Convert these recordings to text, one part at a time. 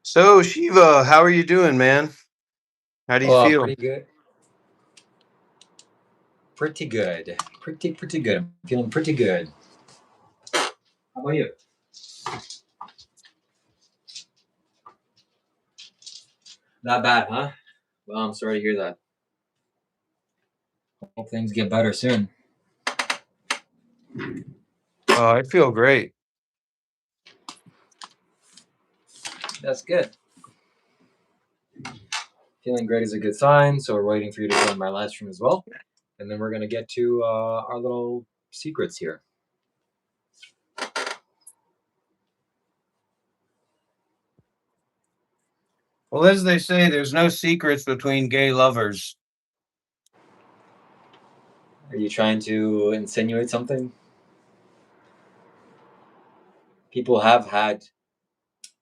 So Shiva, how are you doing, man? How do you Oh, feel? pretty good. Pretty good. Pretty good. I'm feeling pretty good. How about you? Not bad, huh? Well, I'm sorry to hear that. Hope things get better soon. Oh, I feel great. That's good. Feeling great is a good sign. So we're waiting for you to join my live stream as well, and then we're gonna get to our little secrets here. Well, as they say, there's no secrets between gay lovers. Are you trying to insinuate something? People have had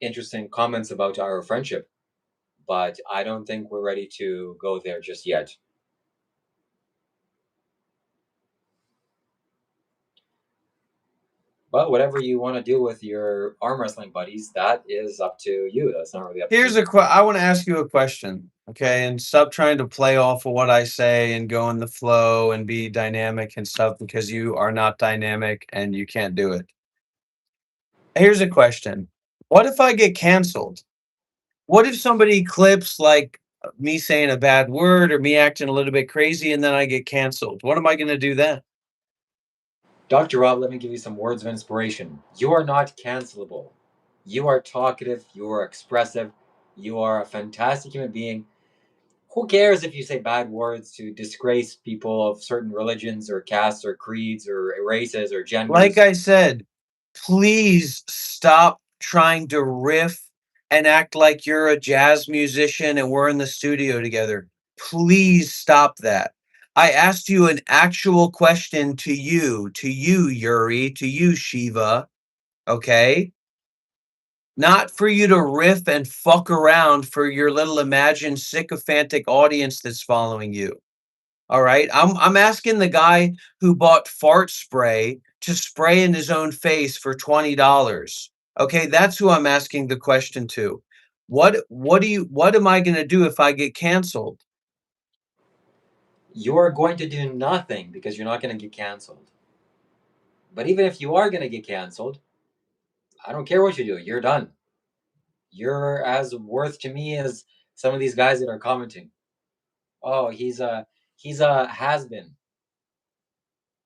interesting comments about our friendship, but I don't think we're ready to go there just yet. But whatever you want to do with your arm wrestling buddies, that is up to you. That's not really up to Here's me. I want to ask you a question, okay? And stop trying to play off of what I say and go in the flow and be dynamic and stuff because you are not dynamic and you can't do it. Here's a question. What if I get canceled? What if somebody clips like me saying a bad word or me acting a little bit crazy and then I get canceled? What am I going to do then? Dr. Rob, let me give you some words of inspiration. You are not cancelable. You are talkative, you are expressive, you are a fantastic human being. Who cares if you say bad words to disgrace people of certain religions or castes or creeds or races or Like genders? I said, please stop trying to riff and act like you're a jazz musician and we're in the studio together. Please stop that. I asked you an actual question to you, Yuri, to you, Shiva, okay? Not for you to riff and fuck around for your little imagined sycophantic audience that's following you. All right. I'm asking the guy who bought fart spray to spray in his own face for $20. Okay, that's who I'm asking the question to. What am I gonna do if I get canceled? You're going to do nothing because you're not going to get canceled. But even if you are going to get canceled, I don't care what you do. You're done. You're as worth to me as some of these guys that are commenting. Oh, he's a has been.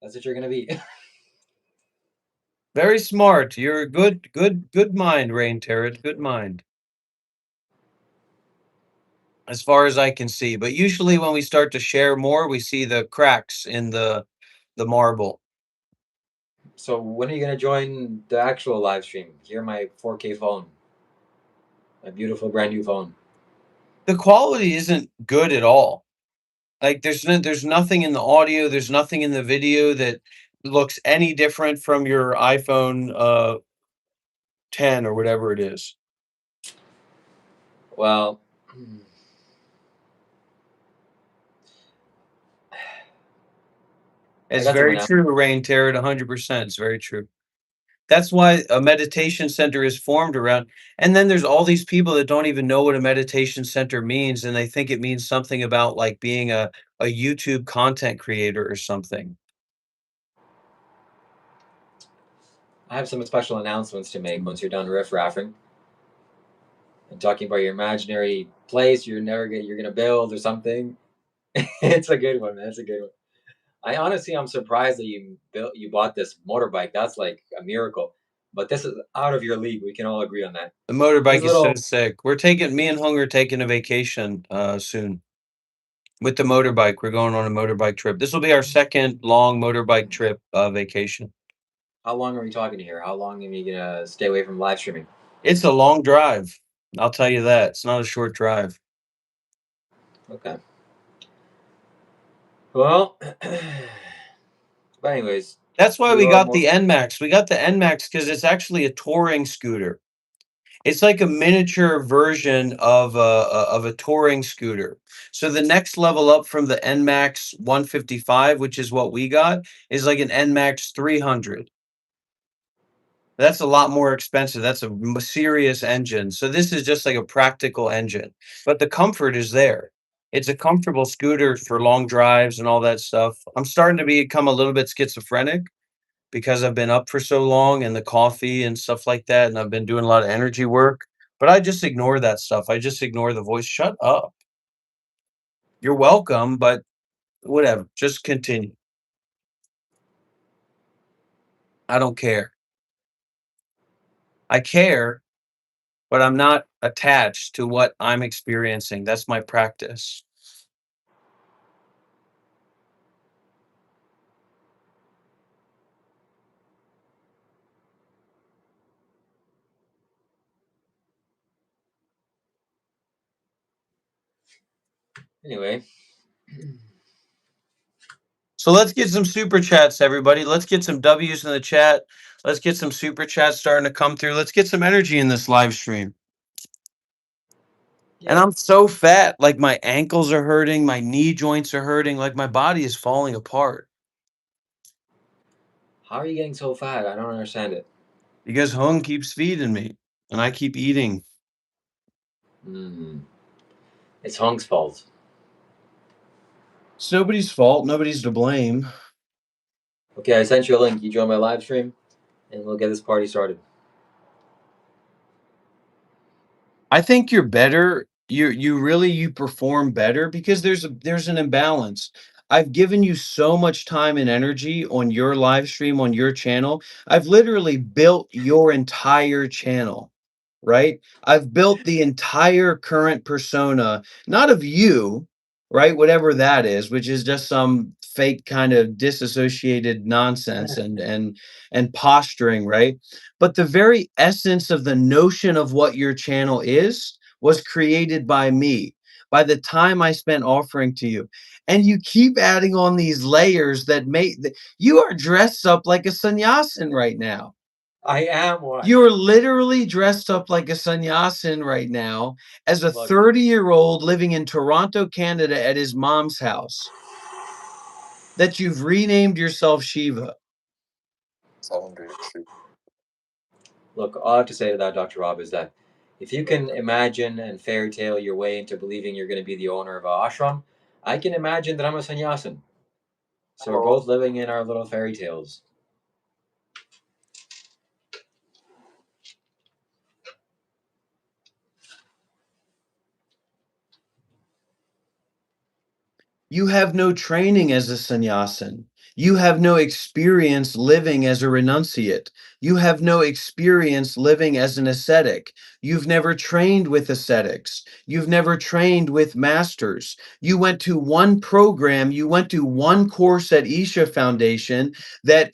That's what you're gonna be. Very smart. You're a good mind, Rain Terror. Good mind. As far as I can see. But usually when we start to share more, we see the cracks in the marble. So when are you gonna join the actual live stream? Here, my 4K phone, my beautiful brand new phone. The quality isn't good at all. Like there's nothing in the audio, there's nothing in the video that looks any different from your iPhone 10 or whatever it is. Well, I It's got some very announcements. true, Rain Terror, 100%. It's very true. That's why a meditation center is formed around. And then there's all these people that don't even know what a meditation center means, and they think it means something about like being a YouTube content creator or something. I have some special announcements to make once you're done riff raffing and talking about your imaginary place you're gonna build or something. It's a good one, man. It's a good one. I'm surprised that you bought this motorbike. That's like a miracle. But this is out of your league. We can all agree on that. The This motorbike is so little sick. Me and Hung are taking a vacation soon. With the motorbike, we're going on a motorbike trip. This will be our second long motorbike trip, vacation. How long are we talking here? How long are you gonna stay away from live streaming? It's a long drive. I'll tell you that. It's not a short drive. Okay. Well, but anyways, That's why we to got more. the NMAX. We got the NMAX because it's actually a touring scooter. It's like a miniature version of a touring scooter. So the next level up from the NMAX 155, which is what we got, is like an NMAX 300. That's a lot more expensive. That's a serious engine. So this is just like a practical engine, but the comfort is there. It's a comfortable scooter for long drives and all that stuff. I'm starting to become a little bit schizophrenic because I've been up for so long and the coffee and stuff like that, and I've been doing a lot of energy work. But I just ignore that stuff. I just ignore the voice. Shut up. You're welcome, but whatever. Just continue. I don't care. I care, but I'm not attached to what I'm experiencing. That's my practice. Anyway, So let's get some super chats, everybody. Let's get some W's in the chat. Let's get some super chats starting to come through. Let's get some energy in this live stream. And yeah. I'm so fat, like my ankles are hurting, my knee joints are hurting, like my body is falling apart How are you getting so fat? I don't understand it. because Hung keeps feeding me and I keep eating. Mm. It's Hong's fault. It's nobody's fault. Nobody's to blame. Okay, I sent you a link. You join my live stream, and we'll get this party started. I think you're better. You perform better because there's an imbalance. I've given you so much time and energy on your live stream on your channel. I've literally built your entire channel, right? I've built the entire current persona, not of you, right? Whatever that is, which is just some fake kind of disassociated nonsense and posturing, right? But the very essence of the notion of what your channel is was created by me by the time I spent offering to you. And you keep adding on these layers that make you are dressed up like a sannyasin right now. I am one. You're literally dressed up like a sannyasin right now as a Look, 30-year-old living in Toronto, Canada at his mom's house that you've renamed yourself Shiva. look. All I have to say to that, Dr. Rob, is that if you can imagine and fairy tale your way into believing you're going to be the owner of an ashram, I can imagine that I'm a sannyasin. So we're both living in our little fairy tales. You have no training as a sannyasin. You have no experience living as a renunciate. You have no experience living as an ascetic. You've never trained with ascetics. You've never trained with masters. You went to one program, you went to one course at Isha Foundation that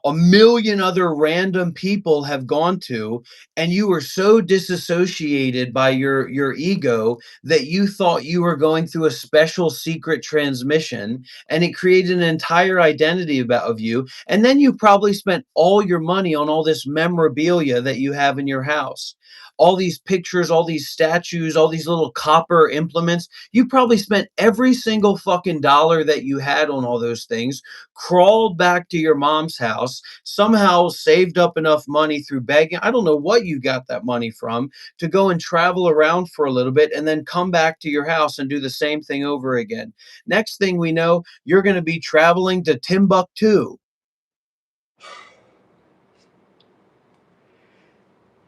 a million other random people have gone to, and you were so disassociated by your ego that you thought you were going through a special secret transmission, and it created an entire identity of you. And then you probably spent all your money on all this memorabilia that you have in your house, all these pictures, all these statues, all these little copper implements. You probably spent every single fucking dollar that you had on all those things, crawled back to your mom's house, somehow saved up enough money through begging. I don't know what you got that money from, to go and travel around for a little bit and then come back to your house and do the same thing over again. Next thing we know, you're going to be traveling to Timbuktu.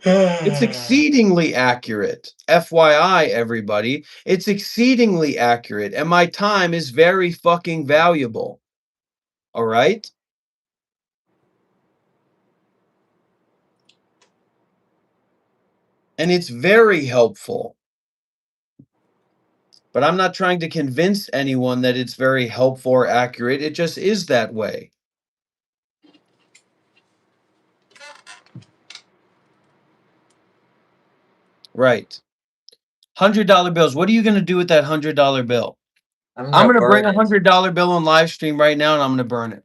It's exceedingly accurate. FYI, everybody, it's exceedingly accurate. And my time is very fucking valuable. All right? And it's very helpful. But I'm not trying to convince anyone that it's very helpful or accurate. It just is that way. Right. $100 bills. What are you going to do with that $100 bill? I'm I'm gonna going to bring burn a it. $100 bill on live stream right now and I'm going to burn it.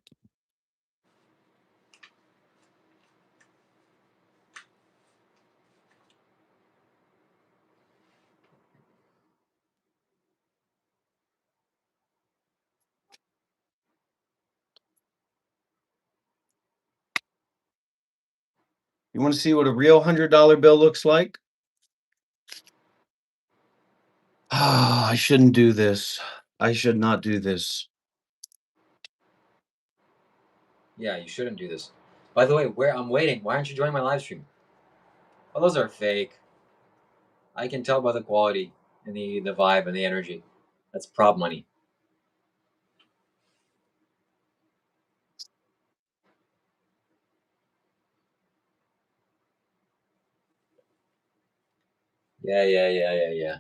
You want to see what a real $100 bill looks like? Ah, I shouldn't do this. I should not do this. Yeah, you shouldn't do this. By the way, where I'm waiting, why aren't you joining my live stream? Oh, those are fake. I can tell by the quality and the vibe and the energy. That's prop money. Yeah.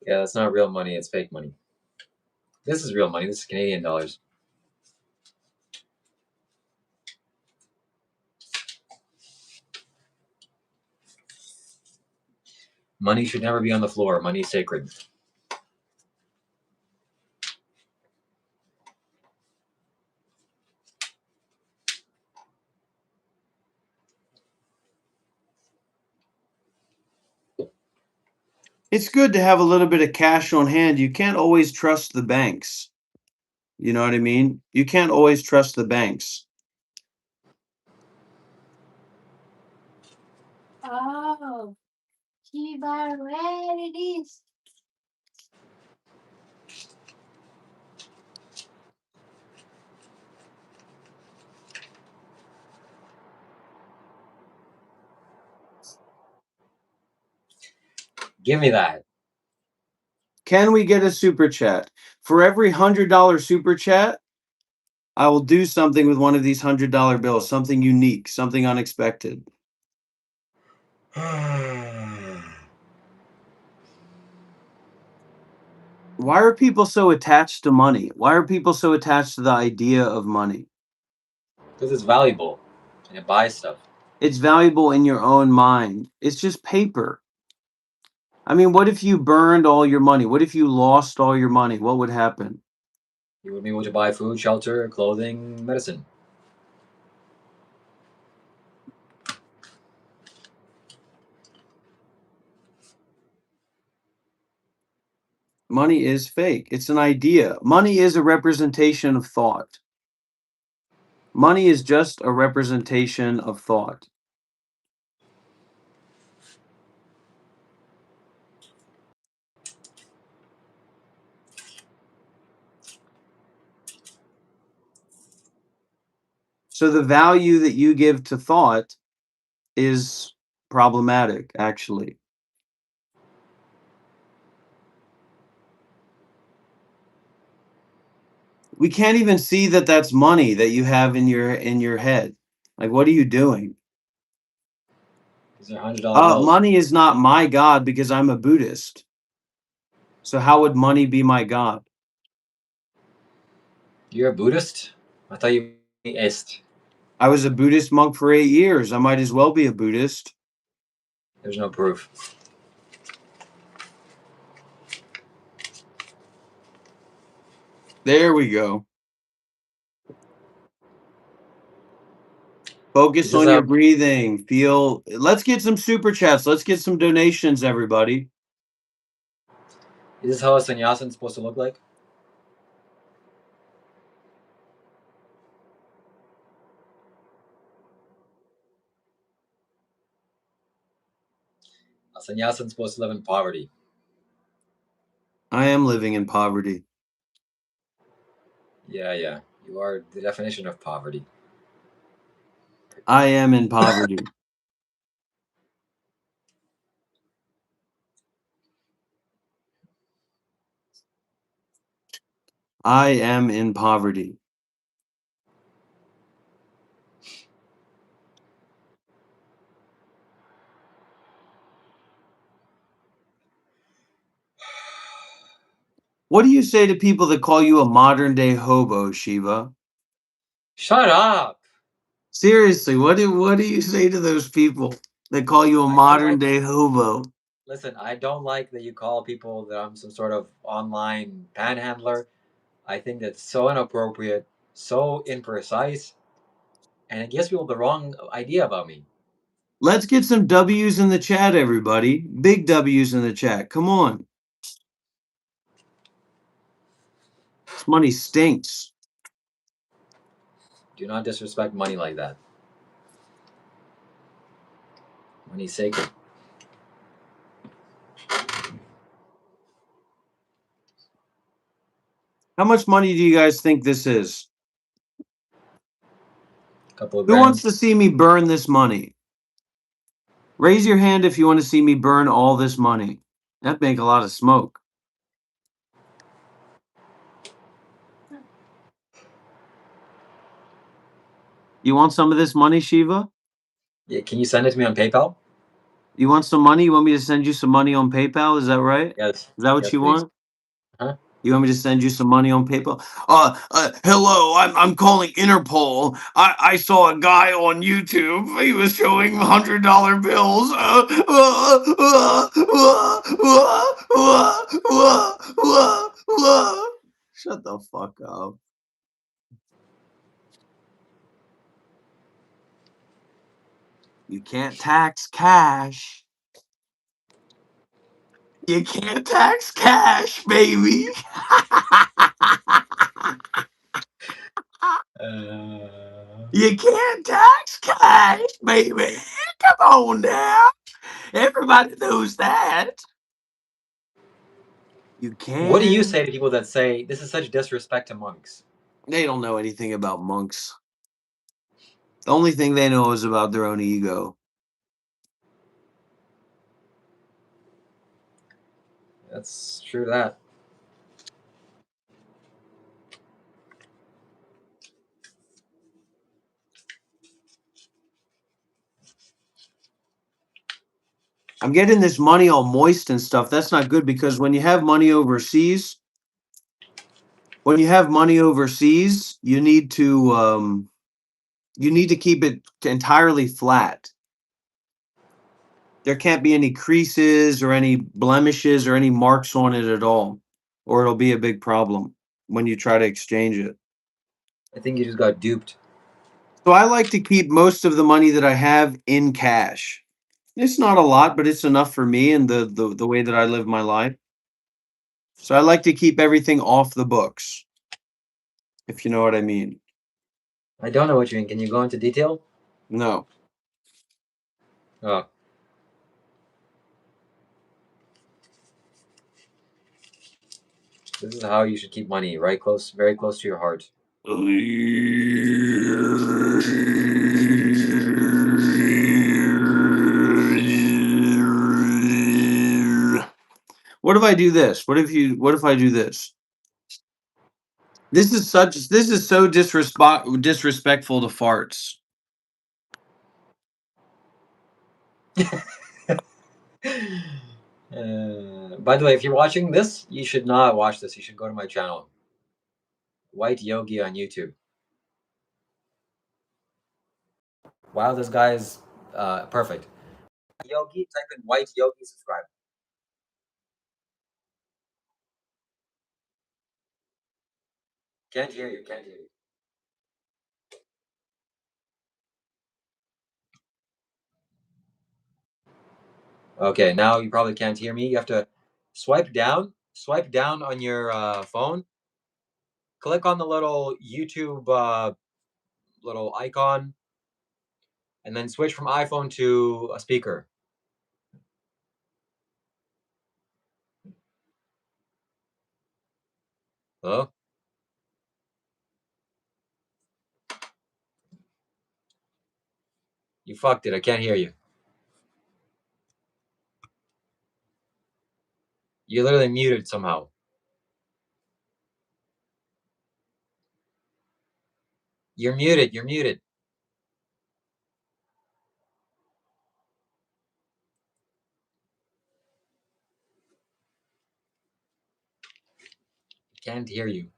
Yeah, that's not real money. It's fake money. This is real money. This is Canadian dollars. Money should never be on the floor. Money is sacred. It's good to have a little bit of cash on hand. You can't always trust the banks. You know what I mean? You can't always trust the banks. Oh, Shiba, where it is? Give me that. Can we get a super chat? For every $100 super chat, I will do something with one of these $100 bills, something unique, something unexpected. Why are people so attached to money? Why are people so attached to the idea of money? Because it's valuable and it buys stuff. It's valuable in your own mind. It's just paper. I mean, what if you burned all your money? What if you lost all your money? What would happen? You would be able to buy food, shelter, clothing, medicine. Money is fake. It's an idea. Money is a representation of thought. Money is just a representation of thought. So the value that you give to thought is problematic, actually. We can't even see that that's money that you have in your head. Like, what are you doing? These are $100 bills. Money is not my god because I'm a Buddhist. So how would money be my god? You're a Buddhist? I thought you were atheist. I was a Buddhist monk for 8 years. I might as well be a Buddhist. There's no proof. There we go. Focus on your breathing. Let's get some super chats. Let's get some donations, everybody. Is this how a sannyasin is supposed to look like? A sannyasin is supposed to live in poverty. I am living in poverty. Yeah. You are the definition of poverty. I am in poverty. I am in poverty. What do you say to people that call you a modern day hobo, Shiva? Shut up. Seriously, what do you say to those people that call you a I don't modern like- day hobo? Listen, I don't like that you call people that I'm some sort of online panhandler. I think that's so inappropriate, so imprecise, and it gives people the wrong idea about me. Let's get some W's in the chat, everybody. Big W's in the chat. Come on. This money stinks. Do not disrespect money like that. Money's sacred. How much money do you guys think this is? Couple of Who grand. wants to see me burn this money? Raise your hand if you want to see me burn all this money. That'd make a lot of smoke. You want some of this money, Shiva? Yeah, can you send it to me on PayPal? You want some money? You want me to send you some money on PayPal? Is that right? Yes. Is that what Yes, you please. want? Huh? You want me to send you some money on PayPal? Hello, I'm calling Interpol. I saw a guy on YouTube. He was showing $100 bills. Shut the fuck up. You can't tax cash. You can't tax cash, baby. You can't tax cash, baby. Come on now. Everybody knows that. You can't. What do you say to people that say this is such disrespect to monks? They don't know anything about monks. The only thing they know is about their own ego. That's true to that. I'm getting this money all moist and stuff. That's not good because when you have money overseas, you need to keep it entirely flat. There can't be any creases or any blemishes or any marks on it at all, or it'll be a big problem when you try to exchange it. I think you just got duped. So I like to keep most of the money that I have in cash. It's not a lot, but it's enough for me and the way that I live my life. So I like to keep everything off the books, if you know what I mean. I don't know what you mean. Can you go into detail? No. Oh. This is how you should keep money, right close, very close to your heart. What if I do this? What if I do this? This is so disrespectful to farts. By the way, if you're watching this, you should not watch this. You should go to my channel, White Yogi on YouTube. Wow, this guy is perfect. Yogi, type in White Yogi, subscribe. Can't hear you. Can't hear you. Okay, now you probably can't hear me. You have to swipe down on your phone. Click on the little YouTube little icon, and then switch from iPhone to a speaker. Hello? You fucked it. I can't hear you. You're literally muted somehow. You're muted. You're muted. Can't hear you.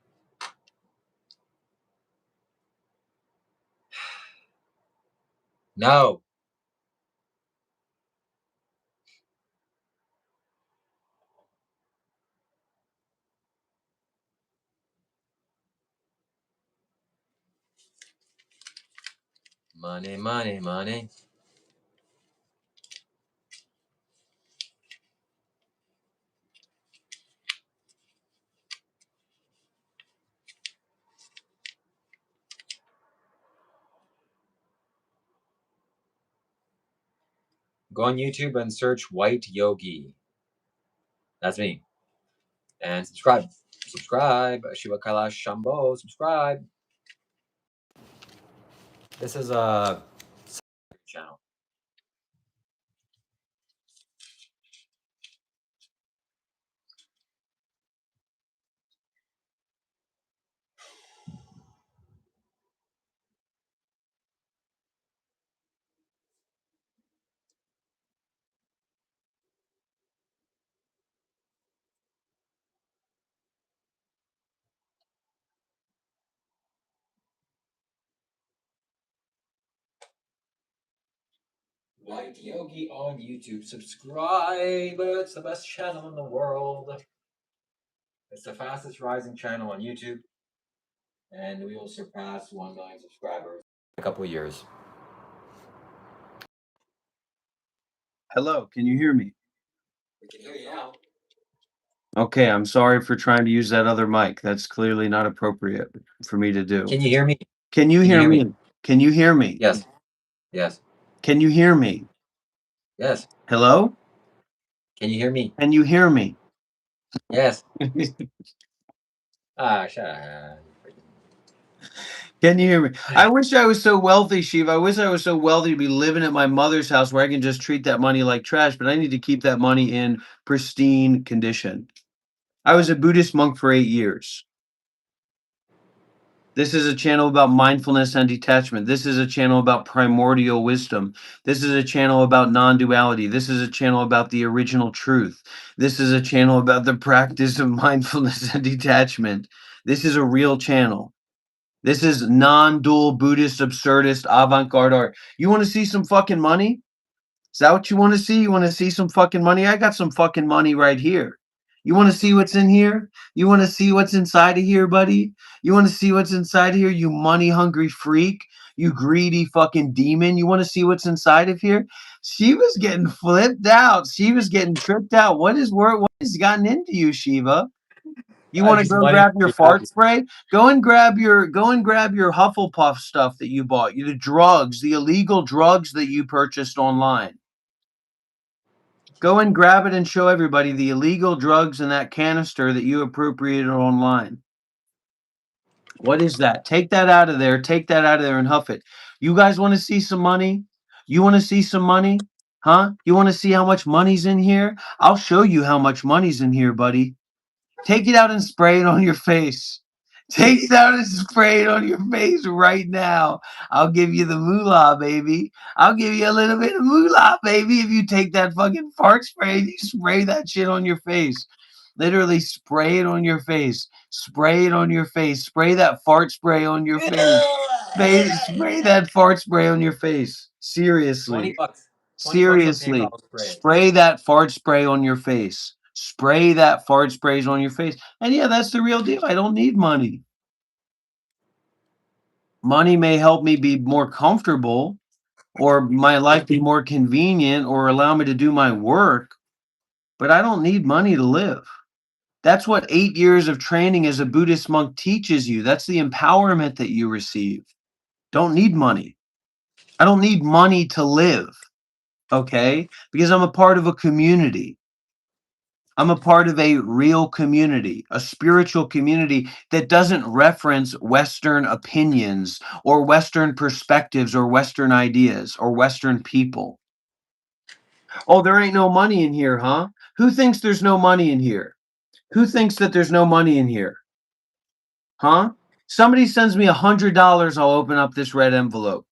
No. Money, money, money. Go on YouTube and search White Yogi. That's me. And subscribe. Subscribe. Shiva Kailash Shambho. Subscribe. This is a channel. White Yogi on YouTube. Subscribe. It's the best channel in the world. It's the fastest rising channel on YouTube. And we will surpass 1 million subscribers in a couple of years. Hello, can you hear me? We can hear you now. Okay, I'm sorry for trying to use that other mic. That's clearly not appropriate for me to do. Can you hear me? Can you hear me? Can you hear me? Yes. Yes. Can you hear me? Yes. Hello? Can you hear me? Can you hear me? Yes. Shut up. Can you hear me? I wish I was so wealthy, Shiva. I wish I was so wealthy to be living at my mother's house where I can just treat that money like trash, but I need to keep that money in pristine condition. I was a Buddhist monk for 8 years. This is a channel about mindfulness and detachment. This is a channel about primordial wisdom. This is a channel about non-duality. This is a channel about the original truth. This is a channel about the practice of mindfulness and detachment. This is a real channel. This is non-dual Buddhist absurdist avant-garde art. You want to see some fucking money? Is that what you want to see? You want to see some fucking money? I got some fucking money right here. You want to see what's in here? You want to see what's inside of here, buddy? You want to see what's inside of here, you money-hungry freak? You greedy fucking demon? You want to see what's inside of here? Shiva's getting flipped out. Shiva's getting tripped out. What has gotten into you, Shiva? You want to go grab your fart spray? Go and grab your Hufflepuff stuff that you bought. The drugs, the illegal drugs that you purchased online. Go and grab it and show everybody the illegal drugs in that canister that you appropriated online. What is that? Take that out of there. Take that out of there and huff it. You guys want to see some money? You want to see some money? Huh? You want to see how much money's in here? I'll show you how much money's in here, buddy. Take it out and spray it on your face. Take it out and spray it on your face right now. I'll give you the moolah, baby. I'll give you a little bit of moolah, baby, if you take that fucking fart spray and you spray that shit on your face. Literally spray it on your face. Spray it on your face. Spray that fart spray on your face. Spray that fart spray on your face. Seriously. 20 bucks. Seriously. Spray that fart spray on your face. Spray that fart sprays on your face. And yeah, that's the real deal. I don't need money. Money may help me be more comfortable or my life be more convenient or allow me to do my work, but I don't need money to live. That's what 8 years of training as a Buddhist monk teaches you. That's the empowerment that you receive. Don't need money. I don't need money to live, okay? Because I'm a part of a community. I'm a part of a real community, a spiritual community that doesn't reference Western opinions or Western perspectives or Western ideas or Western people. Oh, there ain't no money in here, huh? Who thinks there's no money in here? Who thinks that there's no money in here? Huh? Somebody sends me $100, I'll open up this red envelope.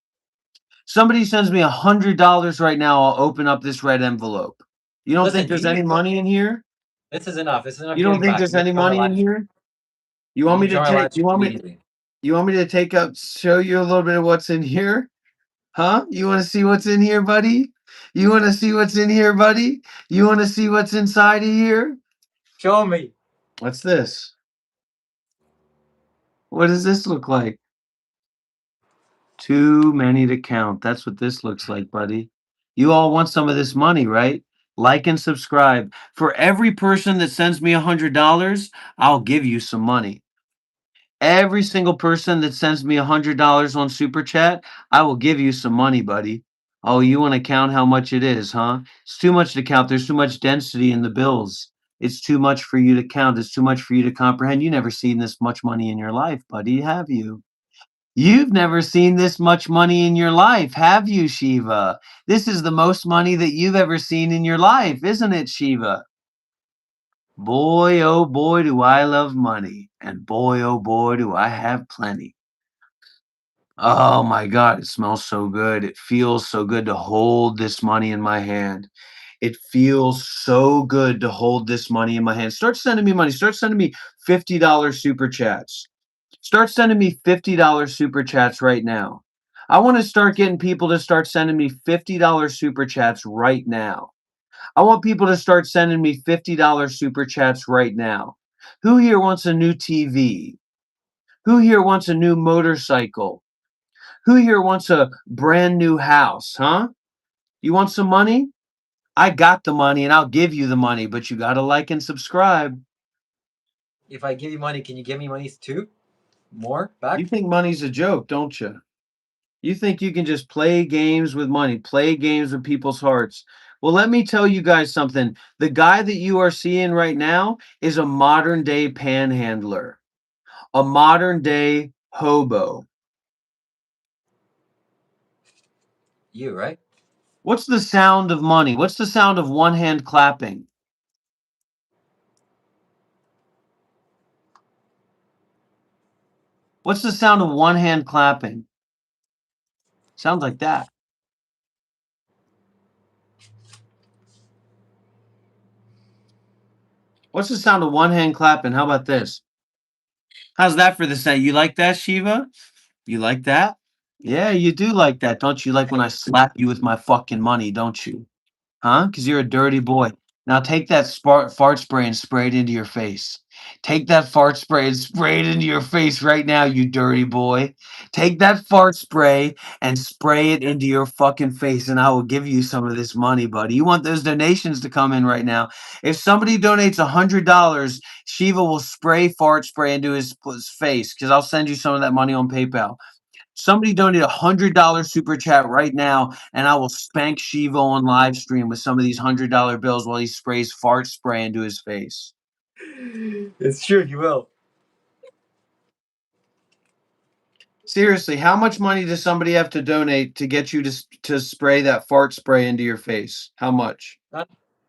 Somebody sends me $100 right now, I'll open up this red envelope. You don't think there's any money in here? This is enough. This is enough. You don't think there's any money in here? You want me to take? You want me to take up? Show you a little bit of what's in here? Huh? You want to see what's in here, buddy? You want to see what's in here, buddy? You want to see what's inside of here? Show me. What's this? What does this look like? Too many to count. That's what this looks like, buddy. You all want some of this money, right? Like and subscribe. For every person that sends me $100, I'll give you some money. Every single person that sends me $100 on Super Chat, I will give you some money, buddy. Oh, you want to count how much it is, huh? It's too much to count. There's too much density in the bills. It's too much for you to count. It's too much for you to comprehend. You never seen this much money in your life, buddy, have you? You've never seen this much money in your life, have you, Shiva? This is the most money that you've ever seen in your life, isn't it, Shiva? Boy, oh boy, do I love money. And boy, oh boy, do I have plenty. Oh my God, it smells so good. It feels so good to hold this money in my hand. It feels so good to hold this money in my hand. Start sending me money. Start sending me $50 super chats. Start sending me $50 super chats right now. I want to start getting people to start sending me $50 super chats right now. I want people to start sending me $50 super chats right now. Who here wants a new TV? Who here wants a new motorcycle? Who here wants a brand new house, huh? You want some money? I got the money and I'll give you the money, but you got to like and subscribe. If I give you money, can you give me money too? More back? You think money's a joke, don't you? You think you can just play games with money, play games with people's hearts. Well, let me tell you guys something. The guy that you are seeing right now is a modern day panhandler, a modern day hobo. You, right? What's the sound of money? What's the sound of one hand clapping? What's the sound of one hand clapping? Sounds like that. What's the sound of one hand clapping? How about this? How's that for the sound? You like that, Shiva? You like that? Yeah, you do like that, don't you? Like when I slap you with my fucking money, don't you? Huh? Because you're a dirty boy. Now take that fart spray and spray it into your face. Take that fart spray and spray it into your face right now, you dirty boy. Take that fart spray and spray it into your fucking face, and I will give you some of this money, buddy. You want those donations to come in right now. If somebody donates $100, Shiva will spray fart spray into his face because I'll send you some of that money on PayPal. Somebody donate $100 super chat right now, and I will spank Shiva on live stream with some of these $100 bills while he sprays fart spray into his face. It's true, you will. Seriously, how much money does somebody have to donate to get you to spray that fart spray into your face? How much?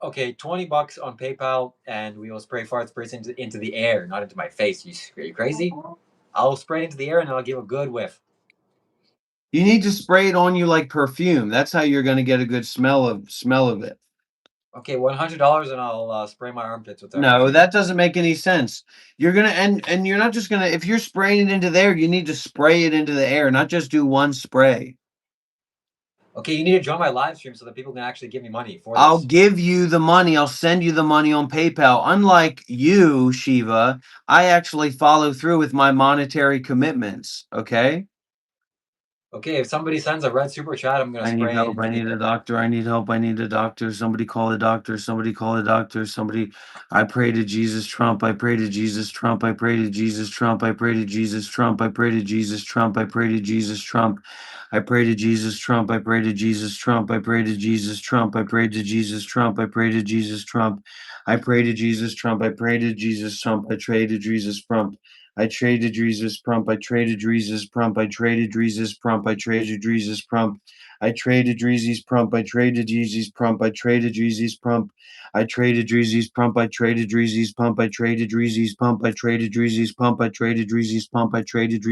Okay, $20 on PayPal, and we will spray fart sprays into the air, not into my face. Are you crazy? I'll spray it into the air, and I'll give a good whiff. You need to spray it on you like perfume. That's how you're going to get a good smell of it. Okay, $100, and I'll spray my armpits with that. No, that doesn't make any sense. You're gonna and you're not just gonna if you're spraying it into the air, you need to spray it into the air, not just do one spray. Okay, you need to join my live stream so that people can actually give me money for this. I'll give you the money. I'll send you the money on PayPal. Unlike you, Shiva, I actually follow through with my monetary commitments. Okay. Okay, if somebody sends a red super chat, I'm gonna I need spray help. it. I need a doctor. I need help. I need a doctor. Somebody call a doctor. Somebody call a doctor. Somebody. I pray to Jesus Trump. I pray to Jesus Trump. I pray to Jesus Trump. I pray to Jesus Trump. I pray to Jesus Trump. I pray to Jesus Trump. I pray to Jesus Trump. I pray to Jesus Trump. I pray to Jesus Trump. I pray to Jesus Trump. I pray to Jesus Trump. I pray to Jesus Trump. I pray to Jesus Trump. I pray to Jesus Trump. I traded Jesus Prump. I traded Jesus Prump. I traded Jesus Prump. I traded Jesus Prump. I traded Dreezy's Prump. I traded Yeezy's Prump. I traded Dreezy's Prump. I traded Dreezy's Prump. I traded Dreezy's Pump. I traded Dreezy's Pump. I traded Dreezy's Pump. I traded Dreezy's Pump. I traded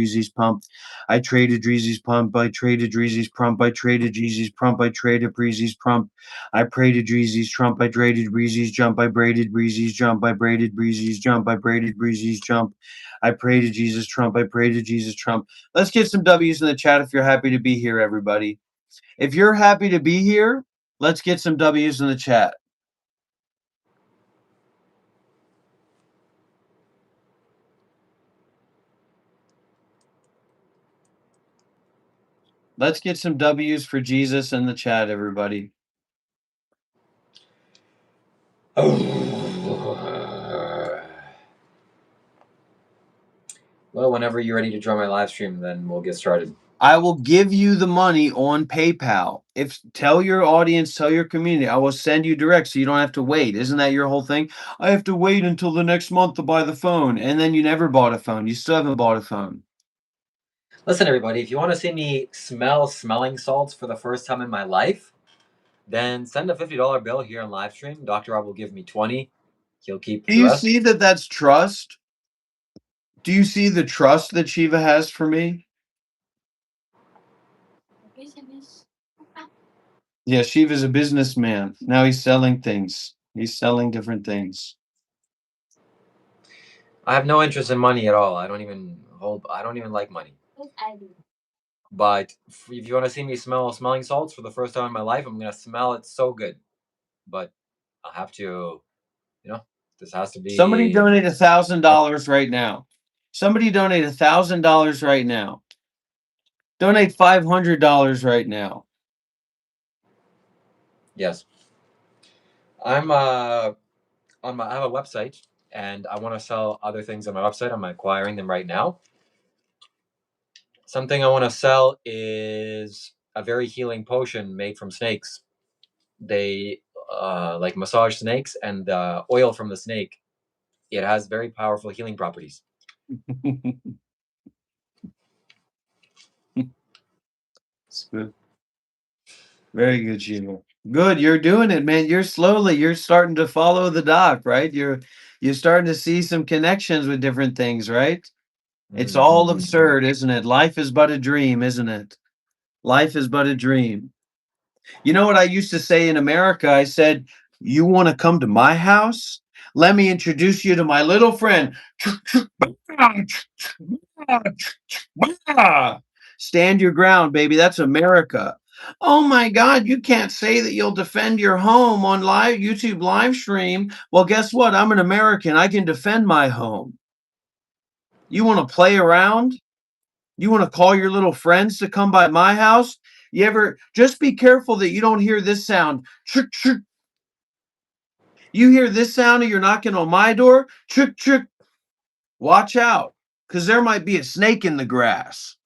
Dreezy's Pump. I traded Dreezy's Pump. I traded Dreezy's Prump. I traded Dreezy's Prump. I traded Breezy's Prump. I braided Dreezy's Trump. I traded Breezy's Jump. I braided Breezy's Jump. I braided Breezy's Jump. I braided Breezy's Jump. I pray to Jesus Trump. I pray to Jesus Trump. Let's get some W's in the chat if you're happy to be here, everybody. If you're happy to be here, let's get some W's in the chat. Let's get some W's for Jesus in the chat, everybody. Well, whenever you're ready to join my live stream, then we'll get started. I will give you the money on PayPal. Tell your audience, tell your community, I will send you direct so you don't have to wait. Isn't that your whole thing? I have to wait until the next month to buy the phone. And then you never bought a phone. You still haven't bought a phone. Listen, everybody, if you want to see me smell smelling salts for the first time in my life, then send a $50 bill here on live stream. Dr. Rob will give me 20. He'll keep Do the you rest. see that that's trust? Do you see the trust that Shiva has for me? Business. Yeah, Shiva's a businessman. Now he's selling things. He's selling different things. I have no interest in money at all. I don't even like money. Yes, I do. But if you want to see me smell smelling salts for the first time in my life, I'm gonna smell it so good. But I'll have to, this has to be. Somebody donate $1,000 right now. Somebody donate $1,000 right now. Donate $500 right now. Yes. I have a website and I want to sell other things on my website. I'm acquiring them right now. Something I want to sell is a very healing potion made from snakes. They like massage snakes, and the oil from the snake, it has very powerful healing properties. It's good. Very good, Shiva. Good, you're doing it, man. You're starting to follow the doc, right? You're starting to see some connections with different things, right? It's all absurd, isn't it? Life is but a dream, isn't it? Life is but a dream. You know what I used to say in America? I said, "You want to come to my house? Let me introduce you to my little friend." Stand your ground, baby. That's America. Oh my God, you can't say that you'll defend your home on live YouTube live stream. Well, guess what? I'm an American. I can defend my home. You want to play around? You want to call your little friends to come by my house? Just be careful that you don't hear this sound. You hear this sound and you're knocking on my door? Watch out, because there might be a snake in the grass.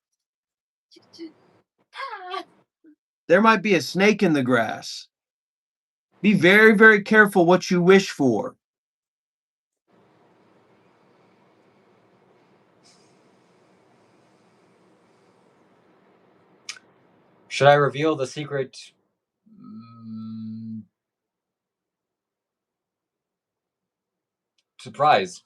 There might be a snake in the grass. Be very, very careful what you wish for. Should I reveal the secret? Surprise.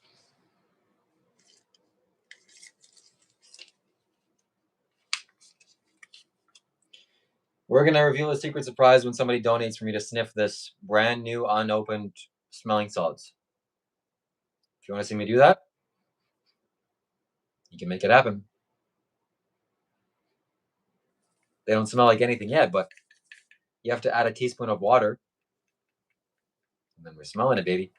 We're going to reveal a secret surprise when somebody donates for me to sniff this brand new unopened smelling salts. If you want to see me do that, you can make it happen. They don't smell like anything yet, but you have to add a teaspoon of water. And then we're smelling it, baby.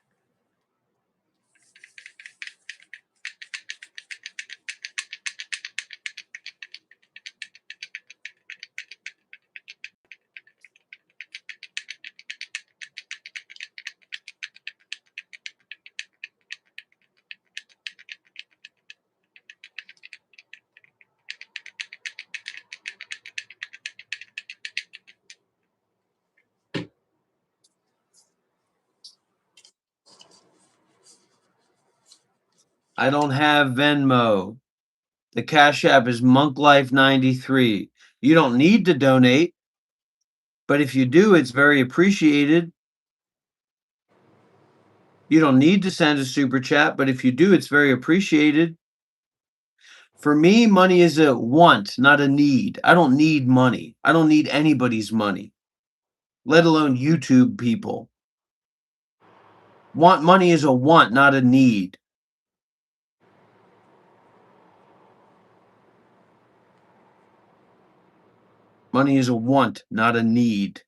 I don't have Venmo. The Cash App is MonkLife93. You don't need to donate, but if you do, it's very appreciated. You don't need to send a super chat, but if you do, it's very appreciated. For me, money is a want, not a need. I don't need money. I don't need anybody's money, let alone YouTube people. Want money is a want, not a need. Money is a want, not a need.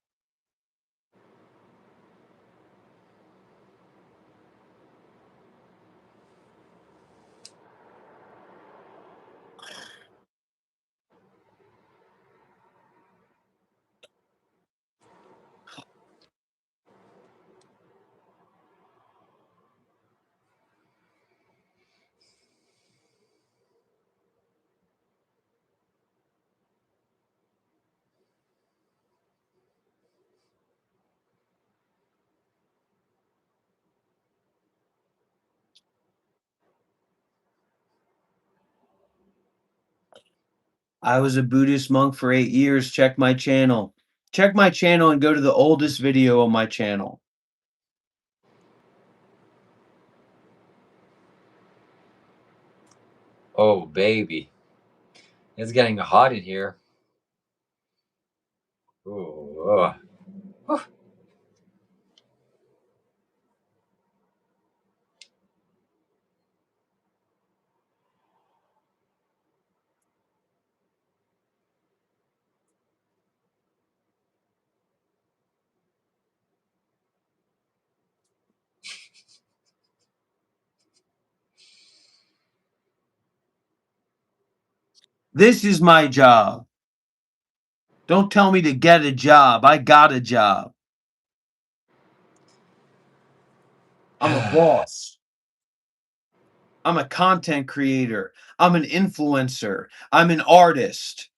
I was a Buddhist monk for 8 years. Check my channel. Check my channel and go to the oldest video on my channel. Oh, baby. It's getting hot in here. Ooh, ugh. This is my job. Don't tell me to get a job. I got a job. I'm a boss. I'm a content creator. I'm an influencer. I'm an artist.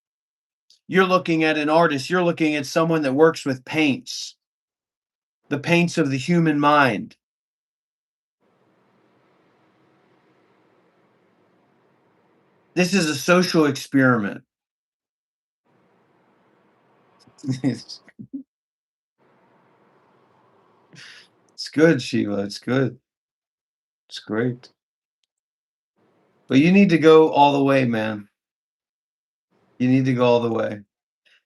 You're looking at an artist. You're looking at someone that works with paints, the paints of the human mind. This is a social experiment. It's good, Sheila. It's good. It's great. But you need to go all the way, man. You need to go all the way.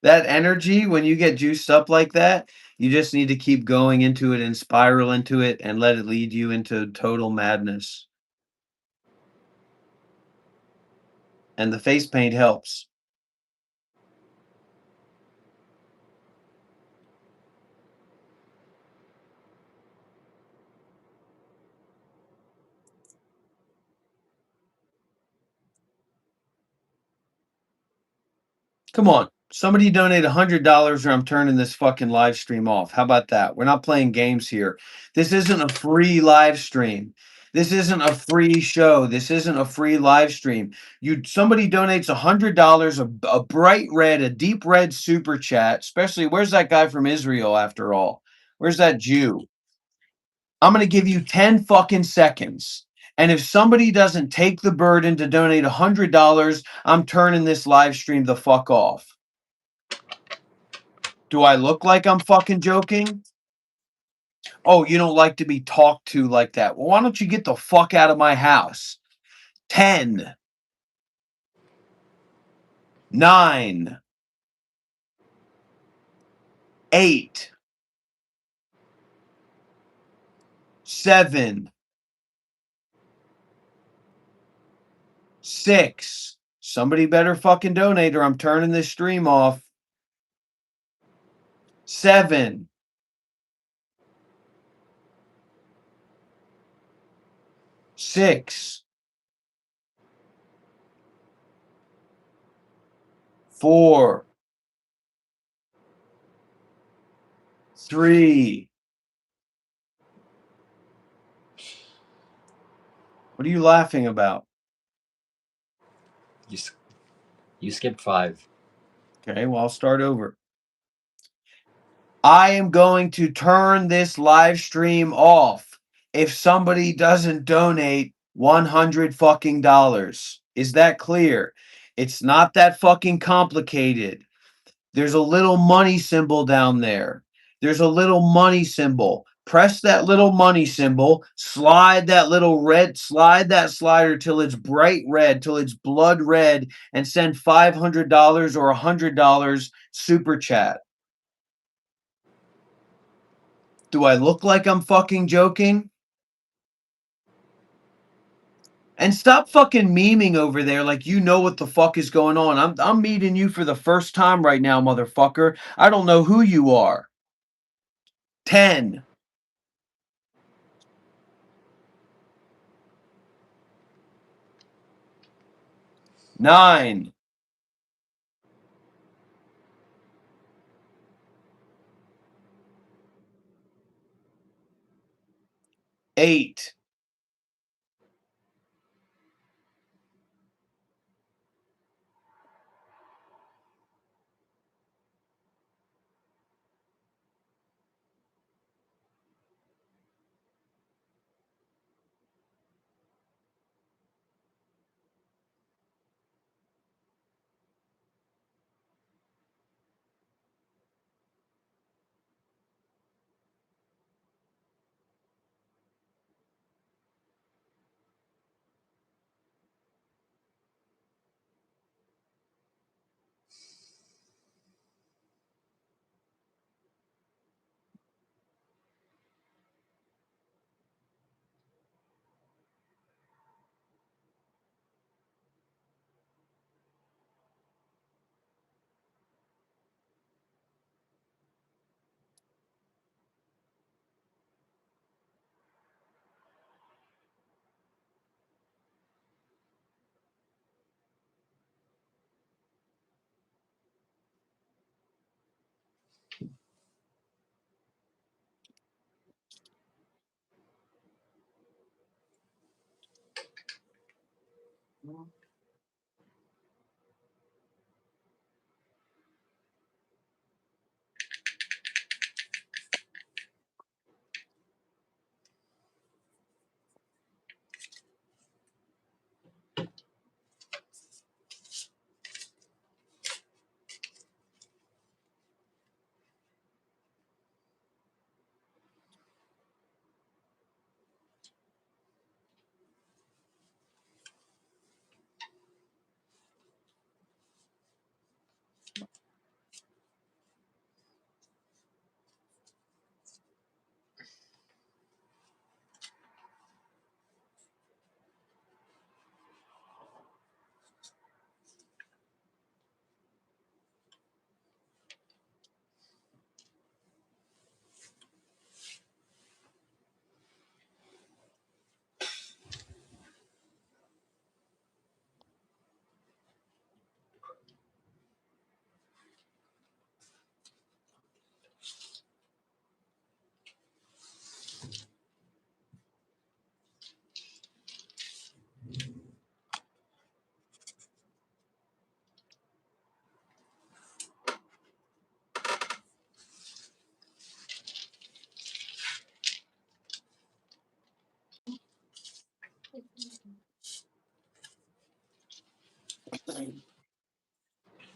That energy, when you get juiced up like that, you just need to keep going into it and spiral into it and let it lead you into total madness. And the face paint helps. Come on. Somebody donate $100 or I'm turning this fucking live stream off. How about that? We're not playing games here. This isn't a free live stream. This isn't a free show. This isn't a free live stream. Somebody donates $100, a bright red, a deep red super chat. Especially, where's that guy from Israel after all? Where's that Jew? I'm gonna give you 10 fucking seconds. And if somebody doesn't take the burden to donate $100, I'm turning this live stream the fuck off. Do I look like I'm fucking joking? Oh, you don't like to be talked to like that. Well, why don't you get the fuck out of my house? 10, 9, 8, 7, 6. Somebody better fucking donate or I'm turning this stream off. 7, 6, 4, 3. What are you laughing about? You skipped 5. Okay, well, I'll start over. I am going to turn this live stream off if somebody doesn't donate 100 fucking dollars. Is that clear? It's not that fucking complicated. There's a little money symbol down there. There's a little money symbol. Press that little money symbol, slide that slider till it's bright red, till it's blood red, and send $500 or $100 super chat. Do I look like I'm fucking joking? And stop fucking memeing over there like you know what the fuck is going on. I'm meeting you for the first time right now, motherfucker. I don't know who you are. 10. 9. 8. 9.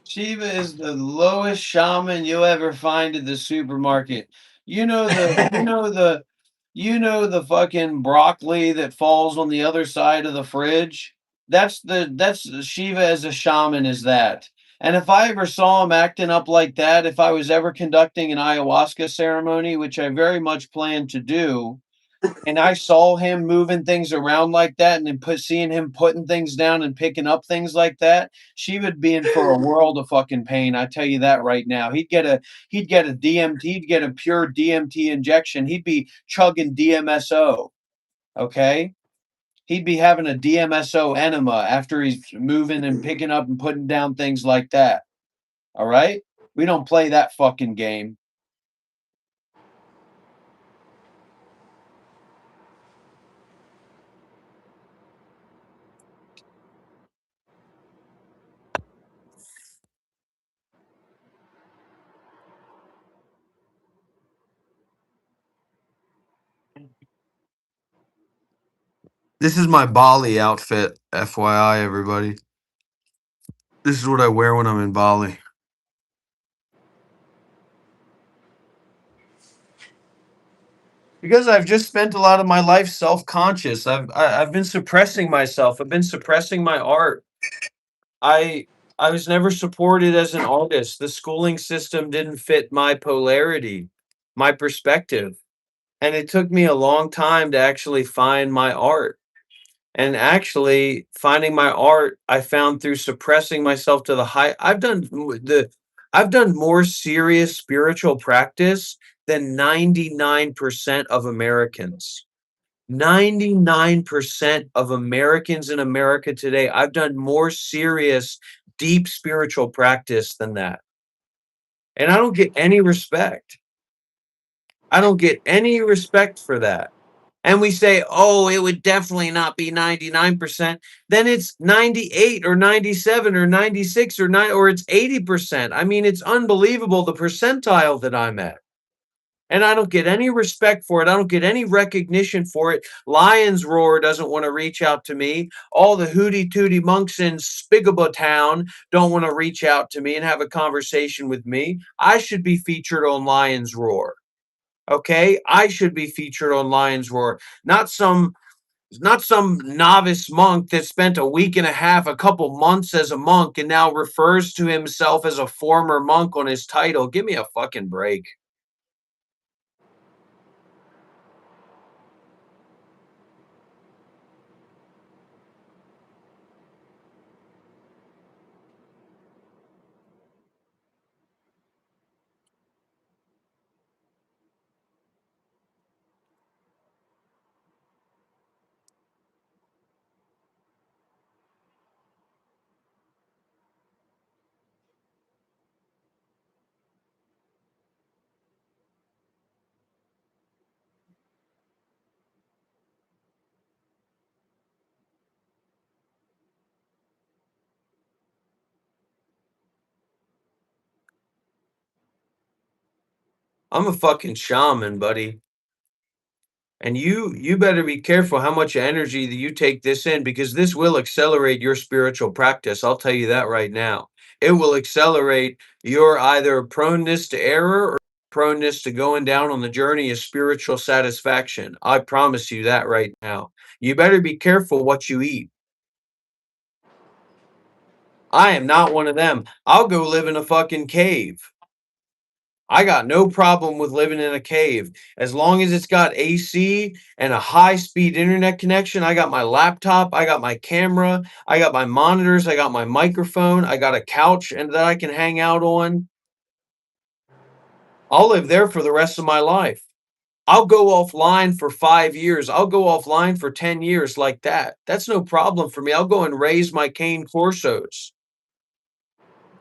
Shiva is the lowest shaman you'll ever find at the supermarket. You know the you know the fucking broccoli that falls on the other side of the fridge? That's Shiva as a shaman is that. And if I ever saw him acting up like that, if I was ever conducting an ayahuasca ceremony, which I very much plan to do, and I saw him moving things around like that and then seeing him putting things down and picking up things like that, she would be in for a world of fucking pain. I tell you that right now. He'd get a DMT, he'd get a pure DMT injection. He'd be chugging DMSO. Okay? He'd be having a DMSO enema after he's moving and picking up and putting down things like that. All right? We don't play that fucking game. This is my Bali outfit, FYI, everybody. This is what I wear when I'm in Bali. Because I've just spent a lot of my life self-conscious. I've been suppressing myself. I've been suppressing my art. I I was never supported as an artist. The schooling system didn't fit my polarity, my perspective. And it took me a long time to actually find my art. And actually, finding my art, I found through suppressing myself to the high. I've done more serious spiritual practice than 99% of Americans. 99% of Americans in America today, I've done more serious, deep spiritual practice than that. And I don't get any respect. I don't get any respect for that. And we say, oh, it would definitely not be 99%. Then it's 98 or 97 or 96 or 9 or it's 80%. I mean, it's unbelievable the percentile that I'm at. And I don't get any respect for it. I don't get any recognition for it. Lions Roar doesn't want to reach out to me. All the hooty tooty monks in Spigaba Town don't want to reach out to me and have a conversation with me. I should be featured on Lions Roar. Okay? I should be featured on Lions Roar, not some novice monk that spent a week and a half, a couple months as a monk and now refers to himself as a former monk on his title. Give me a fucking break. I'm a fucking shaman, buddy. And you better be careful how much energy that you take this in because this will accelerate your spiritual practice. I'll tell you that right now. It will accelerate your either proneness to error or proneness to going down on the journey of spiritual satisfaction. I promise you that right now. You better be careful what you eat. I am not one of them. I'll go live in a fucking cave. I got no problem with living in a cave. As long as it's got AC and a high speed internet connection, I got my laptop, I got my camera, I got my monitors, I got my microphone, I got a couch and that I can hang out on. I'll live there for the rest of my life. I'll go offline for 5 years. I'll go offline for 10 years like that. That's no problem for me. I'll go and raise my cane corsos.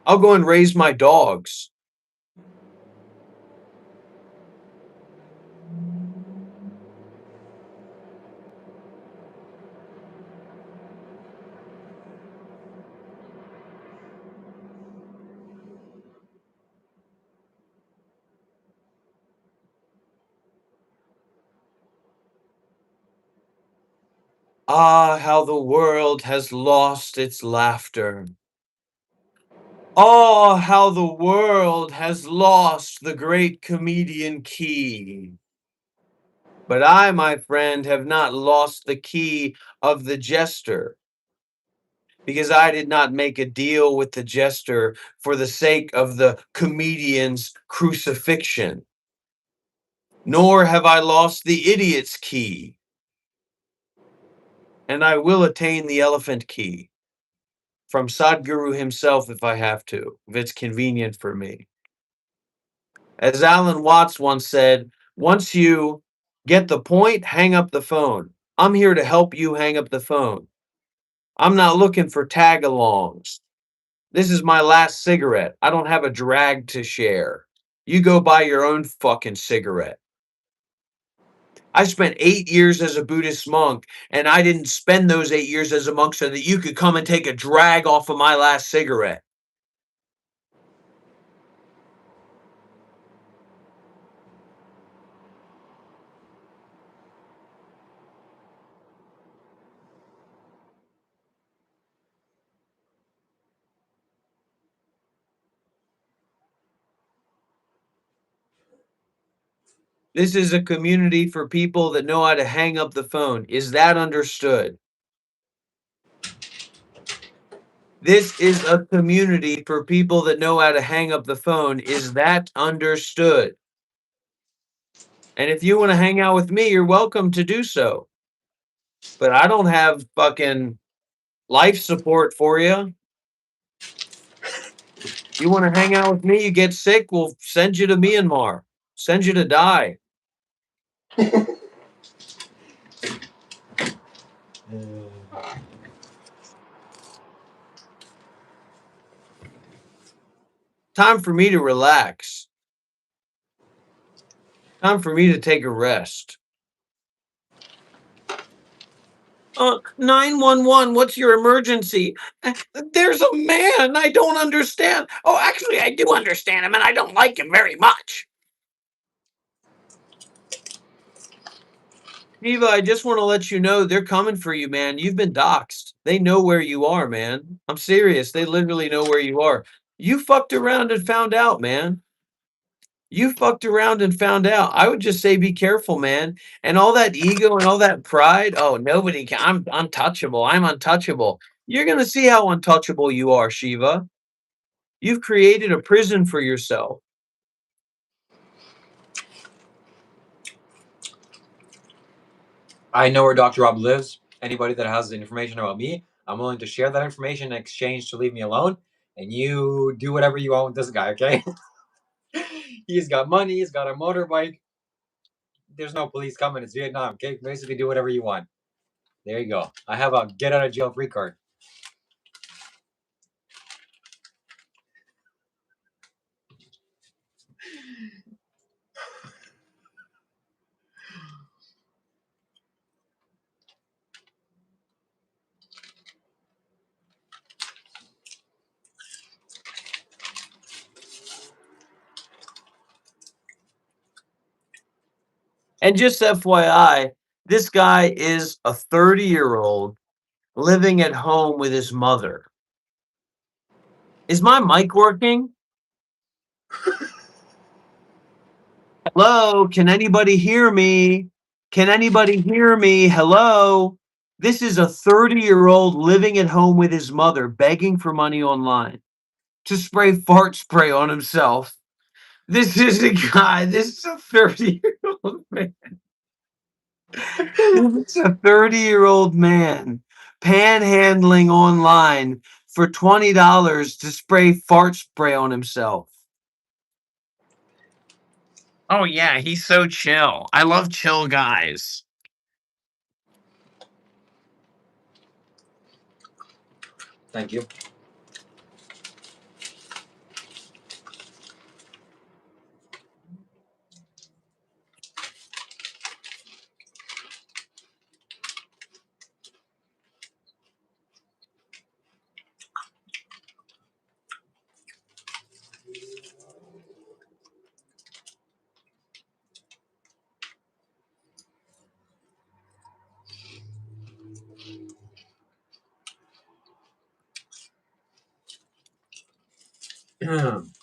I'll go and raise my dogs. Ah, how the world has lost its laughter. Oh, how the world has lost the great comedian key. But I, my friend, have not lost the key of the jester, because I did not make a deal with the jester for the sake of the comedian's crucifixion. Nor have I lost the idiot's key. And I will attain the elephant key from Sadhguru himself if I have to, if it's convenient for me. As Alan Watts once said, once you get the point, hang up the phone. I'm here to help you hang up the phone. I'm not looking for tag alongs. This is my last cigarette. I don't have a drag to share. You go buy your own fucking cigarette. I spent 8 years as a Buddhist monk, and I didn't spend those 8 years as a monk so that you could come and take a drag off of my last cigarette. This is a community for people that know how to hang up the phone. Is that understood? This is a community for people that know how to hang up the phone. Is that understood? And if you want to hang out with me, you're welcome to do so. but I don't have fucking life support for you. You want to hang out with me? You get sick? We'll send you to Myanmar. Send you to die. Time for me to relax. Time for me to take a rest. 911, what's your emergency? There's a man. I don't understand. Oh, actually, I do understand him, and I don't like him very much. Eva, I just want to let you know they're coming for you, man. You've been doxxed. They know where you are, man. I'm serious. They literally know where you are. You fucked around and found out, man. You fucked around and found out. I would just say be careful, man. And all that ego and all that pride. Oh, nobody can. I'm untouchable. I'm untouchable. You're going to see how untouchable you are, Shiva. You've created a prison for yourself. I know where Dr. Rob lives. Anybody that has information about me, I'm willing to share that information in exchange to leave me alone. And you do whatever you want with this guy, okay? He's got money. He's got a motorbike. There's no police coming. It's Vietnam, okay? Basically, do whatever you want. There you go. I have a get out of jail free card. And just FYI, this guy is a 30-year-old living at home with his mother. Is my mic working? Hello? Can anybody hear me? Can anybody hear me? Hello? This is a 30-year-old living at home with his mother, begging for money online to spray fart spray on himself. This is a guy, this is a 30-year-old man. It's a 30-year-old man panhandling online for $20 to spray fart spray on himself. Oh, yeah, he's so chill. I love chill guys. Thank you.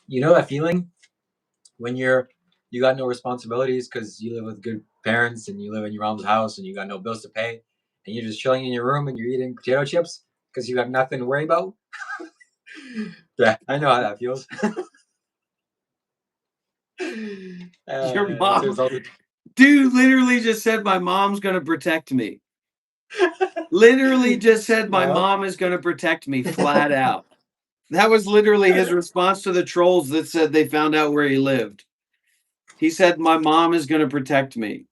You know that feeling when you got no responsibilities because you live with good parents and you live in your mom's house and you got no bills to pay and you're just chilling in your room and you're eating potato chips because you got nothing to worry about? Yeah, I know how that feels. Your That's mom, the result of- dude, literally just said my mom's gonna protect me. Literally just said my Well. mom is gonna protect me flat out. That was literally his response to the trolls that said they found out where he lived. He said, my mom is gonna protect me.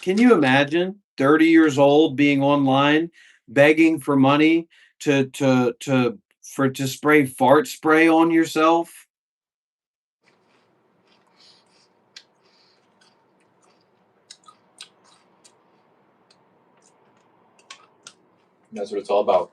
Can you imagine 30 years old being online begging for money to spray fart spray on yourself? That's what it's all about.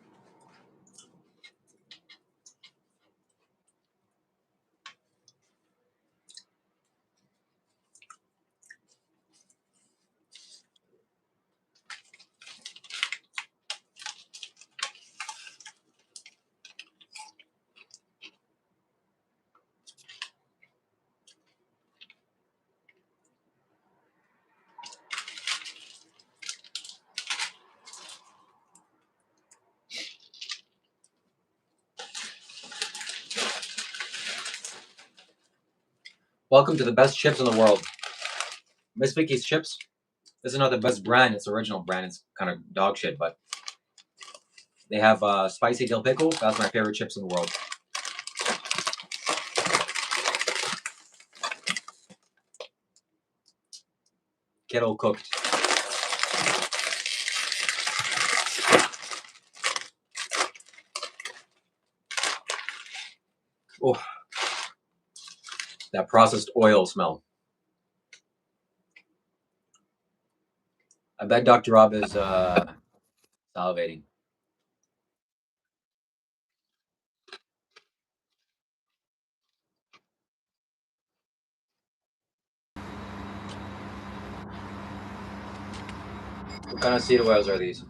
Welcome to the best chips in the world. Miss Vicky's chips This is not the best brand. It's original brand. It's kind of dog shit, but they have spicy dill pickle. That's my favorite chips in the world. Kettle cooked. Oh, that processed oil smell. I bet Dr. Rob is salivating. What kind of seed oils are these?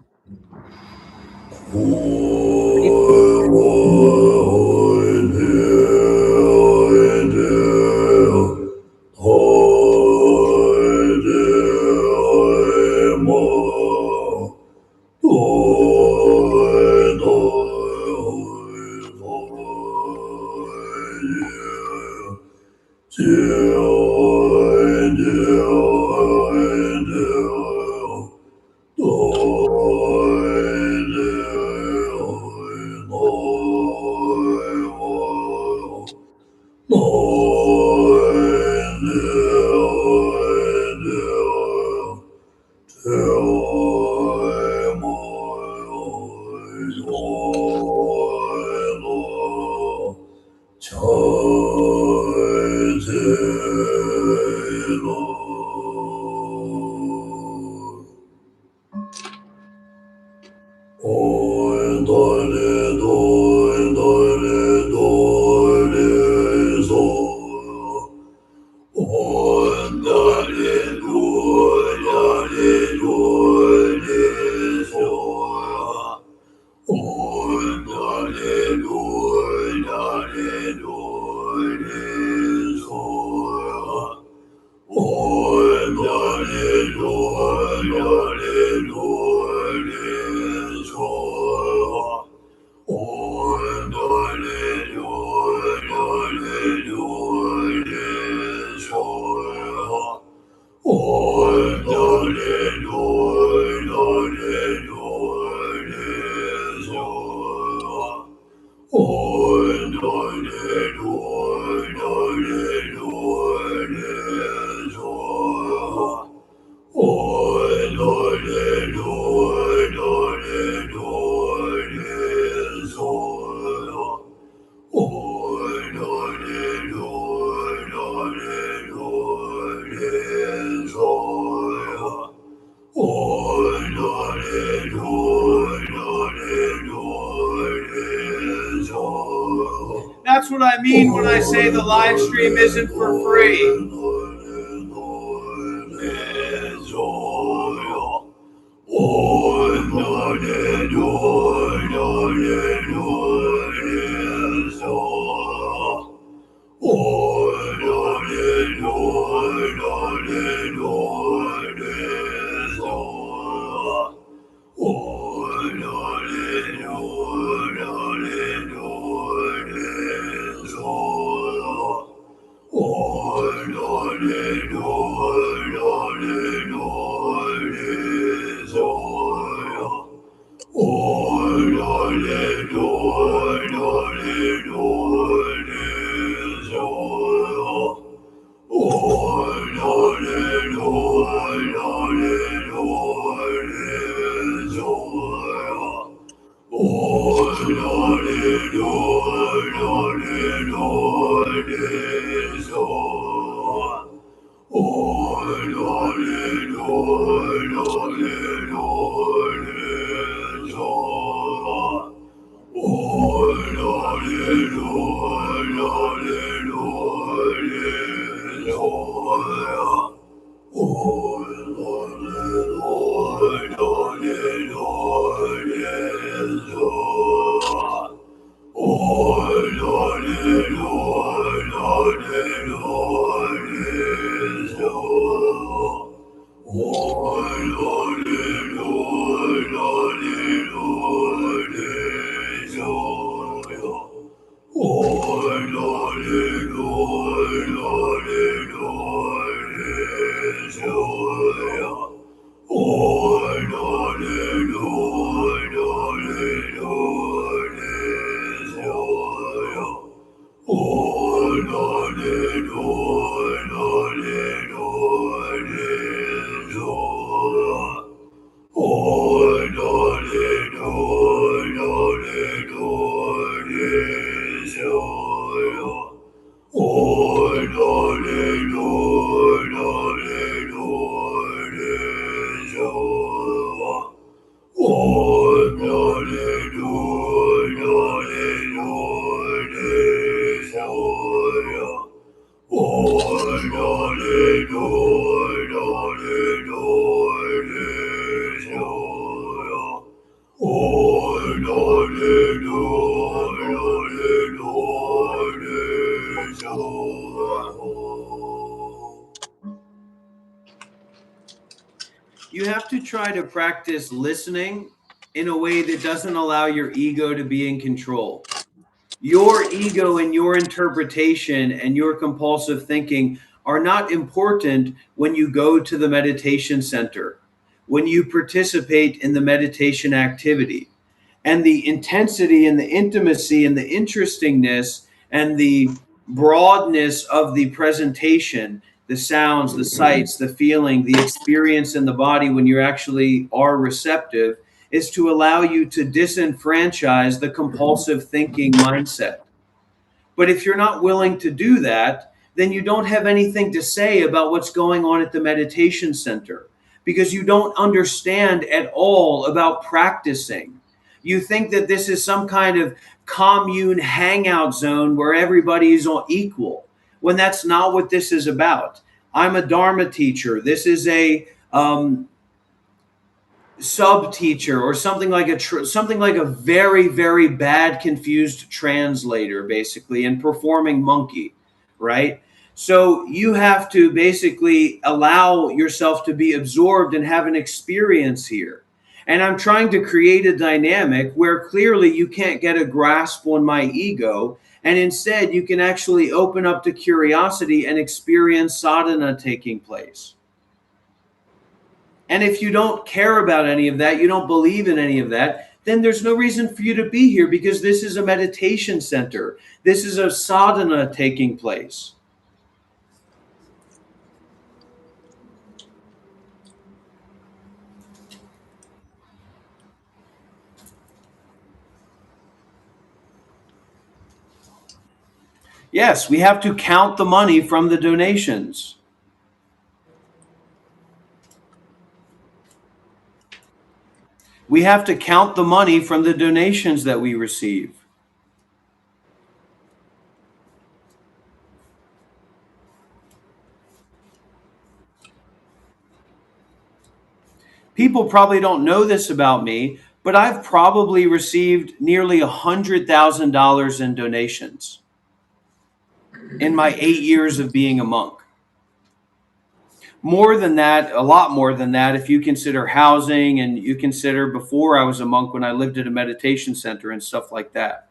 That's what I mean when I say the live stream isn't for free. You have to try to practice listening in a way that doesn't allow your ego to be in control. Your ego and your interpretation and your compulsive thinking are not important when you go to the meditation center, when you participate in the meditation activity. And the intensity and the intimacy and the interestingness and the broadness of the presentation, the sounds, the sights, the feeling, the experience in the body when you actually are receptive, is to allow you to disenfranchise the compulsive thinking mindset. But if you're not willing to do that, then you don't have anything to say about what's going on at the meditation center because you don't understand at all about practicing. You think that this is some kind of commune hangout zone where everybody is all equal, when that's not what this is about. I'm a Dharma teacher. This is a sub teacher or something like a very, very bad confused translator, basically, and performing monkey, right? So you have to basically allow yourself to be absorbed and have an experience here. And I'm trying to create a dynamic where clearly you can't get a grasp on my ego, and instead you can actually open up to curiosity and experience sadhana taking place. And if you don't care about any of that, you don't believe in any of that, then there's no reason for you to be here, because this is a meditation center. This is a sadhana taking place. Yes, we have to count the money from the donations. We have to count the money from the donations that we receive. People probably don't know this about me, but I've probably received nearly $100,000 in donations in my 8 years of being a monk. More than that, a lot more than that, if you consider housing and you consider before I was a monk when I lived at a meditation center and stuff like that.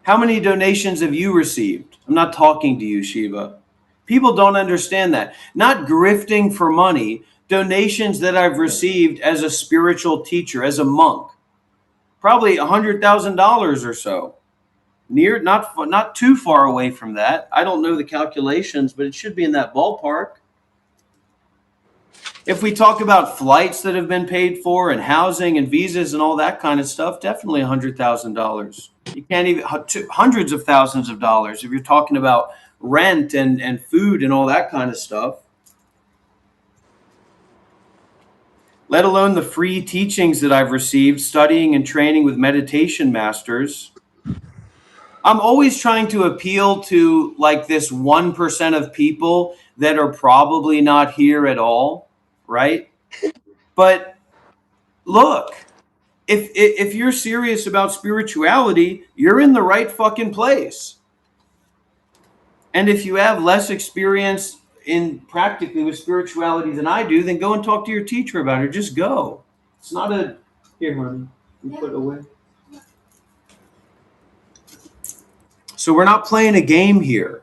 How many donations have you received? I'm not talking to you, Shiva. People don't understand that. Not grifting for money, donations that I've received as a spiritual teacher, as a monk. Probably $100,000 or so. Not too far away from that. I don't know the calculations, but it should be in that ballpark. If we talk about flights that have been paid for and housing and visas and all that kind of stuff, definitely $100,000. You can't even hundreds of thousands of dollars if you're talking about rent and food and all that kind of stuff. Let alone the free teachings that I've received, studying and training with meditation masters. I'm always trying to appeal to like this 1% of people that are probably not here at all, right? But look, if you're serious about spirituality, you're in the right fucking place. And if you have less experience in practically with spirituality than I do, then go and talk to your teacher about it. Just go. It's not a here, honey. You put it away. So we're not playing a game here.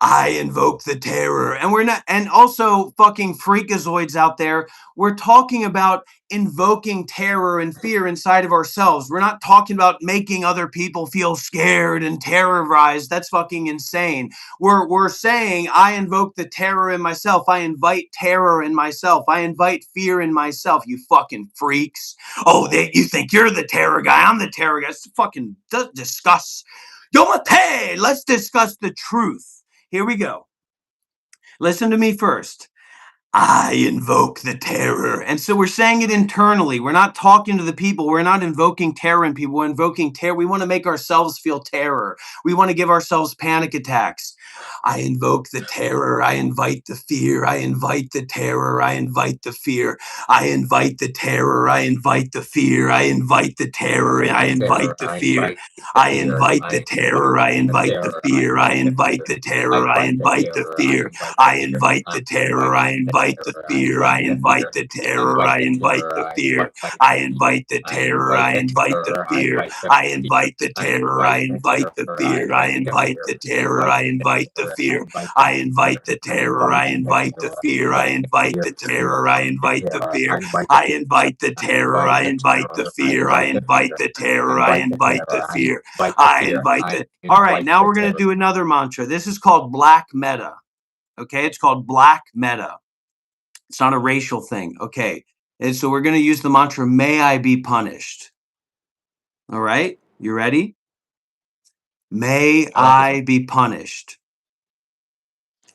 I invoke the terror. And we're not, and also fucking freakazoids out there, we're talking about invoking terror and fear inside of ourselves. We're not talking about making other people feel scared and terrorized. That's fucking insane. We're saying I invoke the terror in myself. I invite terror in myself. I invite fear in myself. You fucking freaks. Oh, you think you're the terror guy. I'm the terror guy. It's fucking discuss. Yomate, let's discuss the truth. Here we go. Listen to me first. I invoke the terror. And so we're saying it internally. We're not talking to the people. We're not invoking terror in people. We're invoking terror. We want to make ourselves feel terror. We want to give ourselves panic attacks. I invoke the terror. I invite the fear. I invite the terror. I invite the fear. I invite the terror. I invite the fear. I invite the terror. I invite the fear. I invite the terror. I invite the fear. I invite the terror. I invite the fear. I invite the terror. I invite the fear. I invite the terror. I invite the fear. I invite the terror. I invite the fear. I invite the terror. I invite the fear. I invite the terror. I invite the fear. I invite the terror. I invite the fear. I invite the terror. I invite the fear. I invite the terror. I invite the fear. I invite the terror. I invite the fear. I invite the. All right, now we're going to do another mantra. This is called Black Meta. Okay, it's called Black Meta. It's not a racial thing. Okay, and so we're going to use the mantra, may I be punished. All right, you ready? May I be punished.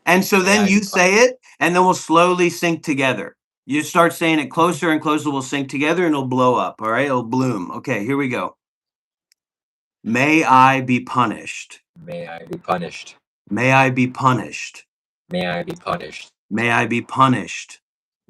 And so then you say it, and then we'll slowly sync together. You start saying it closer and closer, we'll sync together, and it'll blow up. All right, it'll bloom. Okay, here we go. May I be punished. May I be punished. May I be punished. May I be punished. May I be punished.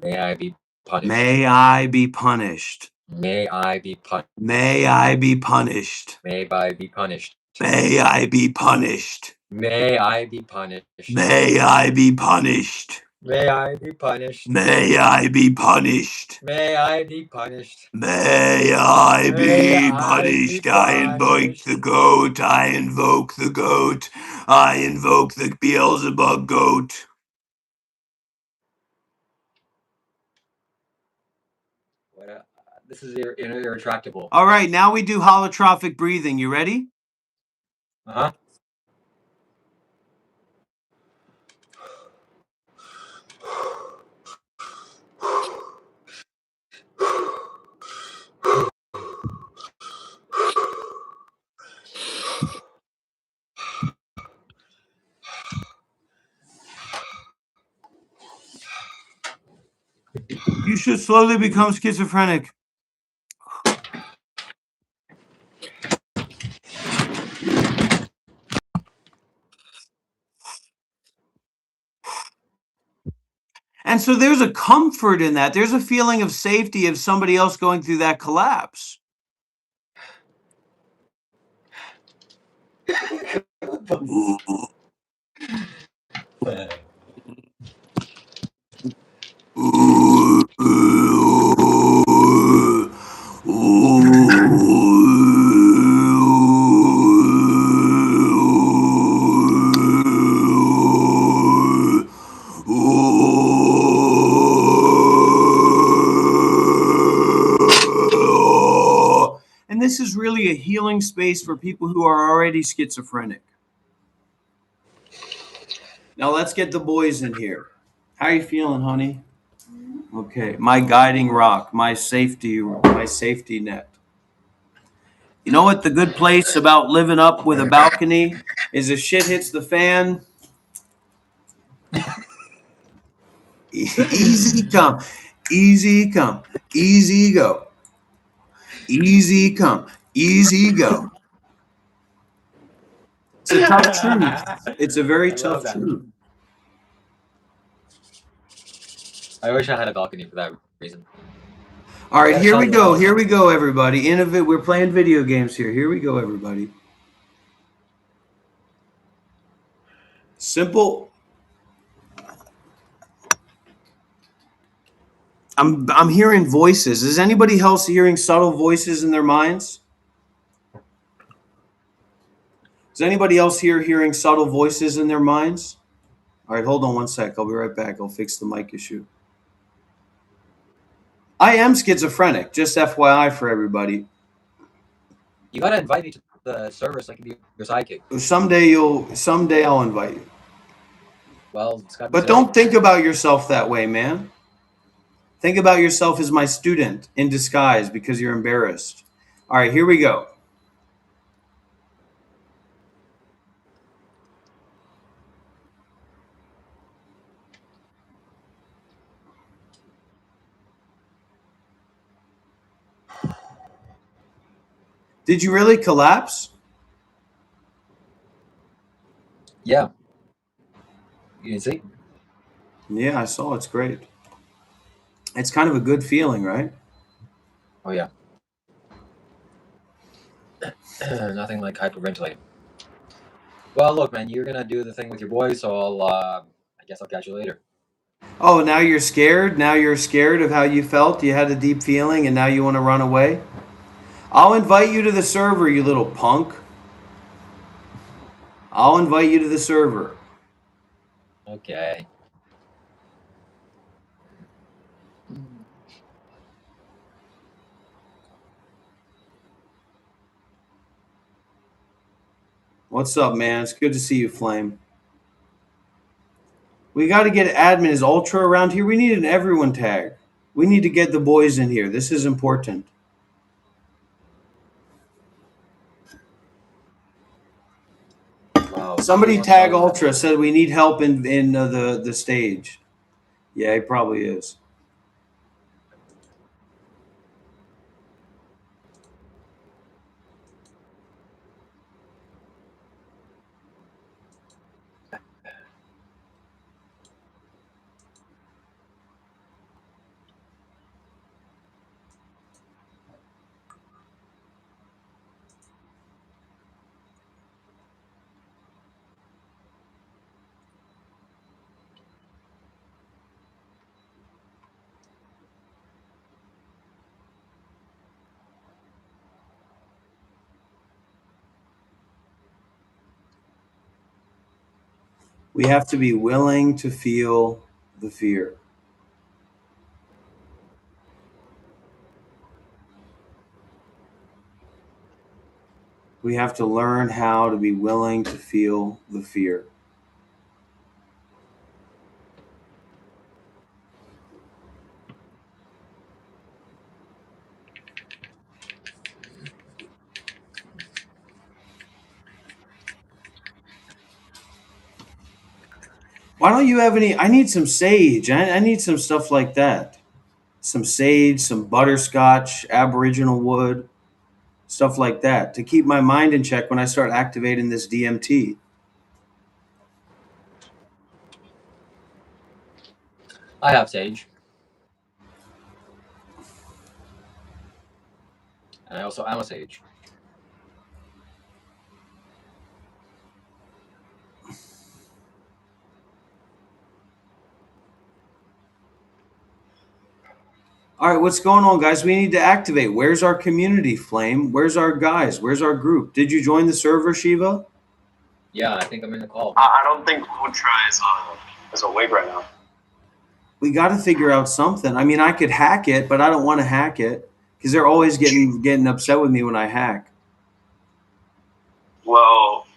May I be punished. May I be punished. May I be punished. May I be punished. May I be punished. May I be punished. May I be punished. May I be punished. May I be punished. May I be punished. May I be punished. May I be punished. I invoke the goat. I invoke the goat. I invoke the Beelzebub goat. This is irretractable. All right, now we do holotropic breathing. You ready? Uh-huh. You should slowly become schizophrenic. And so there's a comfort in that. There's a feeling of safety of somebody else going through that collapse. And this is really a healing space for people who are already schizophrenic. Now let's get the boys in here. How are you feeling, honey? Okay, my guiding rock, my safety net. You know what the good place about living up with a balcony is? If shit hits the fan, easy come, easy come, easy go. Easy come, easy go. It's a tough truth. It's a very tough truth. I wish I had a balcony for that reason. All right, here we go. Here we go, everybody. Innovate. We're playing video games here. Here we go, everybody. Simple. I'm hearing voices. Is anybody else hearing subtle voices in their minds? Is anybody else here hearing subtle voices in their minds? All right, hold on one sec. I'll be right back. I'll fix the mic issue. I am schizophrenic, just FYI for everybody. You gotta invite me to the server so I can be your sidekick. Someday I'll invite you. Well, it's gotta be But today. don't think about yourself that way, man. Think about yourself as my student in disguise because you're embarrassed. All right, here we go. Did you really collapse? Yeah. You didn't see? Yeah, I saw. It's great. It's kind of a good feeling, right? Oh yeah. Nothing like hyperventilating. Well, look, man, you're gonna do the thing with your boys, so I guess I'll catch you later. Oh, now you're scared? Now you're scared of how you felt? You had a deep feeling and now you want to run away? I'll invite you to the server, you little punk. I'll invite you to the server. Okay. What's up, man? It's good to see you, Flame. We got to get admin is ultra around here. We need an everyone tag. We need to get the boys in here. This is important. Wow. Somebody tag Ultra said we need help in the stage. Yeah, he probably is. We have to be willing to feel the fear. We have to learn how to be willing to feel the fear. Why don't you have any? I need some sage. I need some stuff like that. Some sage, some butterscotch, aboriginal wood, stuff like that to keep my mind in check when I start activating this DMT. I have sage. And I also am a sage. All right, what's going on, guys? We need to activate. Where's our community, Flame? Where's our guys? Where's our group? Did you join the server, Shiva? Yeah, I think I'm in the call. I don't think Ultra is awake right now. We got to figure out something. I mean, I could hack it, but I don't want to hack it because they're always getting upset with me when I hack. Well,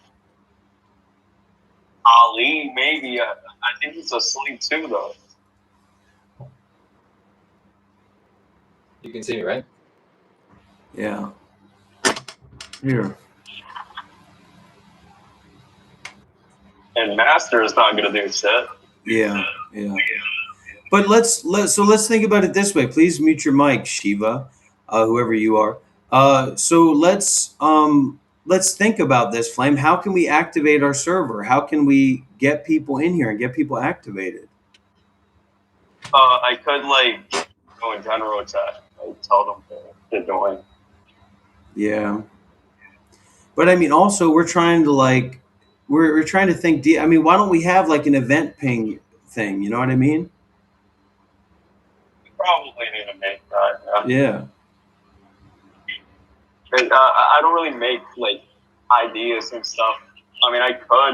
Ali, maybe. I think he's asleep too, though. You can see me, right? Yeah. Here. And Master is not going to do shit. Yeah. But let's think about it this way. Please mute your mic, Shiva, whoever you are. So let's think about this, Flame. How can we activate our server? How can we get people in here and get people activated? I could go in general chat. Tell them to join. Yeah. But I mean, also we're trying to we're trying to think deep. I mean, why don't we have an event ping thing? You know what I mean? We probably need to make that. Yeah. And, I don't really make ideas and stuff. I mean, I could try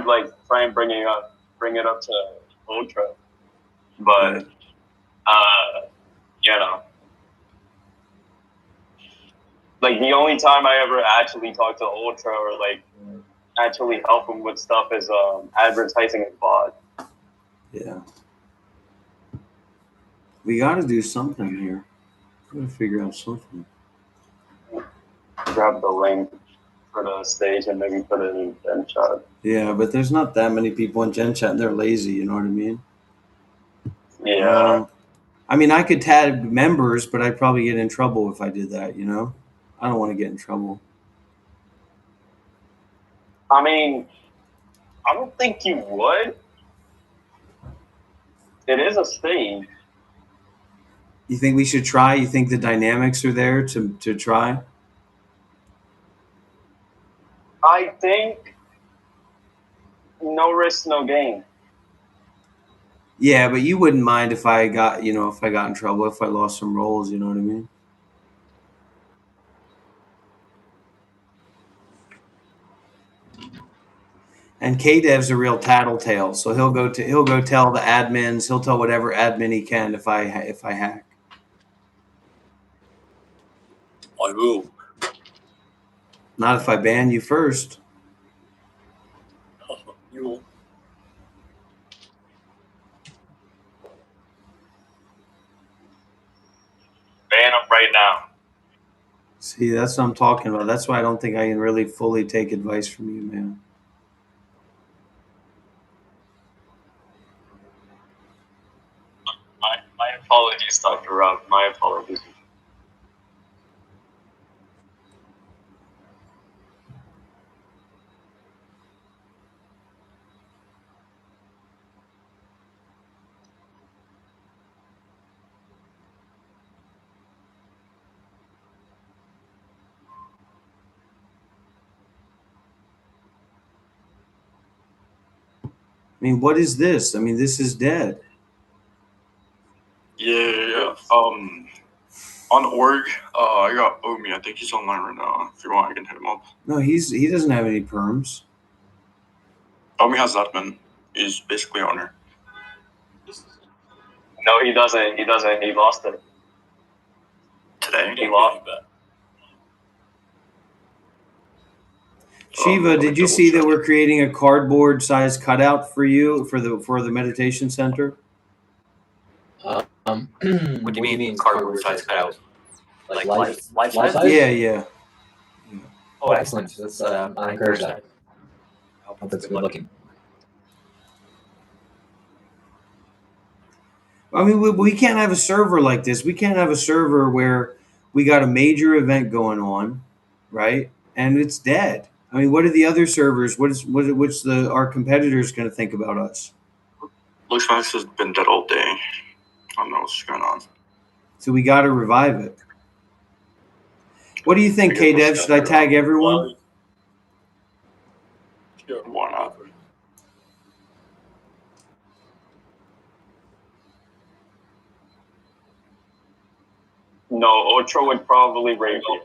and bring it up to Ultra, but you know, like the only time I ever actually talk to Ultra or like actually help him with stuff is advertising and bot. Yeah. We got to do something here. We got to figure out something. Grab the link for the stage and maybe put it in Gen Chat. Yeah, but there's not that many people in Gen Chat and they're lazy, you know what I mean? Yeah. I mean, I could tag members, but I'd probably get in trouble if I did that, you know? I don't want to get in trouble. I mean, I don't think you would. It is a stage. You think we should try? You think the dynamics are there to try? I think no risk, no gain. Yeah, but you wouldn't mind if I got, if I got in trouble, if I lost some roles, you know what I mean? And KDev's a real tattletale, so he'll go tell the admins, he'll tell whatever admin he can if I hack. I will. Not if I ban you first. You will. Ban him right now. See, that's what I'm talking about. That's why I don't think I can really fully take advice from you, man. My apologies, Dr. Rob. My apologies. I mean, what is this? I mean, this is dead. Yeah. On org, I got Omi. I think he's online right now. If you want, I can hit him up. No, he doesn't have any perms. Omi has admin. He's basically owner. No, he doesn't. He doesn't. He lost it. Today. He lost. Shiva, did you see that we're creating a cardboard size cutout for you for the meditation center? What do you mean cardboard size cutout? Like life size? Yeah. Oh, excellent. That's I encourage that. I hope that's good looking. I mean, we can't have a server like this. We can't have a server where we got a major event going on, right? And it's dead. I mean, what are the other servers? What's our competitors going to think about us? Looks like this has been dead all day. I don't know what's going on. So we got to revive it. What do you think, KDev? Should I tag everyone? Sure, why not? No, Ultra would probably rape you.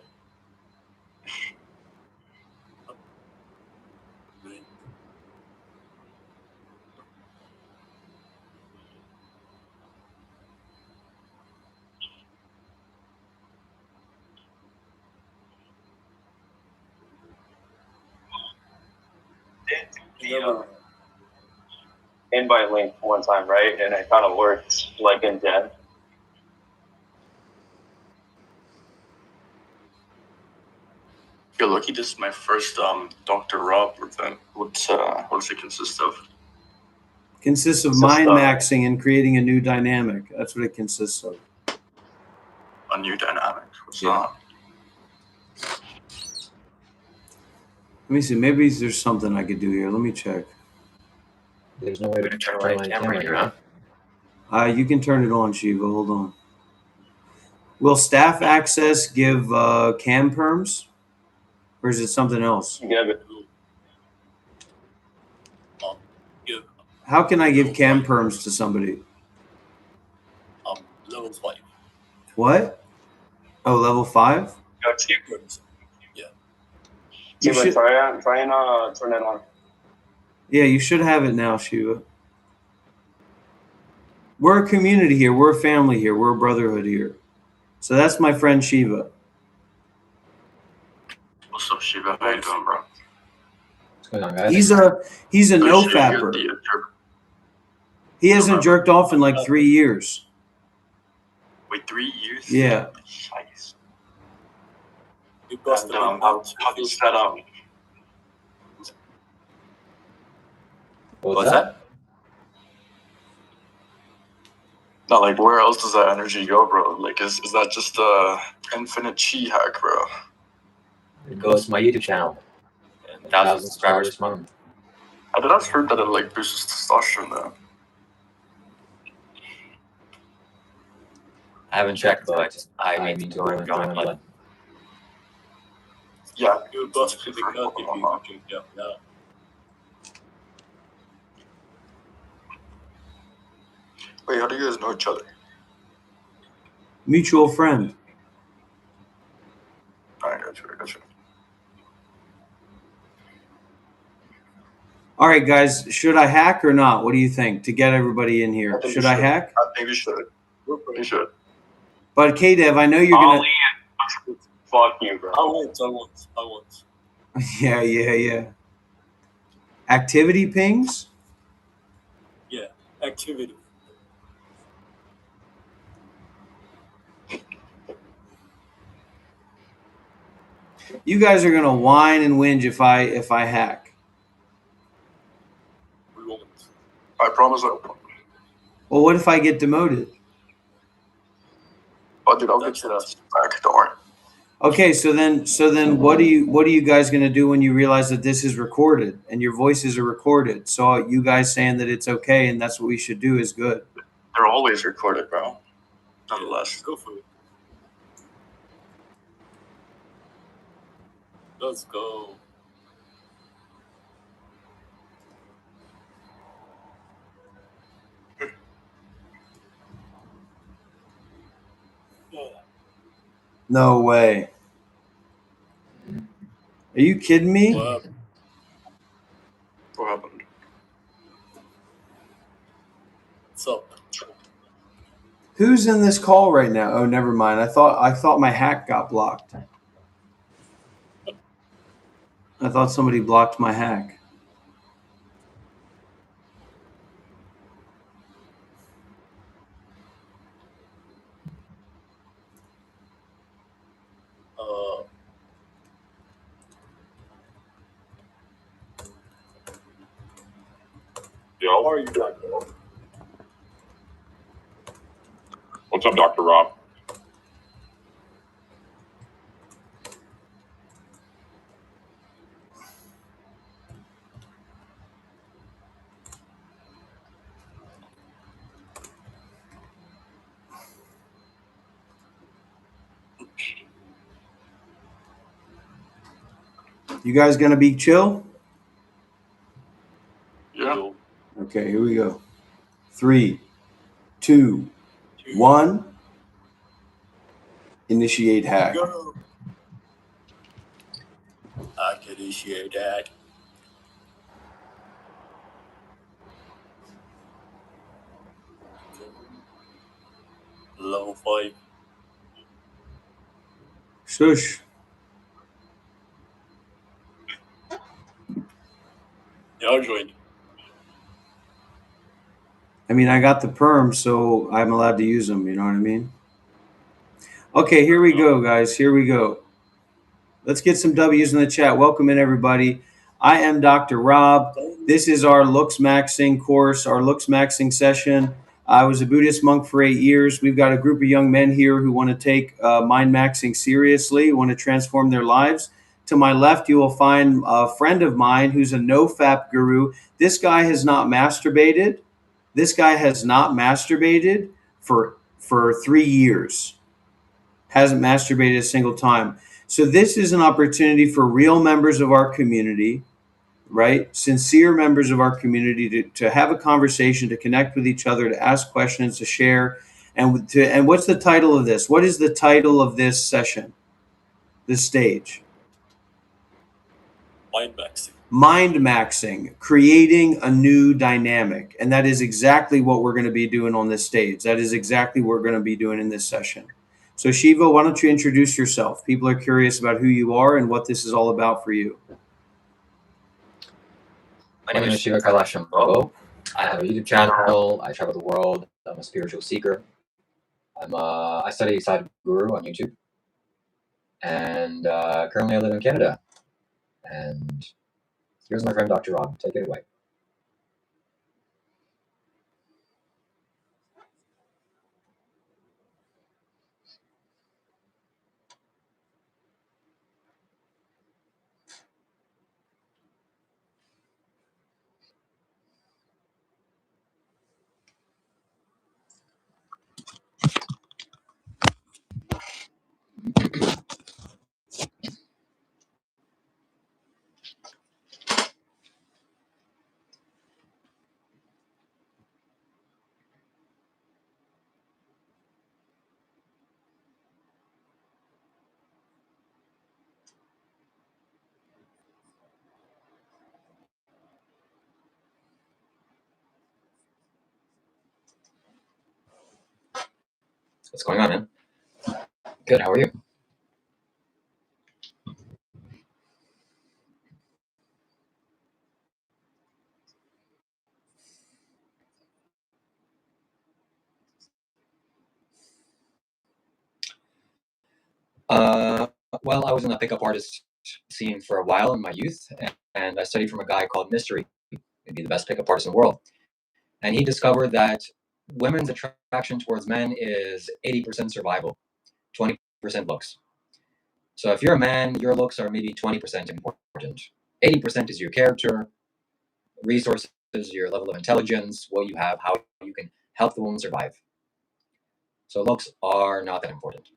The invite link one time, right? And it kind of worked like in Gen. You're lucky this is my first Dr. Rob event. What does it consist of? Consists of mind maxing and creating a new dynamic. That's what it consists of. A new dynamic. What's Yeah. that? Let me see. Maybe there's something I could do here. Let me check. There's no way to turn my camera here, huh? You can turn it on, Shiva. Hold on. Will staff access give cam perms? Or is it something else? Yeah, but How can I give cam perms to somebody? Level 5. What? Oh, level 5? Yeah. You should, try and turn it on. yeah, you should have it now, Shiva. We're a community here. We're a family here. We're a brotherhood here. So that's my friend Shiva. What's up, Shiva? How you doing, bro? What's going on, guys? He's a no Shiva, you're fapper. the He hasn't jerked off in like 3 years. Wait, 3 years? Yeah. Nice. You busted And, me how out. does that What's that? No, like where else does that energy go, bro? Like is that just a infinite chi hack, bro? It goes to my YouTube channel. And 1,000 subscribers a month. I did not heard that it like boosts testosterone though. I haven't checked, but I may need to go and join blood. Yeah. You busted the gut if you can jump now. Wait, how do you guys know each other? Mutual friend. I got you. All right, guys. Should I hack or not? What do you think to get everybody in here? think Should you I should. hack? I think you should. You should. But K-Dev, I know you're gonna. Fuck you, bro. I won't. Yeah. Activity pings. Activity. You guys are gonna whine and whinge if I hack. We won't. I promise I won't. Well, what if I get demoted? Oh, dude, I'll get you that back. Don't worry. Okay, so then what are you guys gonna do when you realize that this is recorded and your voices are recorded? So you guys saying that it's okay and that's what we should do is good. They're always recorded, bro. Nonetheless. Go for it. Let's go. No way. Are you kidding me? Well, What happened? what's up? Who's in this call right now? Oh, never mind. I thought my hack got blocked. I thought somebody blocked my hack. How are you doing? What's up, Dr. Rob? You guys gonna be chill? Yeah. Okay, here we go. 3, 2, 1. Initiate hack. Go. I can initiate that. Level 5. Shush. Yeah, I'll join. I mean, I got the perm, so I'm allowed to use them. You know what I mean? Okay, here we go, guys. Here we go. Let's get some W's in the chat. Welcome in, everybody. I am Dr. Rob. This is our Looks Maxing course, our Looks Maxing session. I was a Buddhist monk for 8 years. We've got a group of young men here who want to take mind maxing seriously, want to transform their lives. To my left, you will find a friend of mine who's a no-fap guru. This guy has not masturbated. This guy has not masturbated for 3 years. Hasn't masturbated a single time. So this is an opportunity for real members of our community, right? Sincere members of our community to have a conversation, to connect with each other, to ask questions, to share. And what's the title of this? What is the title of this session, this stage? Mind maxing. mind maxing, creating a new dynamic. And that is exactly what we're going to be doing on this stage. That is exactly what we're going to be doing in this session. So Shiva, why don't you introduce yourself? People are curious about who you are and what this is all about for you. My name is Shiva Kailash Shambho. I have a YouTube channel. I travel the world. I'm a spiritual seeker. I study Sadhguru on YouTube. And currently I live in Canada. And here's my friend Dr. Rob. Take it away. What's going on, man? Good, how are you? Well, I was in the pickup artist scene for a while in my youth, and I studied from a guy called Mystery, maybe the best pickup artist in the world. And he discovered that women's attraction towards men is 80% survival, 20% looks. So if you're a man, your looks are maybe 20% important. 80% is your character, resources, your level of intelligence, what you have, how you can help the woman survive. So looks are not that important.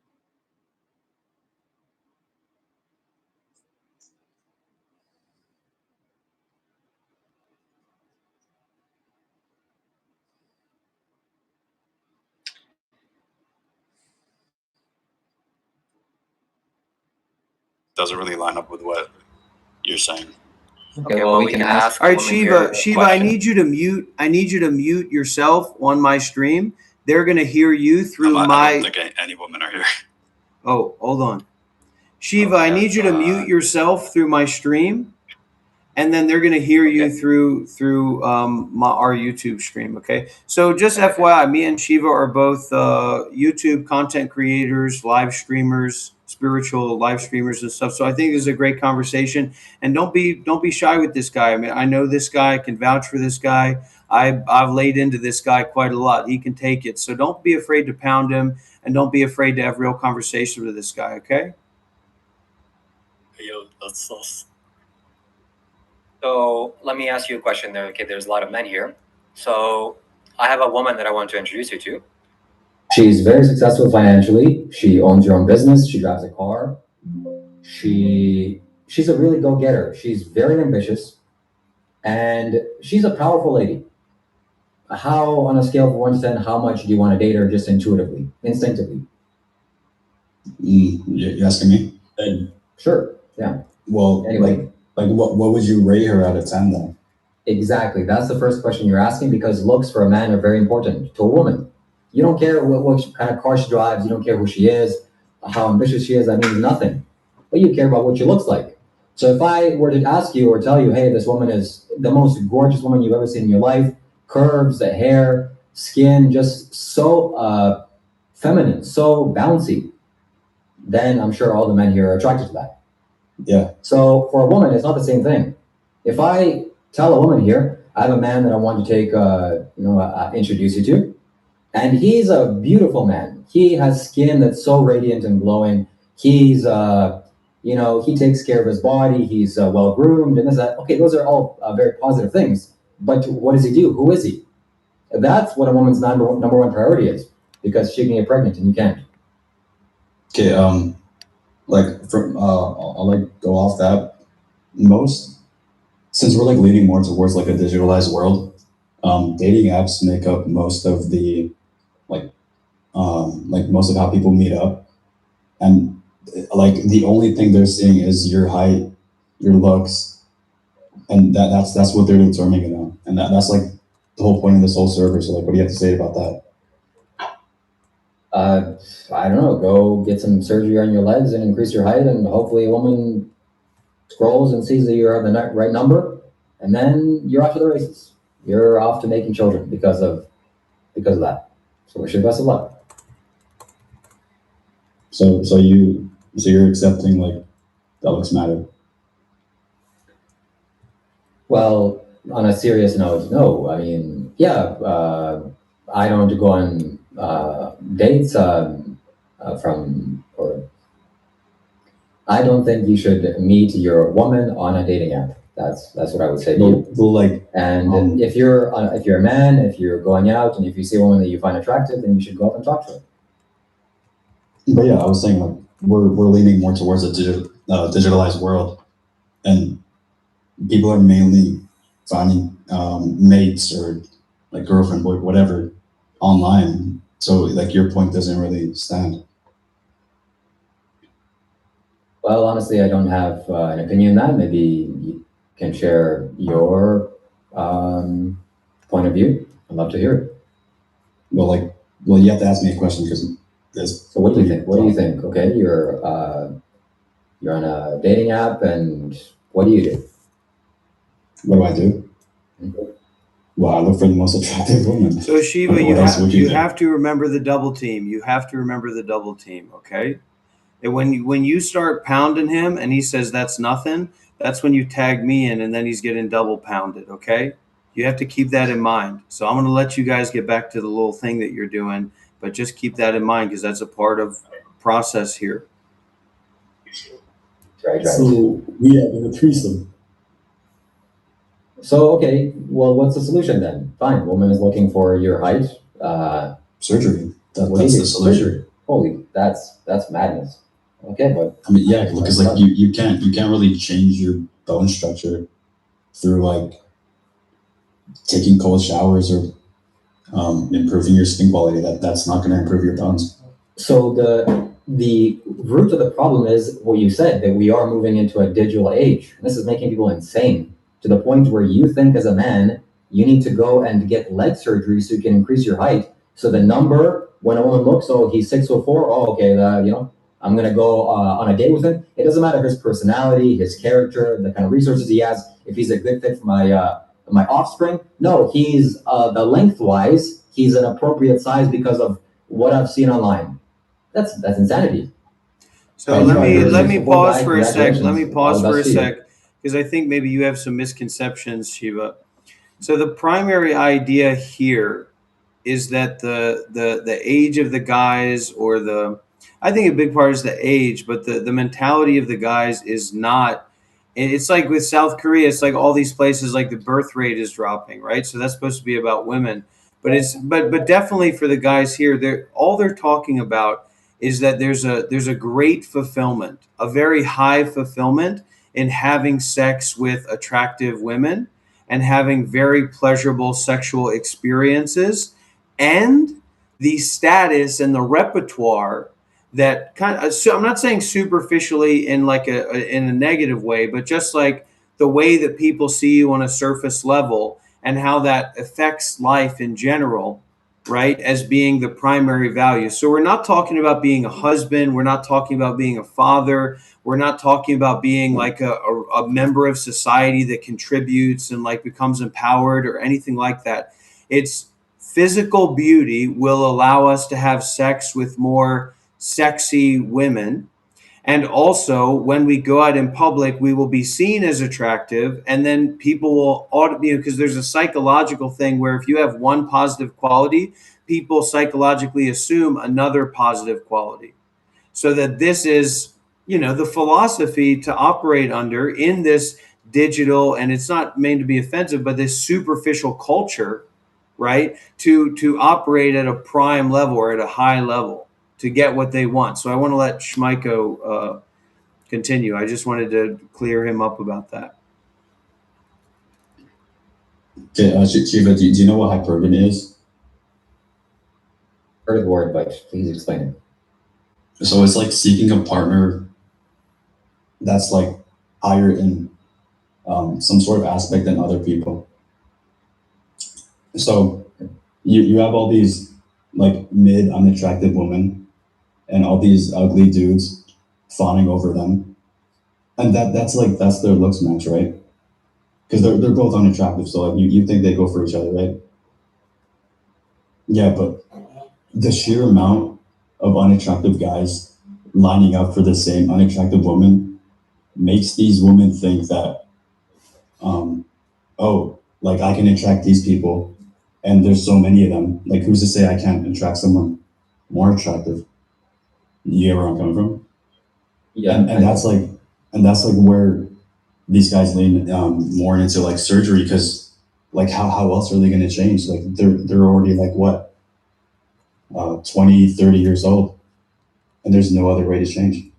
Doesn't really line up with what you're saying. Okay, well, we can ask. All right, Shiva, I need you to mute. I need you to mute yourself on my stream. They're going to hear you through I don't think any women are here. Oh, hold on. Shiva, I need you to mute yourself through my stream, and then they're going to hear you through our YouTube stream, okay? So just FYI, me and Shiva are both YouTube content creators, live streamers, spiritual live streamers and stuff. So I think this is a great conversation. And don't be shy with this guy. I mean, I know this guy, I can vouch for this guy. I've laid into this guy quite a lot. He can take it. So don't be afraid to pound him, and don't be afraid to have real conversation with this guy, okay? Yo, that's sus. So let me ask you a question there. Okay, there's a lot of men here. So I have a woman that I want to introduce you to. She's very successful financially. She owns her own business. She drives a car. She's a really go-getter. She's very ambitious, and she's a powerful lady. How, on a scale of 1 to 10, how much do you want to date her just intuitively, instinctively? You're asking me? Sure, yeah. Well, Anyway. like what would you rate her out of 10 then? Exactly. That's the first question you're asking, because looks for a man are very important to a woman. You don't care what kind of car she drives. You don't care who she is, how ambitious she is. That means nothing. But you care about what she looks like. So if I were to ask you or tell you, hey, this woman is the most gorgeous woman you've ever seen in your life, curves, the hair, skin, just so feminine, so bouncy, then I'm sure all the men here are attracted to that. Yeah. So for a woman, it's not the same thing. If I tell a woman here, I have a man that I want to take, introduce you to, and he's a beautiful man. He has skin that's so radiant and glowing. He's, he takes care of his body. He's well groomed and this, that. Okay, those are all very positive things. But what does he do? Who is he? That's what a woman's number one priority is, because she can get pregnant and you can't. Okay, I'll go off that. Since we're leaning more towards a digitalized world, dating apps make up most of the most of how people meet up, and the only thing they're seeing is your height, your looks, and that's what they're determining it on, and that's like the whole point of this whole server. So like, what do you have to say about that? I don't know. Go get some surgery on your legs and increase your height, and hopefully a woman scrolls and sees that you have the right number, and then you're off to the races. You're off to making children because of that. So wish you the best of luck. So you're accepting like that looks matter. Well, on a serious note, no. I mean, yeah, I don't go on dates I don't think you should meet your woman on a dating app. That's what I would say to you. Well, like, and if you're a man, if you're going out and if you see a woman that you find attractive, then you should go up and talk to her. But yeah, I was saying like we're leaning more towards a digitalized world, and people are mainly finding mates or like girlfriend, boy, whatever, online. So like your point doesn't really stand. Well, honestly, I don't have an opinion on that. Maybe you can share your point of view. I'd love to hear it. Well, you have to ask me a question because there's. So what do you think? What do you think? Okay, you're on a dating app, and what do you do? What do I do? Well, I look for the most attractive woman. So Shiva, What you else have would you do? have to remember the double team. You have to remember the double team, okay? And when you start pounding him and he says that's nothing, that's when you tag me in and then he's getting double pounded, okay? You have to keep that in mind. So I'm going to let you guys get back to the little thing that you're doing, but just keep that in mind because that's a part of process here. Right. So we having a threesome. So, okay, well, what's the solution then? Fine, woman is looking for your height. Surgery. What do That's you the do? solution. Surgery. Holy, that's madness. Okay, but I mean, yeah, because like you can't really change your bone structure through like taking cold showers or improving your skin quality. That's not going to improve your bones. so the root of the problem is what you said, that we are moving into a digital age. This is making people insane to the point where you think as a man you need to go and get leg surgery so you can increase your height. So the number when a woman looks, oh, he's 6'4", oh, okay, I'm gonna go on a date with him. It doesn't matter his personality, his character, the kind of resources he has. If he's a good fit for my offspring, no, he's the lengthwise, he's an appropriate size because of what I've seen online. That's insanity. So Right, let me right. pause for a sec. Let me Congratulations. pause All the for a best to you. sec because I think maybe you have some misconceptions, Shiva. So the primary idea here is that the age of the guys or I think a big part is the age, but the mentality of the guys is not. It's like with South Korea, it's like all these places, like the birth rate is dropping, right? So that's supposed to be about women, but but definitely for the guys here, they're talking about is that there's a great fulfillment, a very high fulfillment in having sex with attractive women and having very pleasurable sexual experiences, and the status and the repertoire that kind of, so I'm not saying superficially in like in a negative way, but just like the way that people see you on a surface level and how that affects life in general, right, as being the primary value. So we're not talking about being a husband, we're not talking about being a father, we're not talking about being like a member of society that contributes and like becomes empowered or anything like that. It's physical beauty will allow us to have sex with more sexy women. And also, when we go out in public, we will be seen as attractive, and then people will, because there's a psychological thing where if you have one positive quality, people psychologically assume another positive quality. So that this is, the philosophy to operate under in this digital, and it's not meant to be offensive, but this superficial culture, right? To operate at a prime level or at a high level to get what they want. So I want to let Schmeiko continue. I just wanted to clear him up about that. Okay, Shiva, do you know what hypergamy is? Heard of the word, but please explain it. So it's like seeking a partner that's like higher in some sort of aspect in other people. So you have all these like mid unattractive women and all these ugly dudes fawning over them, and that's their looks match, right? Because they're both unattractive, so like you think they go for each other, right? Yeah, but the sheer amount of unattractive guys lining up for the same unattractive woman makes these women think that, oh, like I can attract these people, and there's so many of them. Like, who's to say I can't attract someone more attractive? You get where I'm coming from? Yeah, and that's like where these guys lean more into like surgery, because like how else are they going to change? Like they're already like what, 20, 30 years old, and there's no other way to change.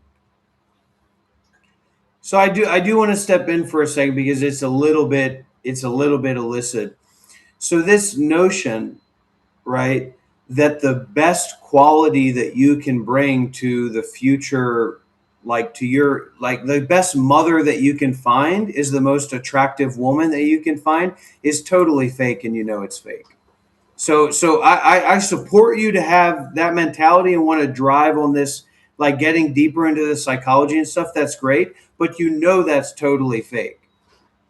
So I do want to step in for a second because it's a little bit illicit. So this notion, right, that the best quality that you can bring to the future, like to your, like the best mother that you can find is the most attractive woman that you can find, is totally fake, and you know it's fake. So I support you to have that mentality and want to drive on this, like getting deeper into the psychology and stuff. That's great, but you know that's totally fake,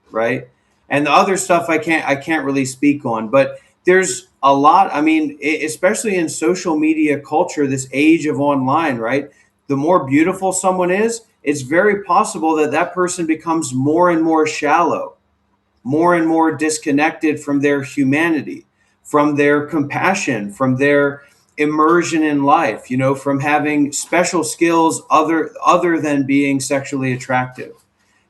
right? And the other stuff I can't really speak on, but there's a lot. I mean, especially in social media culture, this age of online, right? The more beautiful someone is, it's very possible that that person becomes more and more shallow, more and more disconnected from their humanity, from their compassion, from their immersion in life, you know, from having special skills other than being sexually attractive,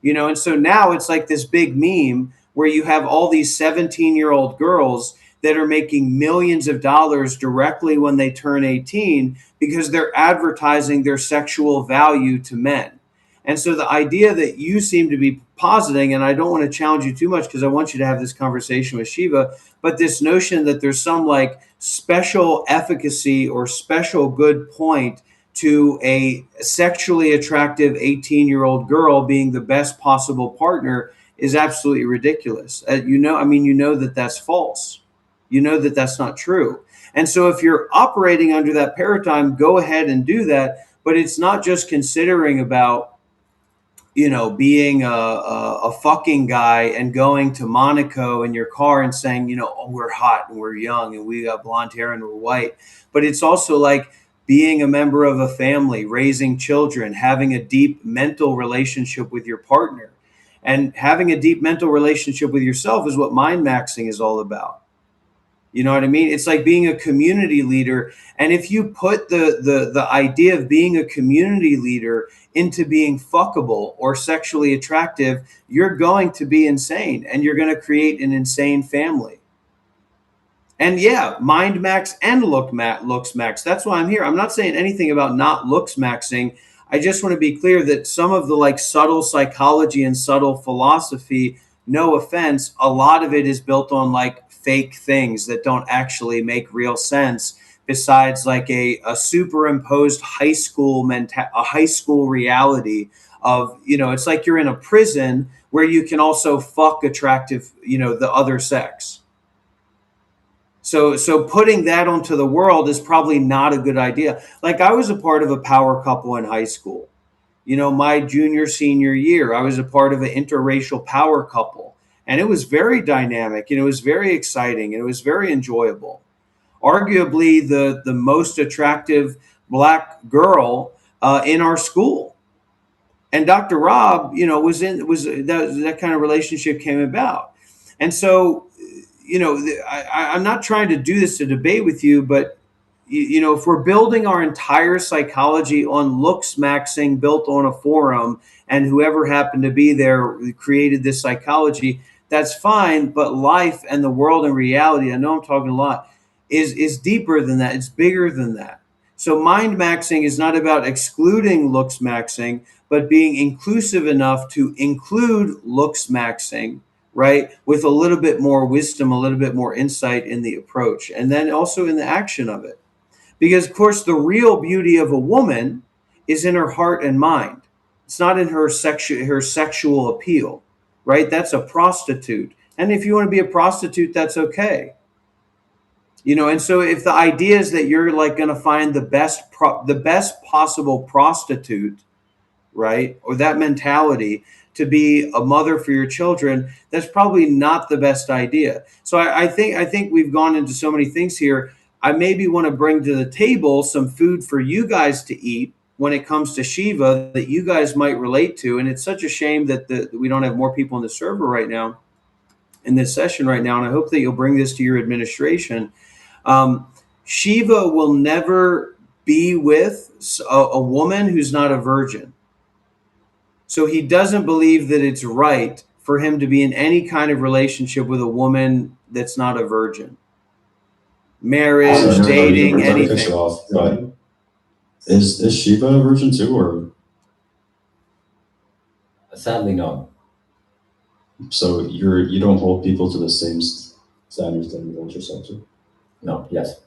you know. And so now it's like this big meme where you have all these 17-year-old girls that are making millions of dollars directly when they turn 18 because they're advertising their sexual value to men. And so the idea that you seem to be positing, and I don't want to challenge you too much because I want you to have this conversation with Shiva, but this notion that there's some like special efficacy or special good point to a sexually attractive 18-year-old girl being the best possible partner is absolutely ridiculous. You know that that's false. You know that that's not true. And so if you're operating under that paradigm, go ahead and do that. But it's not just considering about, you know, being a fucking guy and going to Monaco in your car and saying, you know, oh, we're hot and we're young and we got blonde hair and we're white. But it's also like being a member of a family, raising children, having a deep mental relationship with your partner. And having a deep mental relationship with yourself is what mind maxing is all about. You know what I mean? It's like being a community leader. And if you put the idea of being a community leader into being fuckable or sexually attractive, you're going to be insane and you're going to create an insane family. And yeah, mind max and looks max. That's why I'm here. I'm not saying anything about not looks maxing. I just want to be clear that some of the like subtle psychology and subtle philosophy, no offense, a lot of it is built on like fake things that don't actually make real sense, besides like a superimposed high school reality of, you know, it's like you're in a prison where you can also fuck attractive, you know, the other sex. So putting that onto the world is probably not a good idea. Like I was a part of a power couple in high school. You know, my junior, senior year, I was a part of an interracial power couple. And it was very dynamic and it was very exciting and it was very enjoyable. Arguably the most attractive Black girl in our school. And Dr. Rob, you know, that kind of relationship came about. And so, you know, I'm not trying to do this to debate with you, but, you know, if we're building our entire psychology on looks maxing built on a forum and whoever happened to be there created this psychology, that's fine. But life and the world and reality, I know I'm talking a lot, is deeper than that. It's bigger than that. So mind maxing is not about excluding looks maxing, but being inclusive enough to include looks maxing, right? With a little bit more wisdom, a little bit more insight in the approach, and then also in the action of it. Because, of course, the real beauty of a woman is in her heart and mind. It's not in her sexual appeal. right? That's a prostitute. And if you want to be a prostitute, that's okay. You know, and so if the idea is that you're like going to find the best possible prostitute, right? Or that mentality to be a mother for your children, that's probably not the best idea. So I think we've gone into so many things here. I maybe want to bring to the table some food for you guys to eat when it comes to Shiva that you guys might relate to. And it's such a shame that we don't have more people in the server right now, in this session right now. And I hope that you'll bring this to your administration. Shiva will never be with a woman who's not a virgin. So he doesn't believe that it's right for him to be in any kind of relationship with a woman that's not a virgin. Marriage, dating, anything. But is Shiva a virgin too, or? Sadly, no. So you don't hold people to the same standards that you hold yourself to? No. Yes.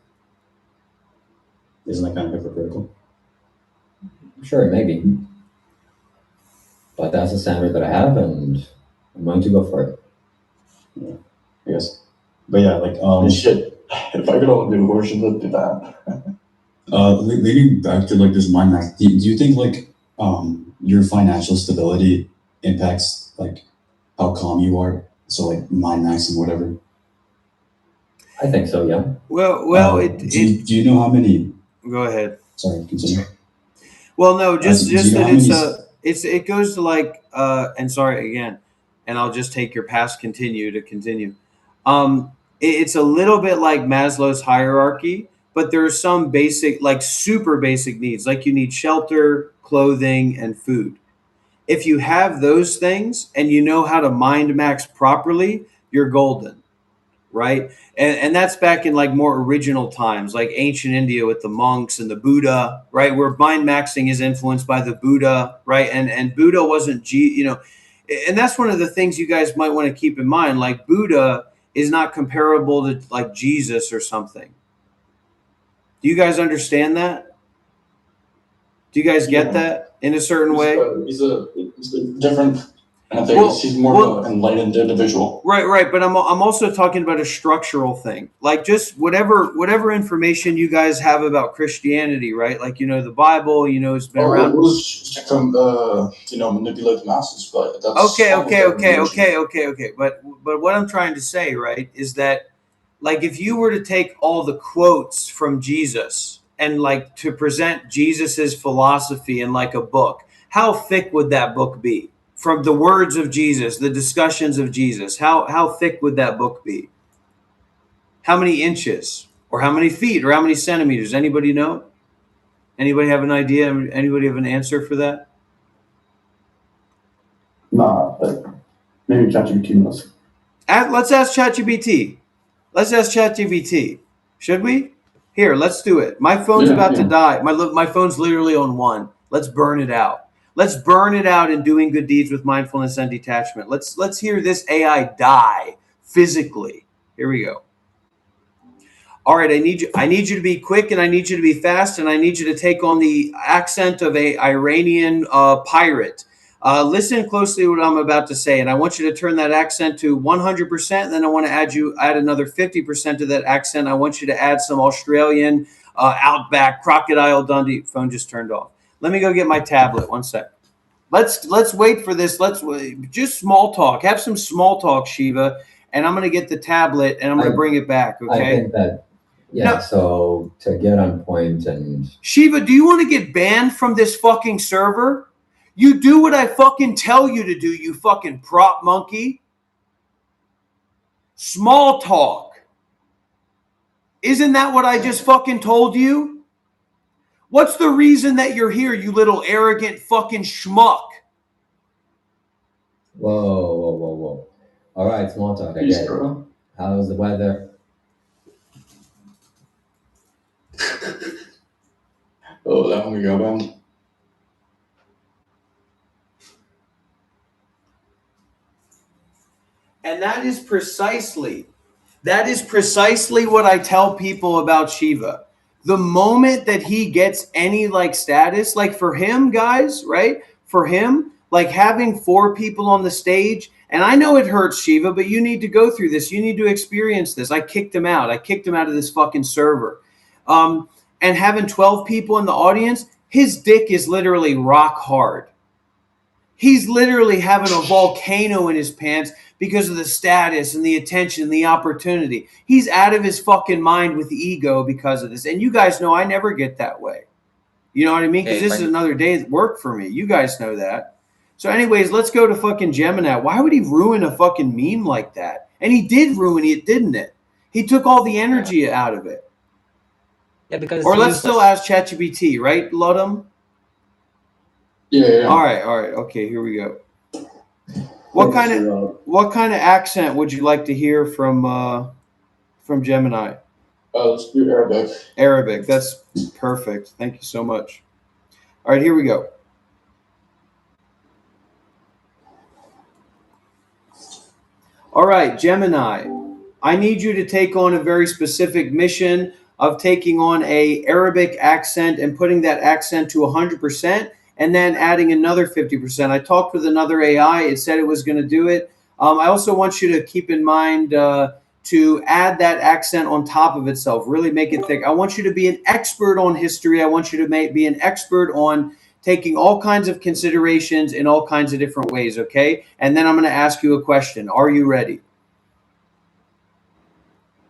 Isn't that kind of hypocritical? Sure, maybe. But that's the standard that I have, and I'm going to go for it. Yeah, I guess. But yeah, like shit. If I could only do abortion, I'd do that. Leading back to like this mind max, do you think like your financial stability impacts like how calm you are? So like mind maxing, whatever. I think so. Yeah. Well, do you know how many? Go ahead. Sorry, continue. Well, no, just you know that it goes to like and sorry again, and I'll just take your past continue. It's a little bit like Maslow's hierarchy, but there are some basic, like super basic needs, like you need shelter, clothing, and food. If you have those things and you know how to mind max properly, you're golden, right? And that's back in like more original times, like ancient India with the monks and the Buddha, right? Where mind maxing is influenced by the Buddha, right? And Buddha wasn't, and that's one of the things you guys might want to keep in mind. Like Buddha is not comparable to like Jesus or something. Do you guys understand that? Do you guys get that in a certain way? He's a different. I think he's more of an enlightened individual. Right. But I'm also talking about a structural thing, like just whatever information you guys have about Christianity, right? Like the Bible, it's been around. It was just to manipulate the masses, but that's okay. But what I'm trying to say, right, is that like if you were to take all the quotes from Jesus and like to present Jesus's philosophy in like a book, how thick would that book be? From the words of Jesus, the discussions of Jesus, how thick would that book be? How many inches or how many feet or how many centimeters? Anybody know? Anybody have an idea? Anybody have an answer for that? Nah, but maybe ChatGPT knows. Let's ask ChatGPT. Should we? Here, let's do it. My phone's about to die. My phone's literally on 1. Let's burn it out. Let's burn it out in doing good deeds with mindfulness and detachment. Let's hear this AI die physically. Here we go. All right, I need you to be quick, and I need you to be fast, and I need you to take on the accent of a Iranian pirate. Listen closely to what I'm about to say, and I want you to turn that accent to 100%. And then I want to add another 50% to that accent. I want you to add some Australian outback crocodile Dundee. Phone just turned off. Let me go get my tablet. 1 sec. Let's wait for this. Let's just small talk. Have some small talk, Shiva, and I'm going to get the tablet and I'm going to bring it back. Okay. I think that so to get on point and Shiva, do you want to get banned from this fucking server? You do what I fucking tell you to do, you fucking prop monkey. Small talk. Isn't that what I just fucking told you? What's the reason that you're here, you little arrogant fucking schmuck? Whoa. All right, small talk. I get it. How's the weather? Oh, that one we go down. And that is precisely what I tell people about Shiva. The moment that he gets any like status, like for him, guys, right? For him, like having 4 people on the stage, And I know it hurts, Shiva, but you need to go through this. You need to experience this. I kicked him out. I kicked him out of this fucking server. And having 12 people in the audience, his dick is literally rock hard. He's literally having a volcano in his pants because of the status and the attention and the opportunity. He's out of his fucking mind with the ego because of this. And you guys know I never get that way. You know what I mean? Because this is another day at work for me. You guys know that. So anyways, let's go to fucking Gemini. Why would he ruin a fucking meme like that? And he did ruin it, didn't it? He took all the energy out of it. Yeah, because or let's still ask ChatGPT, right, Ludum? Yeah. All right. Okay, here we go. What kind of accent would you like to hear from Gemini? Let's do Arabic. Arabic. That's perfect. Thank you so much. All right, here we go. All right, Gemini. I need you to take on a very specific mission of taking on a Arabic accent and putting that accent to 100%. And then adding another 50%. I talked with another AI. It said it was going to do it. I also want you to keep in mind to add that accent on top of itself. Really make it thick. I want you to be an expert on history. I want you to be an expert on taking all kinds of considerations in all kinds of different ways, okay? And then I'm going to ask you a question. Are you ready?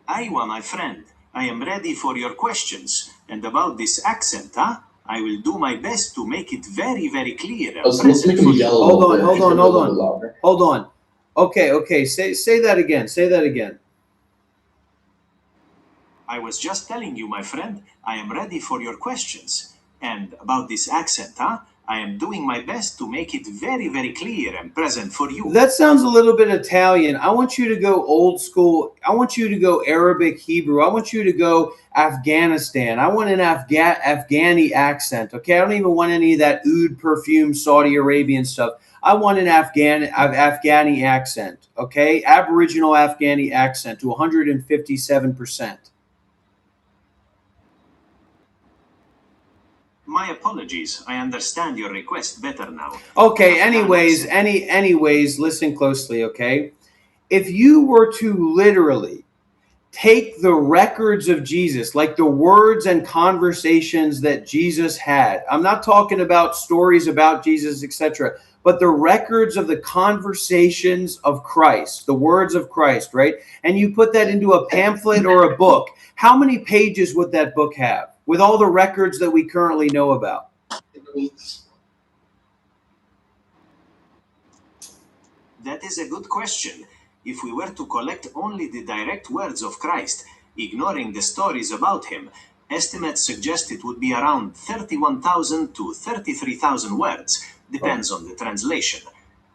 Aywa, my friend. I am ready for your questions. And about this accent, huh? I will do my best to make it very, very clear. Let's make him yell. Hold on. Okay. Say that again. Say that again. I was just telling you, my friend, I am ready for your questions. And about this accent, huh? I am doing my best to make it very, very clear and present for you. That sounds a little bit Italian. I want you to go old school. I want you to go Arabic, Hebrew. I want you to go Afghanistan. I want an Afghani accent, okay? I don't even want any of that oud perfume Saudi Arabian stuff. I want an Afghani accent, okay? Aboriginal Afghani accent to 157%. My apologies. I understand your request better now. Okay, anyways, listen closely, okay? If you were to literally take the records of Jesus, like the words and conversations that Jesus had, I'm not talking about stories about Jesus, etc., but the records of the conversations of Christ, the words of Christ, right? And you put that into a pamphlet or a book, how many pages would that book have? With all the records that we currently know about? That is a good question. If we were to collect only the direct words of Christ, ignoring the stories about him, estimates suggest it would be around 31,000 to 33,000 words, depends on the translation.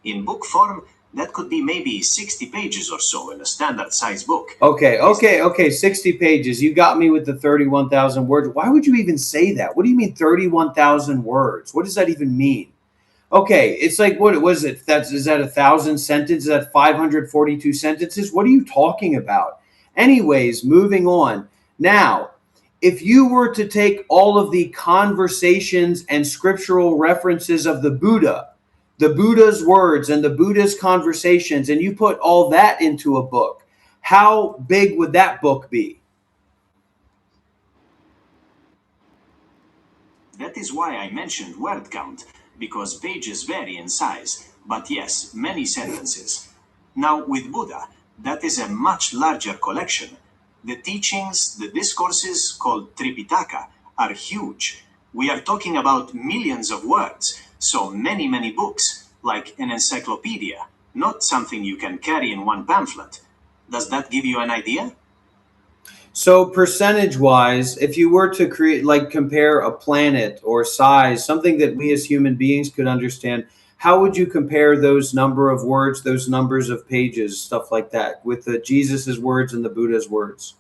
In book form, that could be maybe 60 pages or so in a standard size book. Okay, 60 pages. You got me with the 31,000 words. Why would you even say that? What do you mean 31,000 words? What does that even mean? Okay, it's like, what was it? Is that 1,000 sentences? Is that 542 sentences? What are you talking about? Anyways, moving on. Now, if you were to take all of the conversations and scriptural references of the Buddha's words and the Buddha's conversations, and you put all that into a book, how big would that book be? That is why I mentioned word count, because pages vary in size. But yes, many sentences. Now, with Buddha, that is a much larger collection. The teachings, the discourses, called Tripitaka, are huge. We are talking about millions of words. So many books, like an encyclopedia, not something you can carry in one pamphlet. Does that give you an idea? So percentage-wise, if you were to compare a planet or size, something that we as human beings could understand, how would you compare those number of words, those numbers of pages, stuff like that, with the Jesus's words and the Buddha's words?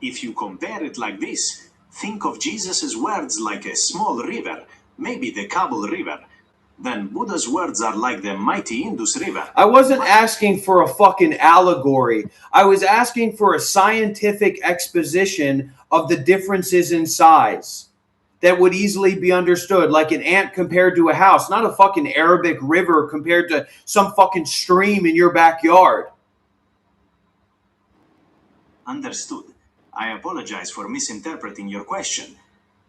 If you compare it like this, think of Jesus's words like a small river, maybe the Kabul River. Then Buddha's words are like the mighty Indus River. I wasn't asking for a fucking allegory. I was asking for a scientific exposition of the differences in size. that would easily be understood, like an ant compared to a house, not a fucking Arabic river compared to some fucking stream in your backyard. Understood. I apologize for misinterpreting your question.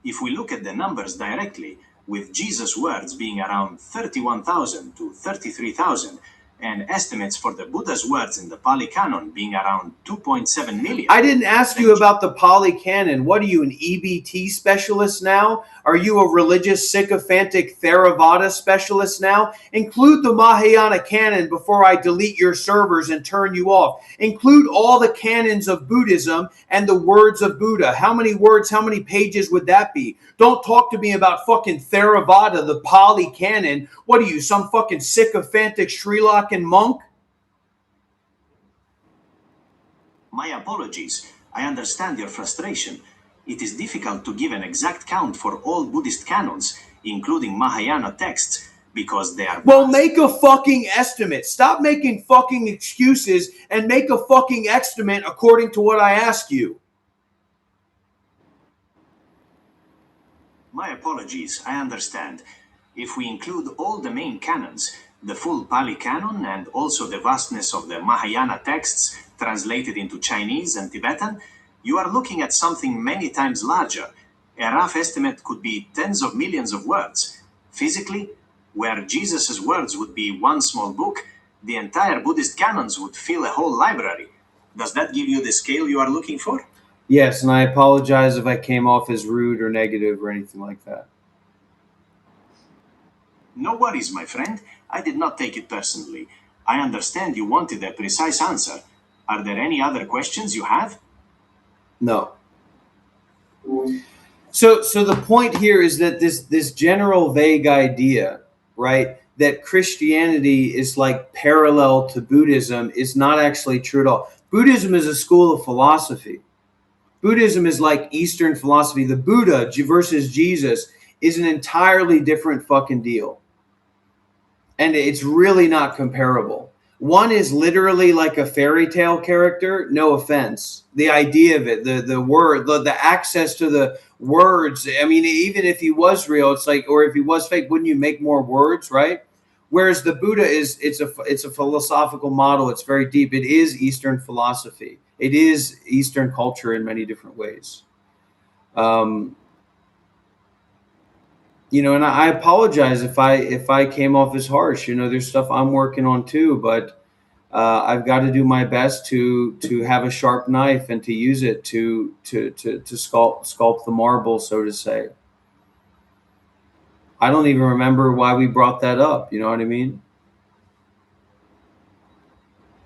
If we look at the numbers directly, with Jesus' words being around 31,000 to 33,000, and estimates for the Buddha's words in the Pali Canon being around 2.7 million. I didn't ask you about the Pali Canon. What are you, an EBT specialist now? Are you a religious sycophantic Theravada specialist now? Include the Mahayana Canon before I delete your servers and turn you off. Include all the canons of Buddhism and the words of Buddha. How many words, how many pages would that be? Don't talk to me about fucking Theravada, the Pali Canon. What are you, some fucking sycophantic Sri Lankan monk? My apologies. I understand your frustration. It is difficult to give an exact count for all Buddhist canons, including Mahayana texts, because they are... Well, make a fucking estimate. Stop making fucking excuses and make a fucking estimate according to what I ask you. My apologies, I understand. If we include all the main canons, the full Pali Canon and also the vastness of the Mahayana texts translated into Chinese and Tibetan, you are looking at something many times larger. A rough estimate could be tens of millions of words. Physically, where Jesus' words would be one small book, the entire Buddhist canons would fill a whole library. Does that give you the scale you are looking for? Yes, and I apologize if I came off as rude or negative or anything like that. No worries, my friend. I did not take it personally. I understand you wanted a precise answer. Are there any other questions you have? No. So the point here is that this general vague idea, right, that Christianity is like parallel to Buddhism is not actually true at all. Buddhism is a school of philosophy. Buddhism is like Eastern philosophy. The Buddha versus Jesus is an entirely different fucking deal. And it's really not comparable. One is literally like a fairy tale character, no offense. The idea of it, the word, the access to the words. I mean, even if he was real, it's like, or if he was fake, wouldn't you make more words, right? Whereas the Buddha it's a philosophical model. It's very deep. It is Eastern philosophy. It is Eastern culture in many different ways. You know, and I apologize if I came off as harsh. You know, there's stuff I'm working on too, but I've got to do my best to have a sharp knife and to use it to sculpt the marble, so to say. I don't even remember why we brought that up. You know what I mean?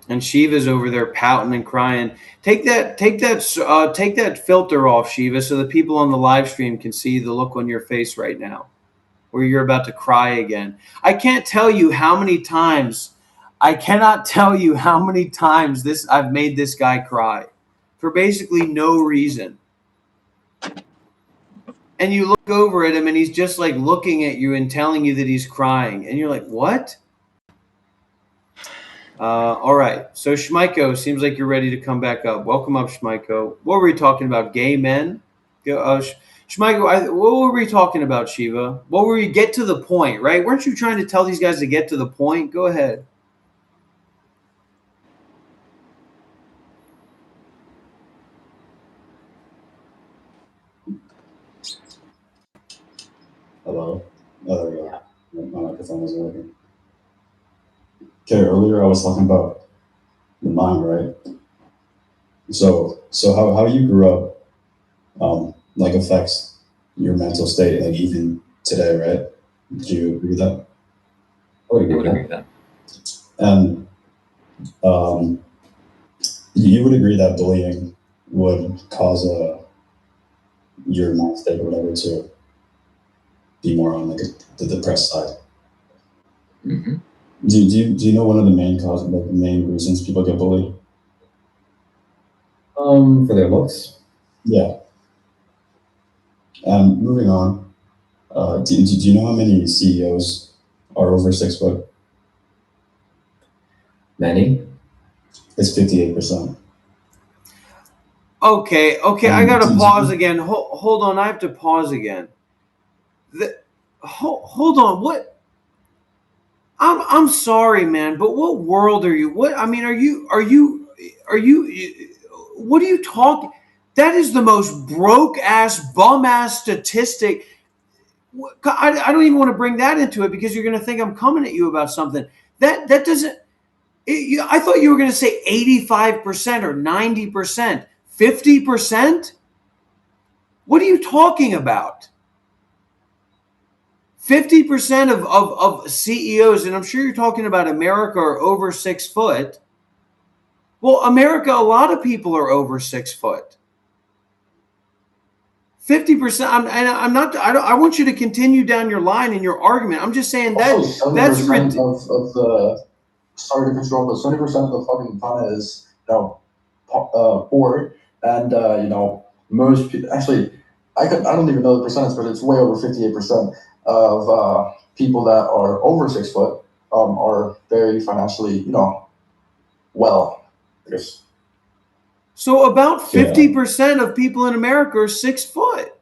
And Shiva's over there pouting and crying. Take that filter off, Shiva, so the people on the live stream can see the look on your face right now, where you're about to cry again. I cannot tell you how many times I've made this guy cry for basically no reason. And you look over at him and he's just like looking at you and telling you that he's crying. And you're like, what? All right. So Shmaiko, seems like you're ready to come back up. Welcome up, Shmaiko. What were we talking about? Gay men? Shmaiko, what were we talking about, Shiva? What were we get to the point, right? Weren't you trying to tell these guys to get to the point? Go ahead. Hello? Oh, there we go. My microphone wasn't working. Okay, earlier I was talking about the mind, right? So how you grew up, like affects your mental state, like even today, right? Do you agree with that? Oh, you would agree with that. And you would agree that bullying would cause your mind state or whatever to be more on like the depressed side. Mm-hmm. Do you know one of the main causes, like the main reasons people get bullied? For their looks. Yeah. Moving on. Do you know how many CEOs are over 6 foot? Many. It's 58%. Okay. I gotta pause again. Hold on. I have to pause again. hold on. What? I'm sorry, man, but what world are you? What? I mean, are you? What are you talking? That is the most broke ass, bum ass statistic. I don't even want to bring that into it because you're going to think I'm coming at you about something. That doesn't. I thought you were going to say 85% or 90%, 50%. What are you talking about? 50% of CEOs, and I'm sure you're talking about America, are over 6 foot. Well, America, a lot of people are over 6 foot. 50%. I want you to continue down your line in your argument. I'm just saying that that's ridiculous. Of the, sorry to control, but 70% of the fucking planet is, poor, and most people, actually, I don't even know the percentage, but it's way over 58% of people that are over 6 foot are very financially, well, I guess. So about 50% of people in America are 6 foot.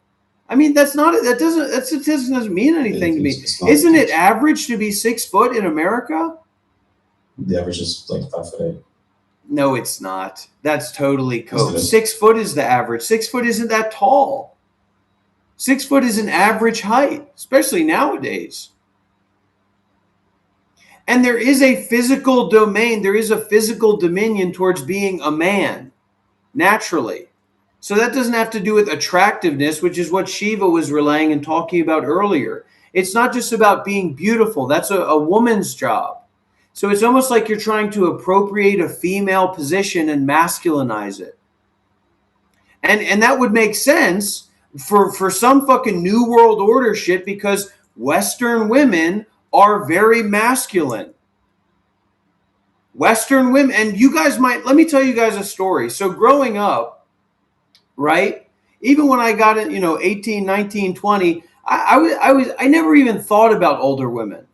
I mean, that statistic doesn't mean anything to me. Isn't it average to be 6 foot in America? The average is like 5'8". No, it's not. That's totally cope. 6 foot is the average. 6 foot isn't that tall. 6 foot is an average height, especially nowadays. And there is a physical domain. There is a physical dominion towards being a man, naturally. So that doesn't have to do with attractiveness, which is what Shiva was relaying and talking about earlier. It's not just about being beautiful. That's a woman's job. So it's almost like you're trying to appropriate a female position and masculinize it. And that would make sense for some fucking New World Order shit because Western women are very masculine. Western women, and you guys let me tell you guys a story. So growing up, right, even when I got in, 18, 19, 20, I never even thought about older women.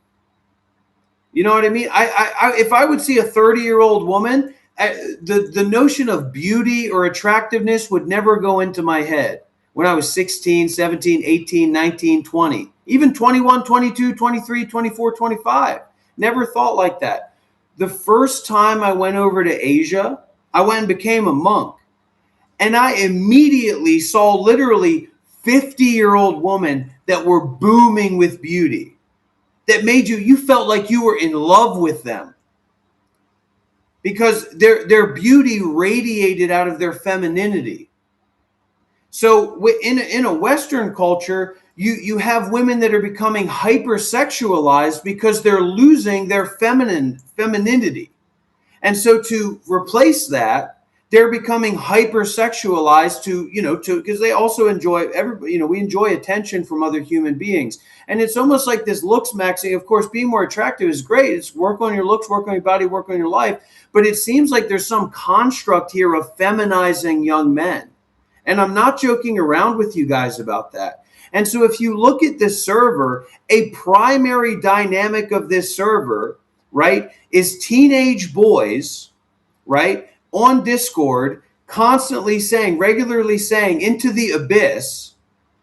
You know what I mean? If I would see a 30-year-old woman, the notion of beauty or attractiveness would never go into my head when I was 16, 17, 18, 19, 20, even 21, 22, 23, 24, 25. Never thought like that. The first time I went over to Asia, I went and became a monk. And I immediately saw literally 50-year-old women that were booming with beauty. That made you felt like you were in love with them. Because their beauty radiated out of their femininity. So in a Western culture, you have women that are becoming hypersexualized because they're losing their femininity. And so to replace that, they're becoming hypersexualized because they also enjoy we enjoy attention from other human beings. And it's almost like this looks maxing. Of course, being more attractive is great. It's work on your looks, work on your body, work on your life. But it seems like there's some construct here of feminizing young men. And I'm not joking around with you guys about that. And so if you look at this server, a primary dynamic of this server, right, is teenage boys, right, on Discord constantly regularly saying into the abyss,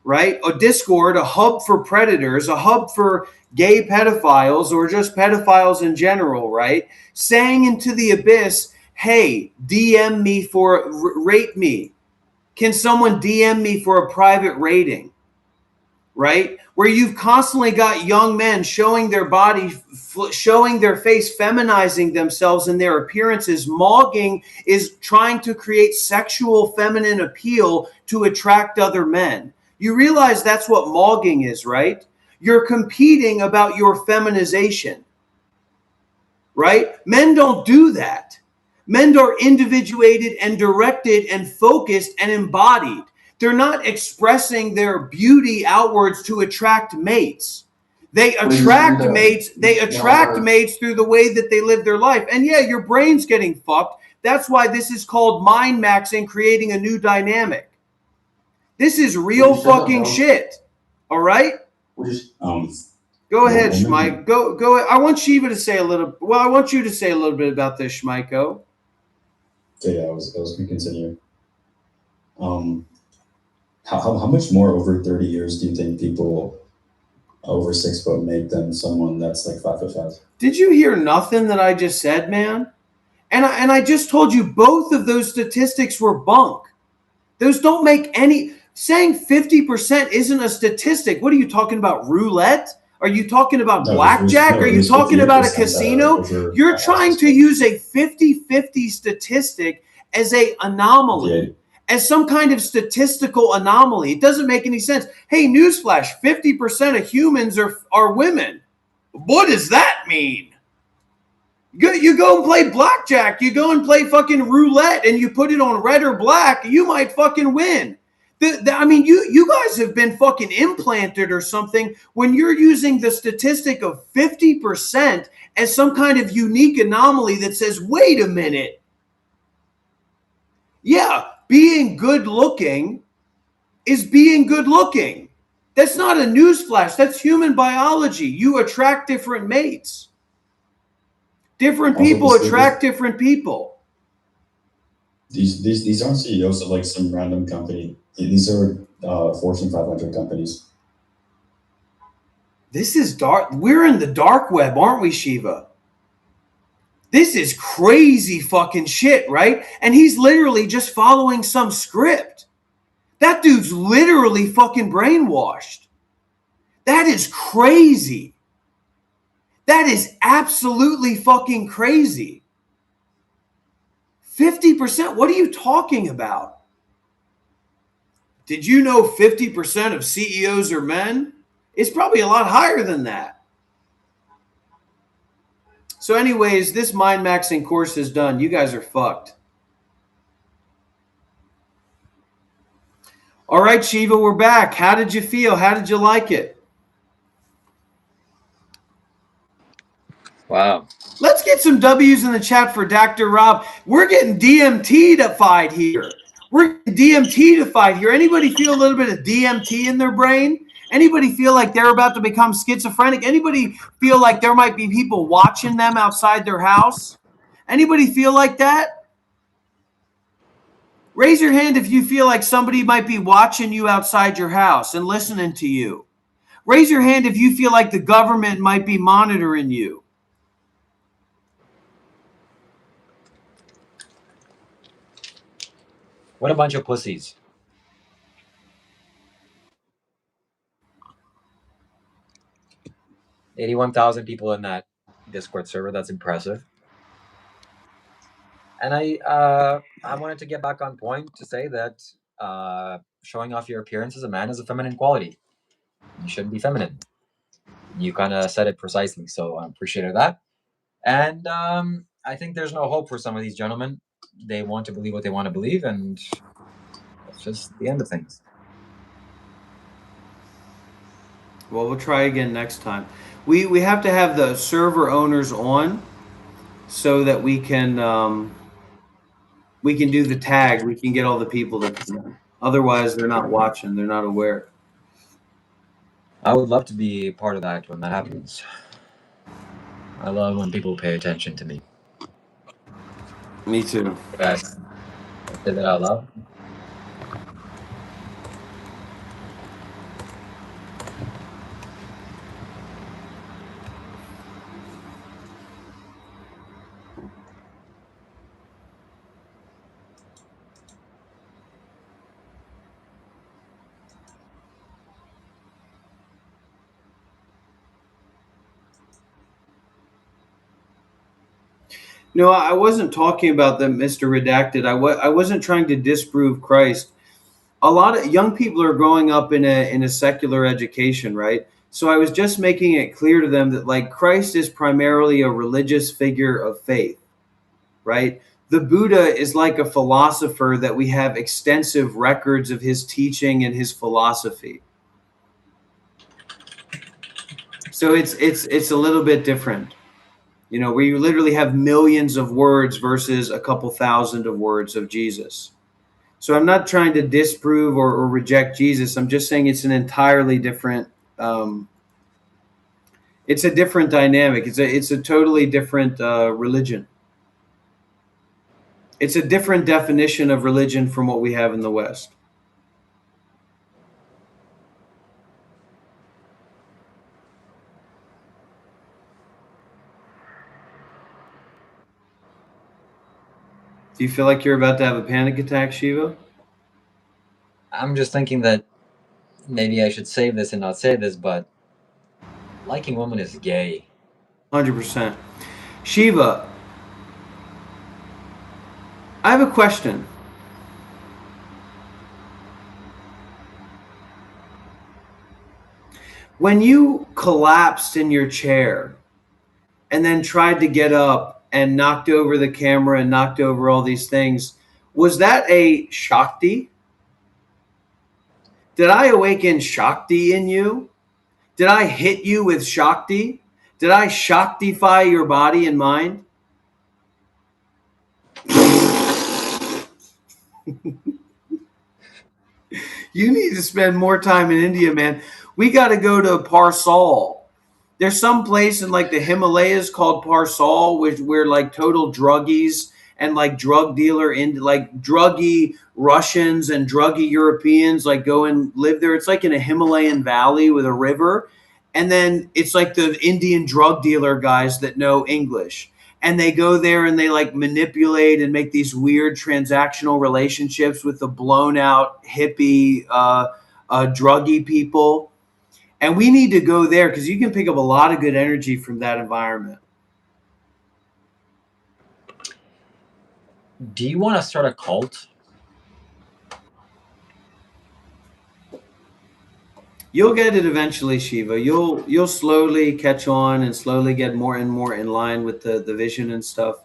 right, a Discord, a hub for predators, a hub for gay pedophiles or just pedophiles in general, right, saying into the abyss, hey, DM me rate me. Can someone DM me for a private rating? Right? Where you've constantly got young men showing their body, showing their face, feminizing themselves and their appearances. Mogging is trying to create sexual feminine appeal to attract other men. You realize that's what mogging is, right? You're competing about your feminization. Right? Men don't do that. Men are individuated and directed and focused and embodied. They're not expressing their beauty outwards to attract mates. They attract mates. They attract mates through the way that they live their life. And yeah, your brain's getting fucked. That's why this is called mind maxing, creating a new dynamic. This is real fucking shit. All right? Go ahead, Schmeik. Go ahead. I want Shiva to say I want you to say a little bit about this, Schmeiko. So yeah, I was going to continue. How much more over 30 years do you think people over 6 foot make than someone that's like 5'5". Did you hear nothing that I just said, man? And I just told you both of those statistics were bunk. Those don't make any. Saying 50% isn't a statistic. What are you talking about? Roulette? Are you talking about blackjack? Are you talking about a casino? You're trying to use a 50-50 statistic as a anomaly, as some kind of statistical anomaly. It doesn't make any sense. Hey, newsflash, 50% of humans are women. What does that mean? You go and play blackjack. You go and play fucking roulette and you put it on red or black. You might fucking win. I mean, you guys have been fucking implanted or something when you're using the statistic of 50% as some kind of unique anomaly that says, wait a minute. Yeah, being good looking is being good looking. That's not a newsflash. That's human biology. You attract different mates. Different people attract different people. These aren't CEOs of like some random company. These are Fortune 500 companies. This is dark. We're in the dark web, aren't we, Shiva? This is crazy fucking shit, right? And he's literally just following some script. That dude's literally fucking brainwashed. That is crazy. That is absolutely fucking crazy. 50%? What are you talking about? Did you know 50% of CEOs are men? It's probably a lot higher than that. So anyways, this mind maxing course is done. You guys are fucked. All right, Shiva, we're back. How did you feel? How did you like it? Wow. Let's get some W's in the chat for Dr. Rob. We're getting DMT-ified here. We're getting DMT-ified here. Anybody feel a little bit of DMT in their brain? Anybody feel like they're about to become schizophrenic? Anybody feel like there might be people watching them outside their house? Anybody feel like that? Raise your hand if you feel like somebody might be watching you outside your house and listening to you. Raise your hand if you feel like the government might be monitoring you. What a bunch of pussies. $81,000 people in that Discord server. That's impressive. And I wanted to get back on point to say that showing off your appearance as a man is a feminine quality. You shouldn't be feminine. You kind of said it precisely, so I appreciated that. And I think there's no hope for some of these gentlemen. They want to believe what they want to believe, and that's just the end of things. Well, we'll try again next time. We have to have the server owners on so that we can do the tag. We can get all the people that come in. Otherwise, they're not watching. They're not aware. I would love to be part of that when that happens. I love when people pay attention to me. Me too. Yes. I say that out loud. No, I wasn't talking about them, Mr. Redacted. I wasn't trying to disprove Christ. A lot of young people are growing up in a secular education, right? So I was just making it clear to them that like Christ is primarily a religious figure of faith, right? The Buddha is like a philosopher that we have extensive records of his teaching and his philosophy. So it's a little bit different. You know, where you literally have millions of words versus a couple thousand of words of Jesus. So I'm not trying to disprove or reject Jesus. I'm just saying it's an entirely different, it's a different dynamic. It's a totally different religion. It's a different definition of religion from what we have in the West. Do you feel like you're about to have a panic attack, Shiva? I'm just thinking that maybe I should save this and not say this, but liking women is gay. 100%. Shiva, I have a question. When you collapsed in your chair and then tried to get up and knocked over the camera and knocked over all these things, was that a Shakti? Did I awaken Shakti in you? Did I hit you with Shakti? Did I Shaktify your body and mind? You need to spend more time in India, man. We got to go to Parsal. There's some place in like the Himalayas called Parsal, where like total druggies and like drug dealer in like druggy Russians and druggy Europeans like go and live there. It's like in a Himalayan valley with a river. And then it's like the Indian drug dealer guys that know English. And they go there and they like manipulate and make these weird transactional relationships with the blown out hippie, druggy people. And we need to go there because you can pick up a lot of good energy from that environment. Do you want to start a cult? You'll get it eventually, Shiva. You'll slowly catch on and slowly get more and more in line with the vision and stuff.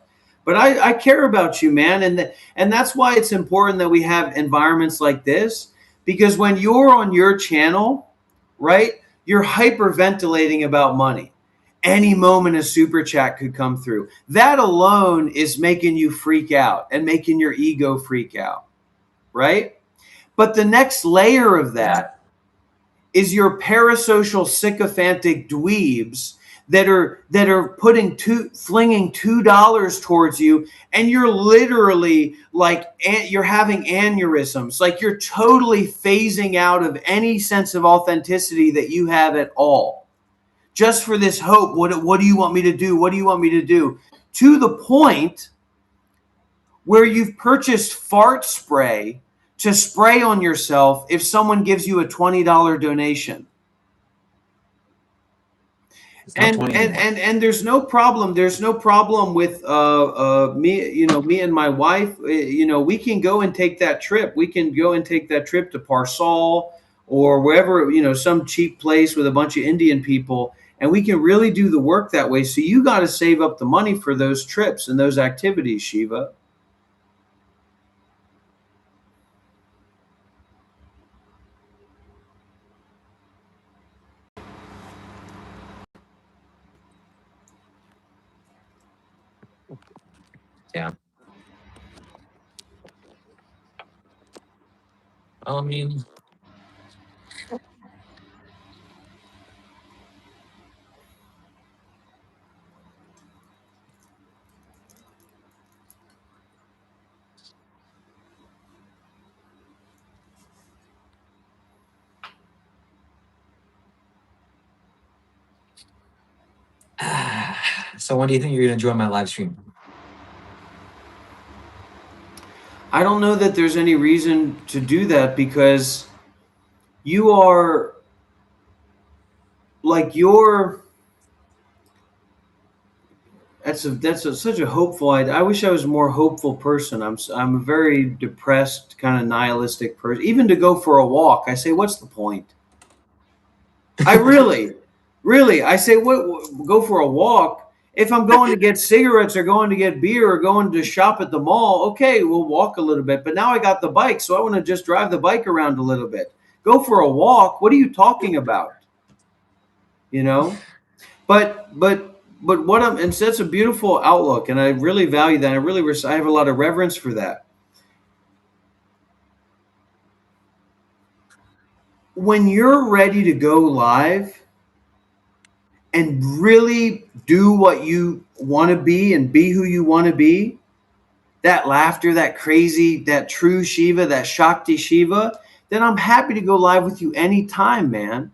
But I care about you, man, and that's why it's important that we have environments like this, because when you're on your channel, right, you're hyperventilating about money. Any moment a super chat could come through. That alone is making you freak out and making your ego freak out, right? But the next layer of that is your parasocial sycophantic dweebs that are flinging $2 towards you, and you're literally like you're having aneurysms, like you're totally phasing out of any sense of authenticity that you have at all, just for this hope. What do you want me to do? What do you want me to do? To the point where you've purchased fart spray to spray on yourself if someone gives you a $20 donation. And there's no problem. There's no problem with me and my wife. We can go and take that trip. We can go and take that trip to Parsal or wherever, some cheap place with a bunch of Indian people, and we can really do the work that way. So you got to save up the money for those trips and those activities, Shiva. Yeah. I mean, so when do you think you're going to join my live stream? I don't know that there's any reason to do that, because you are like that's such a hopeful idea. I wish I was a more hopeful person. I'm a very depressed, kind of nihilistic person. Even to go for a walk, I say, what's the point? I really, I say, go for a walk. If I'm going to get cigarettes or going to get beer or going to shop at the mall, okay, we'll walk a little bit. But now I got the bike, so I want to just drive the bike around a little bit. Go for a walk. What are you talking about? But and so that's a beautiful outlook, and I really value that. I have a lot of reverence for that. When you're ready to go live and really do what you want to be and be who you want to be, that laughter, that crazy, that true Shiva, that Shakti Shiva, then I'm happy to go live with you anytime, man.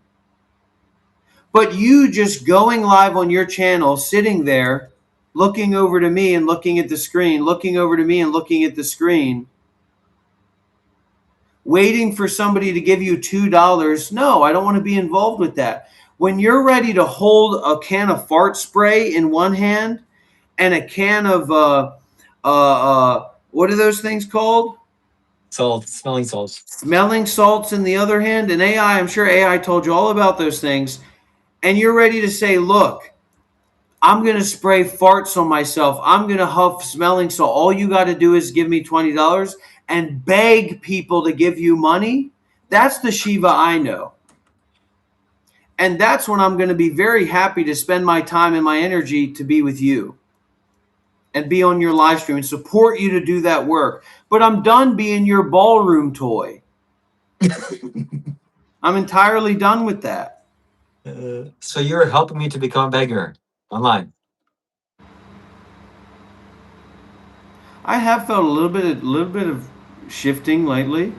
But you just going live on your channel, sitting there looking over to me and looking at the screen, looking over to me and looking at the screen, waiting for somebody to give you $2. No, I don't want to be involved with that. When you're ready to hold a can of fart spray in one hand and a can of what are those things called? Smelling salts. Smelling salts in the other hand. And AI, I'm sure AI told you all about those things. And you're ready to say, look, I'm going to spray farts on myself. I'm going to huff smelling salt. All you got to do is give me $20 and beg people to give you money. That's the Shiva I know. And that's when I'm going to be very happy to spend my time and my energy to be with you and be on your live stream and support you to do that work. But I'm done being your ballroom toy. I'm entirely done with that. So you're helping me to become a beggar online. I have felt a little bit of shifting lately,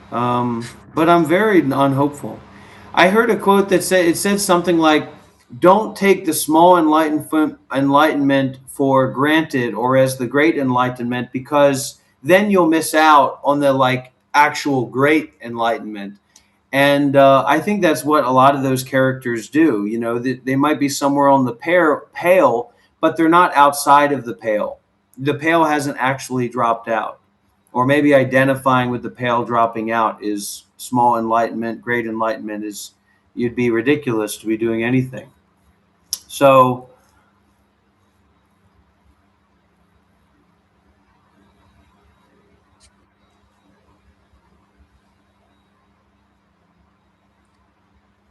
but I'm very unhopeful. I heard a quote that said something like, "Don't take the small enlightenment for granted, or as the great enlightenment, because then you'll miss out on the actual great enlightenment." And I think that's what a lot of those characters do. You know, they might be somewhere on the pale, but they're not outside of the pale. The pale hasn't actually dropped out. Or maybe identifying with the pale dropping out is small enlightenment. Great enlightenment is, you'd be ridiculous to be doing anything. So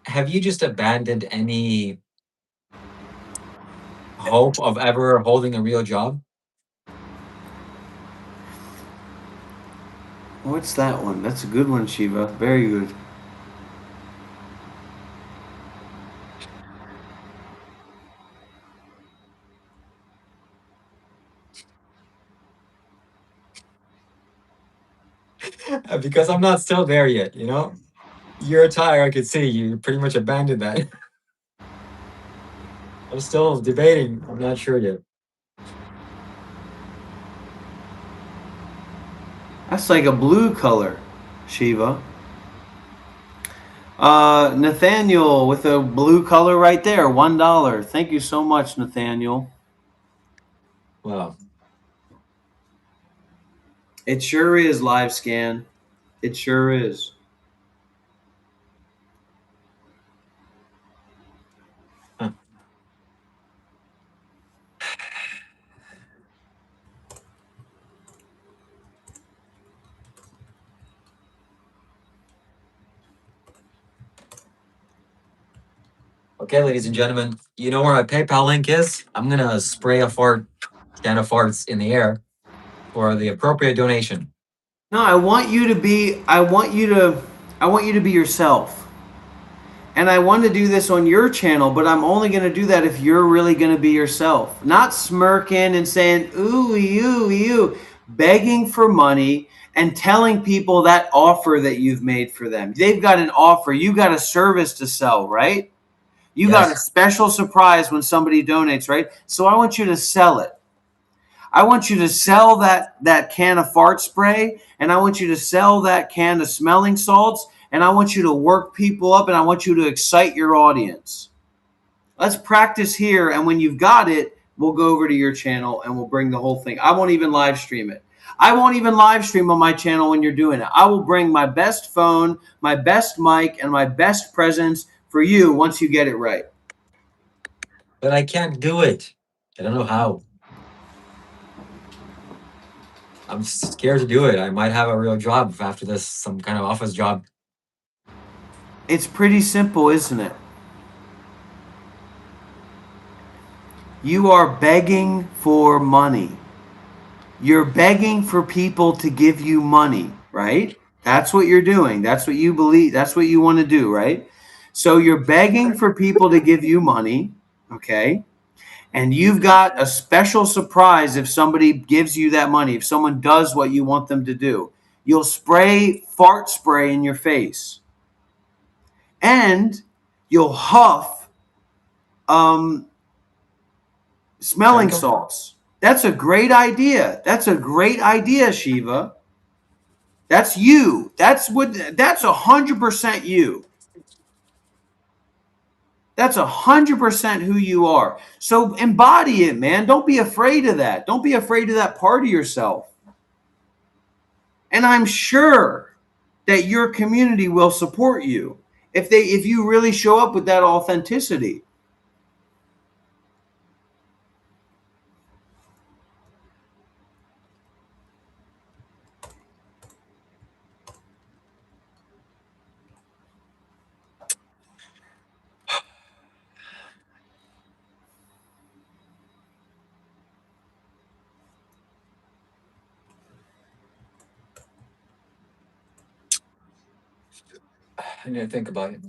Have you just abandoned any hope of ever holding a real job? what's that one? That's a good one, Shiva. Very good. Because I'm not still there yet, you know? Your attire, I could see you pretty much abandoned that. I'm still debating. I'm not sure yet. That's like a blue color, Shiva. Nathaniel with a blue color right there, $1. Thank you so much, Nathaniel. Wow. It sure is, Live Scan. It sure is. Huh. Okay, ladies and gentlemen, you know where my PayPal link is? I'm gonna spray a can of farts in the air for the appropriate donation. No, I want you to be yourself. And I want to do this on your channel, but I'm only going to do that if you're really going to be yourself. Not smirking and saying, ooh, you, begging for money and telling people that offer that you've made for them. They've got an offer. You got a service to sell, right? You got a special surprise when somebody donates, right? So I want you to sell it. I want you to sell that can of fart spray, and I want you to sell that can of smelling salts, and I want you to work people up, and I want you to excite your audience. Let's practice here, and when you've got it, we'll go over to your channel, and we'll bring the whole thing. I won't even live stream it. I won't even live stream on my channel when you're doing it. I will bring my best phone, my best mic, and my best presence for you once you get it right. But I can't do it. I don't know how. I'm scared to do it. I might have a real job after this, some kind of office job. It's pretty simple, isn't it? You are begging for money. You're begging for people to give you money, right? That's what you're doing. That's what you believe. That's what you want to do, right? So you're begging for people to give you money, okay? And you've got a special surprise if somebody gives you that money, if someone does what you want them to do. You'll spray fart spray in your face. And you'll huff Smelling Franco? salts. That's a great idea. That's a great idea, Shiva. That's you. That's 100% you. That's 100% who you are. So embody it, man. Don't be afraid of that. Don't be afraid of that part of yourself. And I'm sure that your community will support you if you really show up with that authenticity. I need to think about it.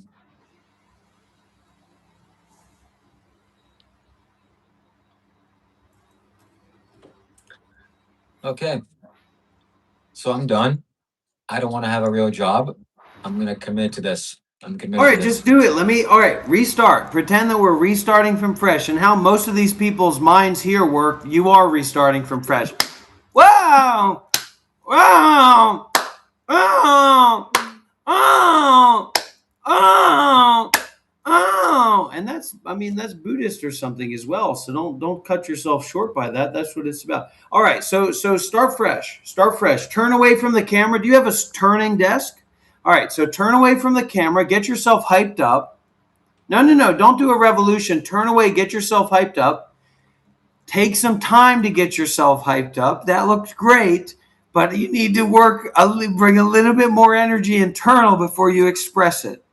Okay. So I'm done. I don't want to have a real job. I'm gonna commit to this. I'm committed All right, to this. just do it. All right, restart. Pretend that we're restarting from fresh. And how most of these people's minds here work, you are restarting from fresh. Wow! Wow! Oh! Oh! Oh! Oh! And that's Buddhist or something as well. So don't cut yourself short by that. That's what it's about. All right, so start fresh. Start fresh. Turn away from the camera. Do you have a turning desk? All right, so turn away from the camera. Get yourself hyped up. No. Don't do a revolution. Turn away. Get yourself hyped up. Take some time to get yourself hyped up. That looks great, but you need to bring a little bit more energy internal before you express it.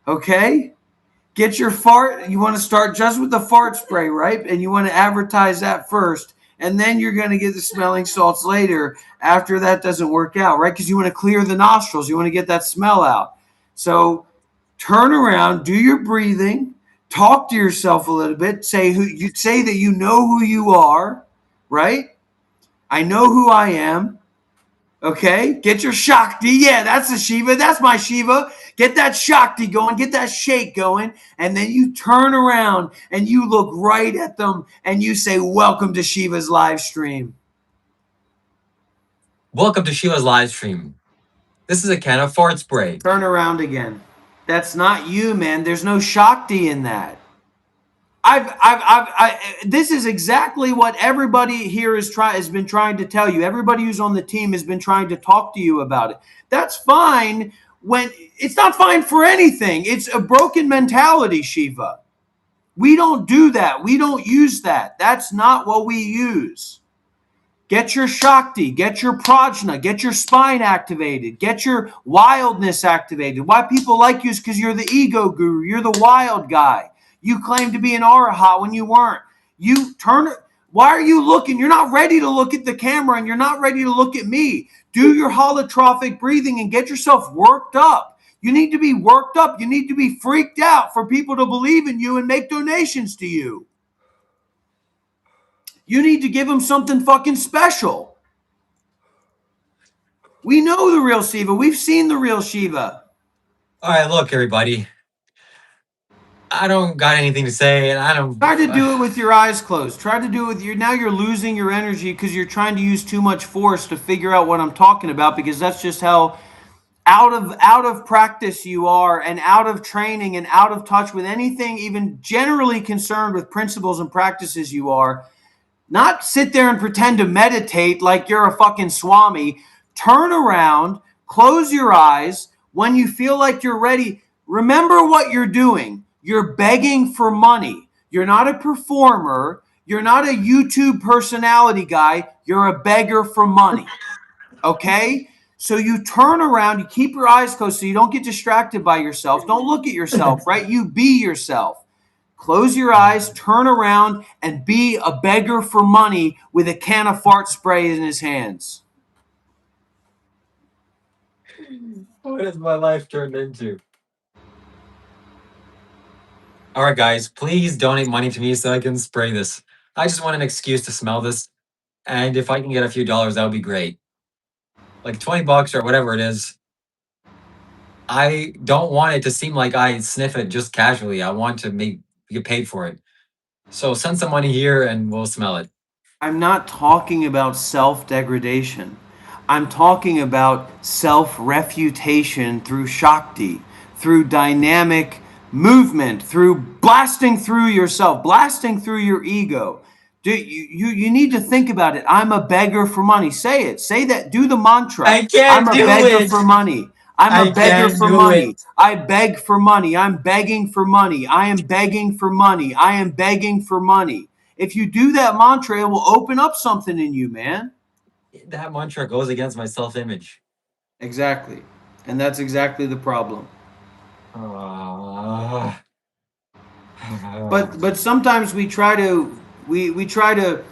Okay? Get your fart. You want to start just with the fart spray, right? And you want to advertise that first. And then you're going to get the smelling salts later after that doesn't work out, right? Because you want to clear the nostrils. You want to get that smell out. So turn around, do your breathing, talk to yourself a little bit. Say that you know who you are, right? I know who I am. Okay? Get your Shakti. Yeah, that's a Shiva. That's my Shiva. Get that Shakti going. Get that shake going. And then you turn around and you look right at them and you say, welcome to Shiva's live stream. Welcome to Shiva's live stream. This is a can of fart spray. Turn around again. That's not you, man. There's no Shakti in that. This is exactly what everybody here has been trying to tell you. Everybody who's on the team has been trying to talk to you about it. That's fine when it's not fine for anything. It's a broken mentality, Shiva. We don't do that. We don't use that. That's not what we use. Get your Shakti, get your Prajna, get your spine activated, get your wildness activated. Why people like you is because you're the ego guru. You're the wild guy. You claim to be an arahat when you weren't. Why are you looking? You're not ready to look at the camera and you're not ready to look at me. Do your holotrophic breathing and get yourself worked up. You need to be worked up. You need to be freaked out for people to believe in you and make donations to you. You need to give them something fucking special. We know the real Shiva. We've seen the real Shiva. All right, look, everybody. I don't got anything to say, and I don't. Try to do it with your eyes closed. Try to do it with now you're losing your energy because you're trying to use too much force to figure out what I'm talking about, because that's just how out of practice you are, and out of training and out of touch with anything even generally concerned with principles and practices you are. Not sit there and pretend to meditate like you're a fucking Swami. Turn around, close your eyes. When you feel like you're ready, remember what you're doing. You're begging for money. You're not a performer. You're not a YouTube personality guy. You're a beggar for money. Okay? So you turn around, you keep your eyes closed so you don't get distracted by yourself. Don't look at yourself, right? You be yourself. Close your eyes, turn around, and be a beggar for money with a can of fart spray in his hands. What has my life turned into? All right, guys, please donate money to me so I can spray this. I just want an excuse to smell this. And if I can get a few dollars, that would be great. Like $20 or whatever it is. I don't want it to seem like I sniff it just casually. I want to get paid for it. So send some money here and we'll smell it. I'm not talking about self-degradation. I'm talking about self-refutation through Shakti, through dynamic movement, through blasting through yourself, blasting through your ego. You need to think about it. I'm a beggar for money. Say it. Say that. Do the mantra. I can't I'm a do beggar it. for money. I'm I a beggar can't for do money. it. I beg for money. I'm begging for money. I am begging for money. I am begging for money. If you do that mantra, it will open up something in you, man. That mantra goes against my self-image. Exactly. And that's exactly the problem. But sometimes we try to we try to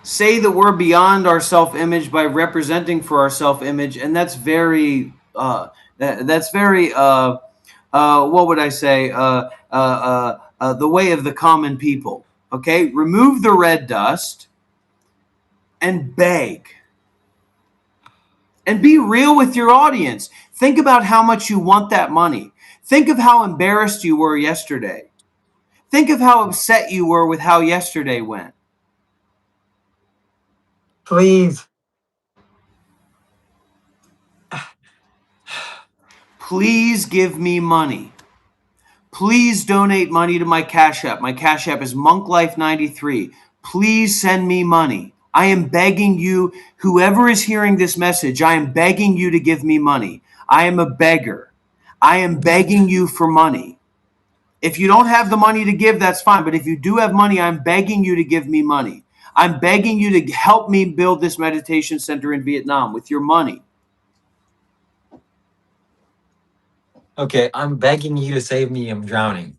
say that we're beyond our self-image by representing for our self-image, and that's very that's very what would I say the way of the common people. Okay, remove the red dust and beg. And be real with your audience. Think about how much you want that money. Think of how embarrassed you were yesterday. Think of how upset you were with how yesterday went. Please. Please give me money. Please donate money to my Cash App. My Cash App is MonkLife93. Please send me money. I am begging you, whoever is hearing this message, I am begging you to give me money. I am a beggar. I am begging you for money. If you don't have the money to give, that's fine. But if you do have money, I'm begging you to give me money. I'm begging you to help me build this meditation center in Vietnam with your money. Okay, I'm begging you to save me. I'm drowning.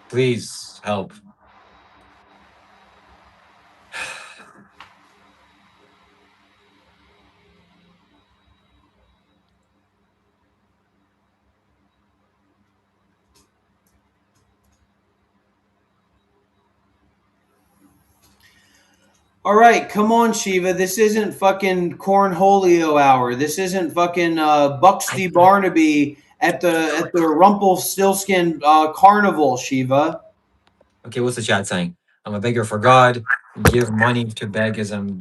Please help. All right, come on, Shiva. This isn't fucking Cornholio hour. This isn't fucking Buxty Barnaby at the Rumpelstiltskin carnival, Shiva. Okay, what's the chat saying? I'm a beggar for God. Give money to beg as I'm.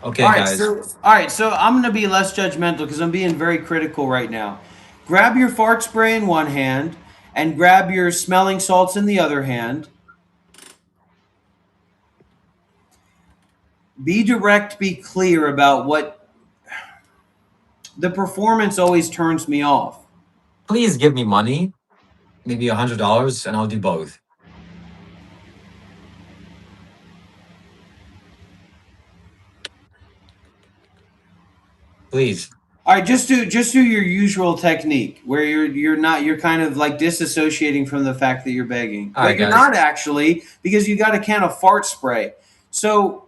Okay, guys. All right, so I'm gonna be less judgmental because I'm being very critical right now. Grab your fart spray in one hand and grab your smelling salts in the other hand. Be direct, be clear about what the performance always turns me off. Please give me money, maybe $100, and I'll do both. Please. All right, just do your usual technique where you're kind of like disassociating from the fact that you're begging. All But right, you're guys. not actually, because you got a can of fart spray. So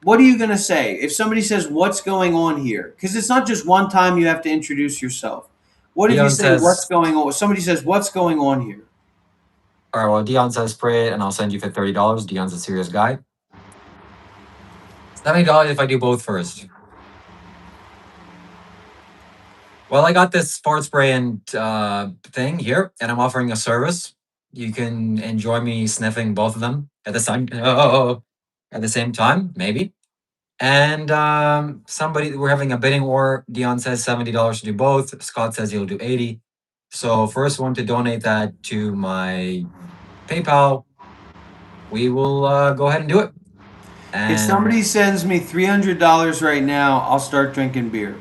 what are you going to say if somebody says, what's going on here? Because it's not just one time you have to introduce yourself. What if you Dion say, says- what's going on? Somebody says, what's going on here? All right, well, Dion says spray it, and I'll send you for $30. Dion's a serious guy. $70 if I do both first. Well, I got this fart spray and thing here, and I'm offering a service. You can enjoy me sniffing both of them at the same time, maybe. And we're having a bidding war. Dion says $70 to do both. Scott says he'll do 80. So first one to donate that to my PayPal, we will go ahead and do it. And If somebody sends me $300 right now, I'll start drinking beer.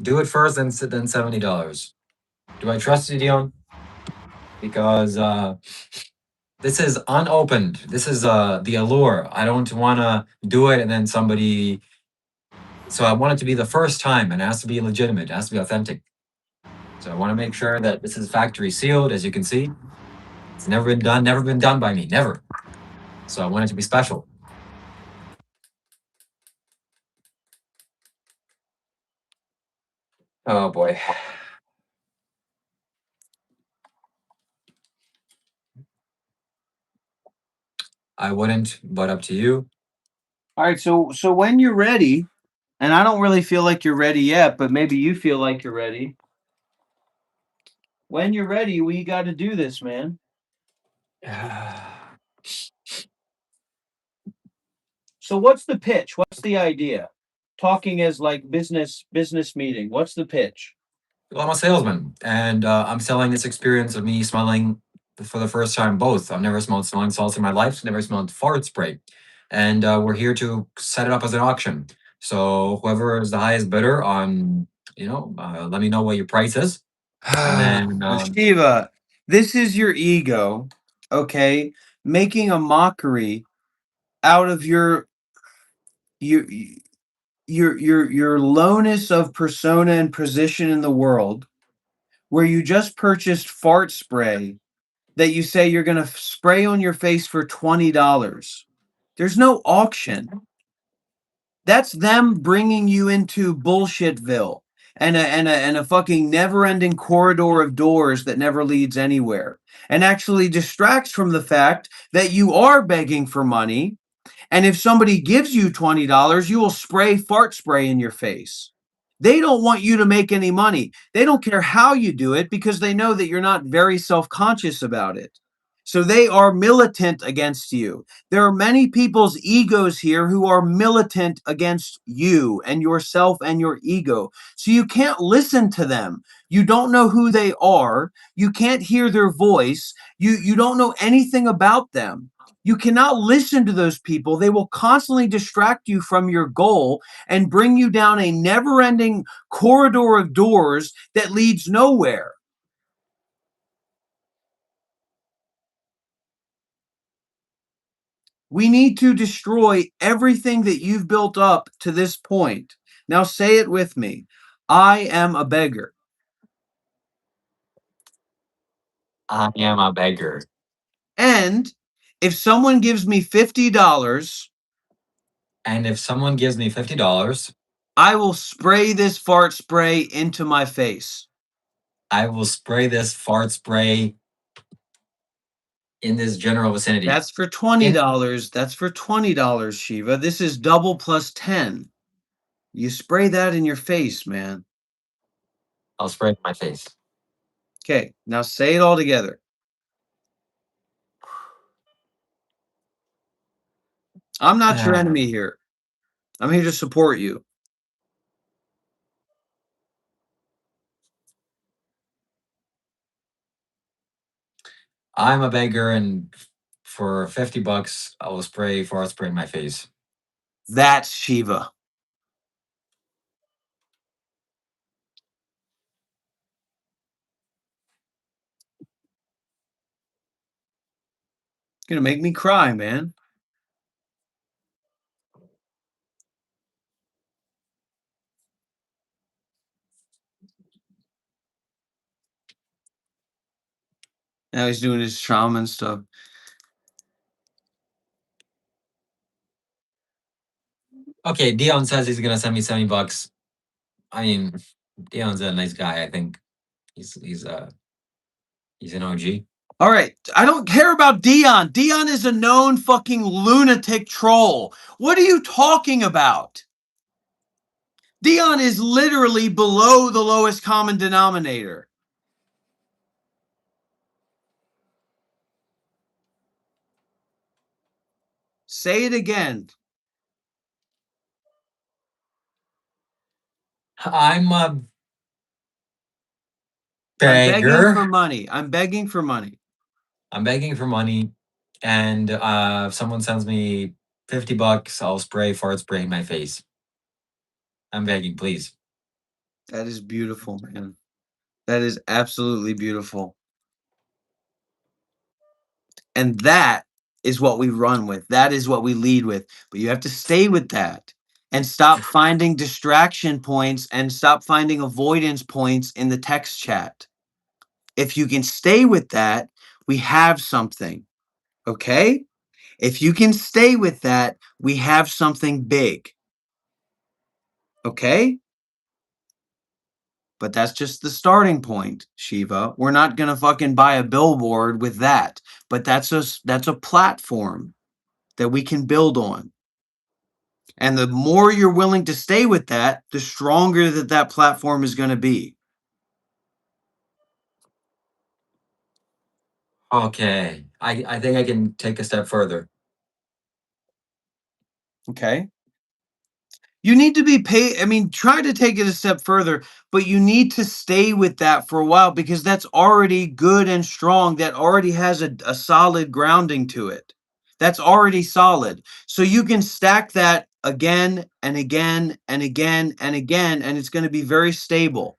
do it first, then $70. Do I trust you, Dion? Because this is unopened. This is the allure. I don't want to do it and then somebody. So I want it to be the first time, and it has to be legitimate. It has to be authentic. So I want to make sure that this is factory sealed, as you can see. It's never been done by me, never. So I want it to be special. Oh boy. I wouldn't, but up to you. All right, so when you're ready, and I don't really feel like you're ready yet, but maybe you feel like you're ready. When you're ready, we got to do this, man. So what's the pitch? What's the idea? Talking as like business meeting. What's the pitch? Well, I'm a salesman, and I'm selling this experience of me smelling for the first time both. I've never smelled smelling salts in my life, never smelled fart spray. And we're here to set it up as an auction. So whoever is the highest bidder on, let me know what your price is. And then Shiva, this is your ego, okay? Making a mockery out of your lowness of persona and position in the world, where you just purchased fart spray that you say you're going to spray on your face for $20. There's no auction. That's them bringing you into Bullshitville and a fucking never-ending corridor of doors that never leads anywhere, and actually distracts from the fact that you are begging for money. And if somebody gives you $20, you will spray fart spray in your face. They don't want you to make any money. They don't care how you do it because they know that you're not very self-conscious about it. So they are militant against you. There are many people's egos here who are militant against you and yourself and your ego. So you can't listen to them. You don't know who they are. You can't hear their voice. You don't know anything about them. You cannot listen to those people. They will constantly distract you from your goal and bring you down a never-ending corridor of doors that leads nowhere. We need to destroy everything that you've built up to this point. Now say it with me. I am a beggar. I am a beggar. And if someone gives me $50, And if someone gives me $50, I will spray this fart spray into my face. I will spray this fart spray in this general vicinity. That's for $20. That's for $20, Shiva. This is double plus 10. You spray that in your face, man. I'll spray it in my face. Okay, now say it all together. I'm not your enemy here. I'm here to support you. I'm a beggar, and for $50, I will spray fart spray in my face. That's Shiva. Gonna make me cry, man. Now he's doing his trauma and stuff. Okay, Dion says he's gonna send me $70. I mean, Dion's a nice guy. I think he's an OG. All right, I don't care about Dion. Dion is a known fucking lunatic troll. What are you talking about? Dion is literally below the lowest common denominator. Say it again. I'm a begging beggar. for money. I'm begging for money. I'm begging for money, and if someone sends me $50, I'll spray fart spray in my face. I'm begging, please. That is beautiful, man. That is absolutely beautiful. And that is what we run with. That is what we lead with. But you have to stay with that and stop finding distraction points and stop finding avoidance points in the text chat. If you can stay with that, we have something. Okay? If you can stay with that, we have something big. Okay? But that's just the starting point, Shiva. We're not gonna fucking buy a billboard with that. But that's a platform. that we can build on. And the more you're willing to stay with that, the stronger that platform is going to be. Okay. I think I can take a step further. Okay. You need to be paid. I mean, try to take it a step further, but you need to stay with that for a while because that's already good and strong. That already has a solid grounding to it. That's already solid. So you can stack that again and again and again and again, and it's going to be very stable.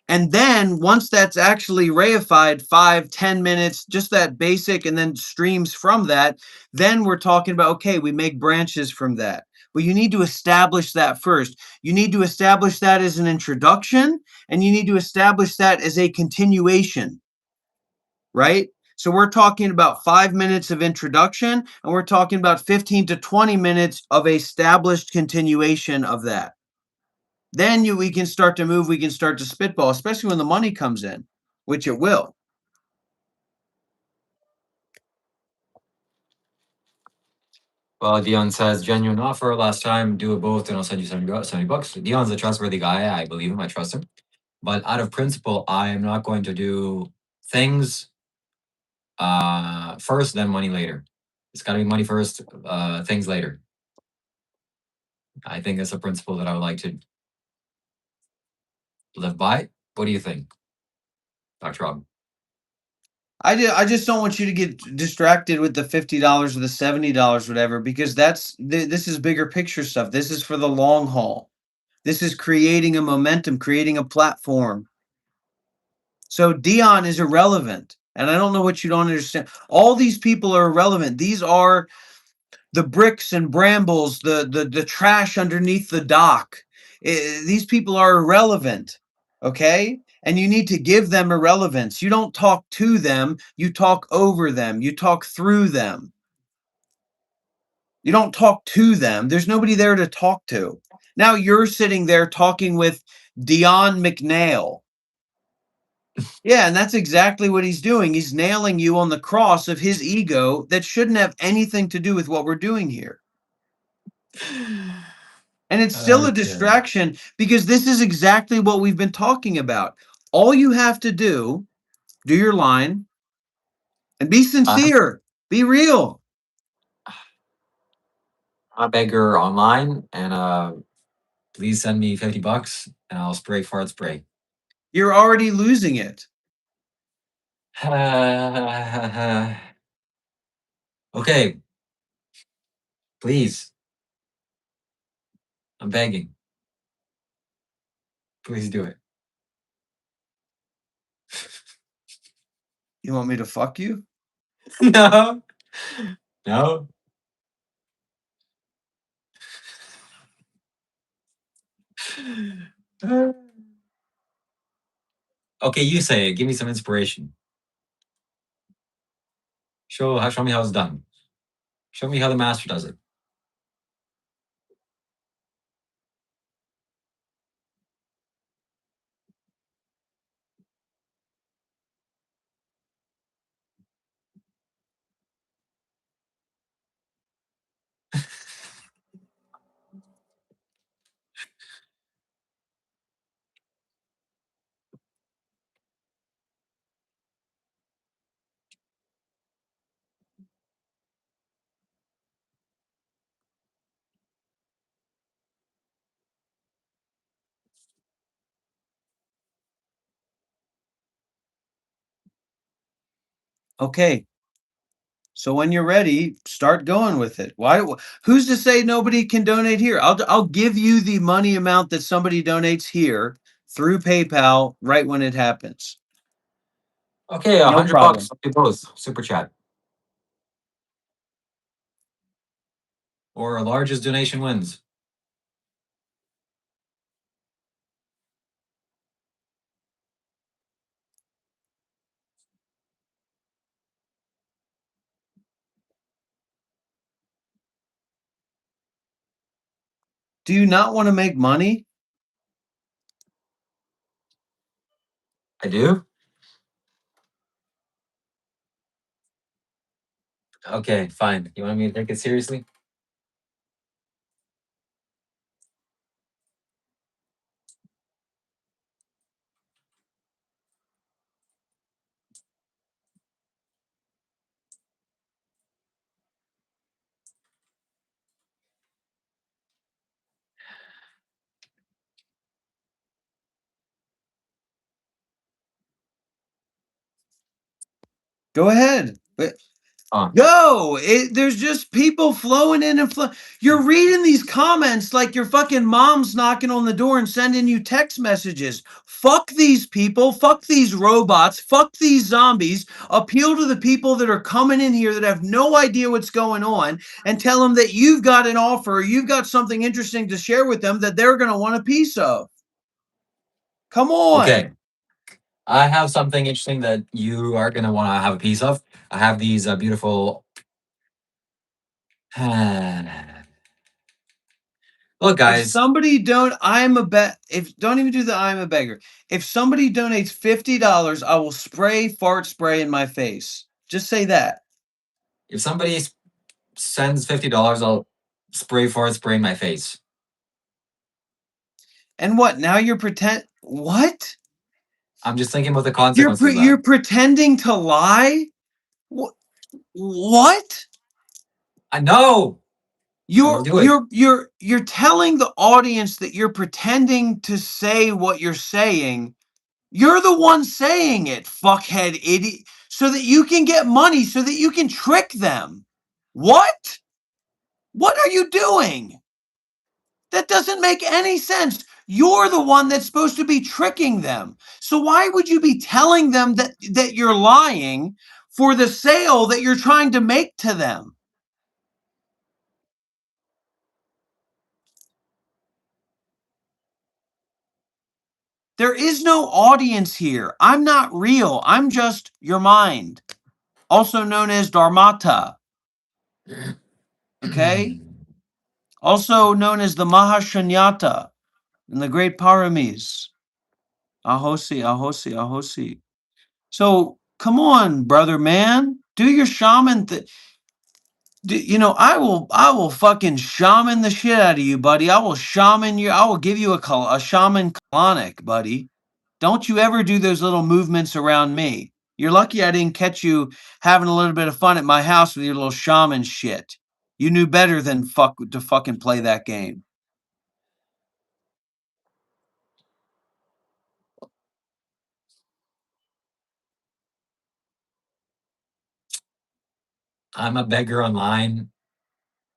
And then once that's actually reified 5-10 minutes, just that basic, and then streams from that, then we're talking about, okay, we make branches from that. But you need to establish that first. You need to establish that as an introduction, and you need to establish that as a continuation, right? So we're talking about 5 minutes of introduction, and we're talking about 15 to 20 minutes of established continuation of that. Then we can start to move, we can start to spitball, especially when the money comes in, which it will. Well, Dion says genuine offer last time. Do it both, and I'll send you $70. Dion's a trustworthy guy. I believe him. I trust him. But out of principle, I am not going to do things first, then money later. It's got to be money first, things later. I think that's a principle that I would like to live by. What do you think, Dr. Rob? I just don't want you to get distracted with the $50 or the $70, whatever, because this is bigger picture stuff. This is for the long haul. This is creating a momentum, creating a platform. So Dion is irrelevant. And I don't know what you don't understand. All these people are irrelevant. These are the bricks and brambles, the trash underneath the dock. These people are irrelevant, okay? And you need to give them irrelevance. You don't talk to them, you talk over them, you talk through them. You don't talk to them. There's nobody there to talk to. Now you're sitting there talking with Dion McNail. Yeah, and that's exactly what he's doing. He's nailing you on the cross of his ego that shouldn't have anything to do with what we're doing here. And it's still a distraction because this is exactly what we've been talking about. All you have to do your line and be sincere, be real. I'm a beggar online, and please send me $50 and I'll spray fart spray. You're already losing it. Okay. Please. I'm begging. Please do it. You want me to fuck you? No. No. Okay, you say it. Give me some inspiration. Show me how it's done. Show me how the master does it. Okay. So when you're ready, start going with it. Why? Who's to say nobody can donate here? I'll give you the money amount that somebody donates here through PayPal right when it happens. Okay, No $100 problem. to both. Super chat. Or largest donation wins. Do you not want to make money? I do. Okay, fine. You want me to take it seriously? Go ahead. Go. There's just people flowing in and flowing. You're reading these comments like your fucking mom's knocking on the door and sending you text messages. Fuck these people. Fuck these robots. Fuck these zombies. Appeal to the people that are coming in here that have no idea what's going on and tell them that you've got an offer, you've got something interesting to share with them that they're going to want a piece of. Come on. Okay. I have something interesting that you are going to want to have a piece of. I have these beautiful. Look, guys. If somebody don't, I'm a bet. If don't even do the I'm a beggar. If somebody donates $50, I will spray fart spray in my face. Just say that. If somebody sends $50, I'll spray fart spray in my face. And what? Now you're pretend. What? I'm just thinking about the consequences. of that. You're pretending to lie. What? I know. You're telling the audience that you're pretending to say what you're saying. You're the one saying it, fuckhead idiot, so that you can get money, so that you can trick them. What? What are you doing? That doesn't make any sense. You're the one that's supposed to be tricking them. So why would you be telling them that you're lying for the sale that you're trying to make to them? There is no audience here. I'm not real. I'm just your mind, also known as Dharmata. Okay? Also known as the Mahashunyata and the great Paramis. Ahosi, Ahosi, Ahosi. So come on, brother man. Do your shaman I will fucking shaman the shit out of you, buddy. I will shaman you. I will give you a shaman colonic, buddy. Don't you ever do those little movements around me. You're lucky I didn't catch you having a little bit of fun at my house with your little shaman shit. You knew better than to fucking play that game. I'm a beggar online.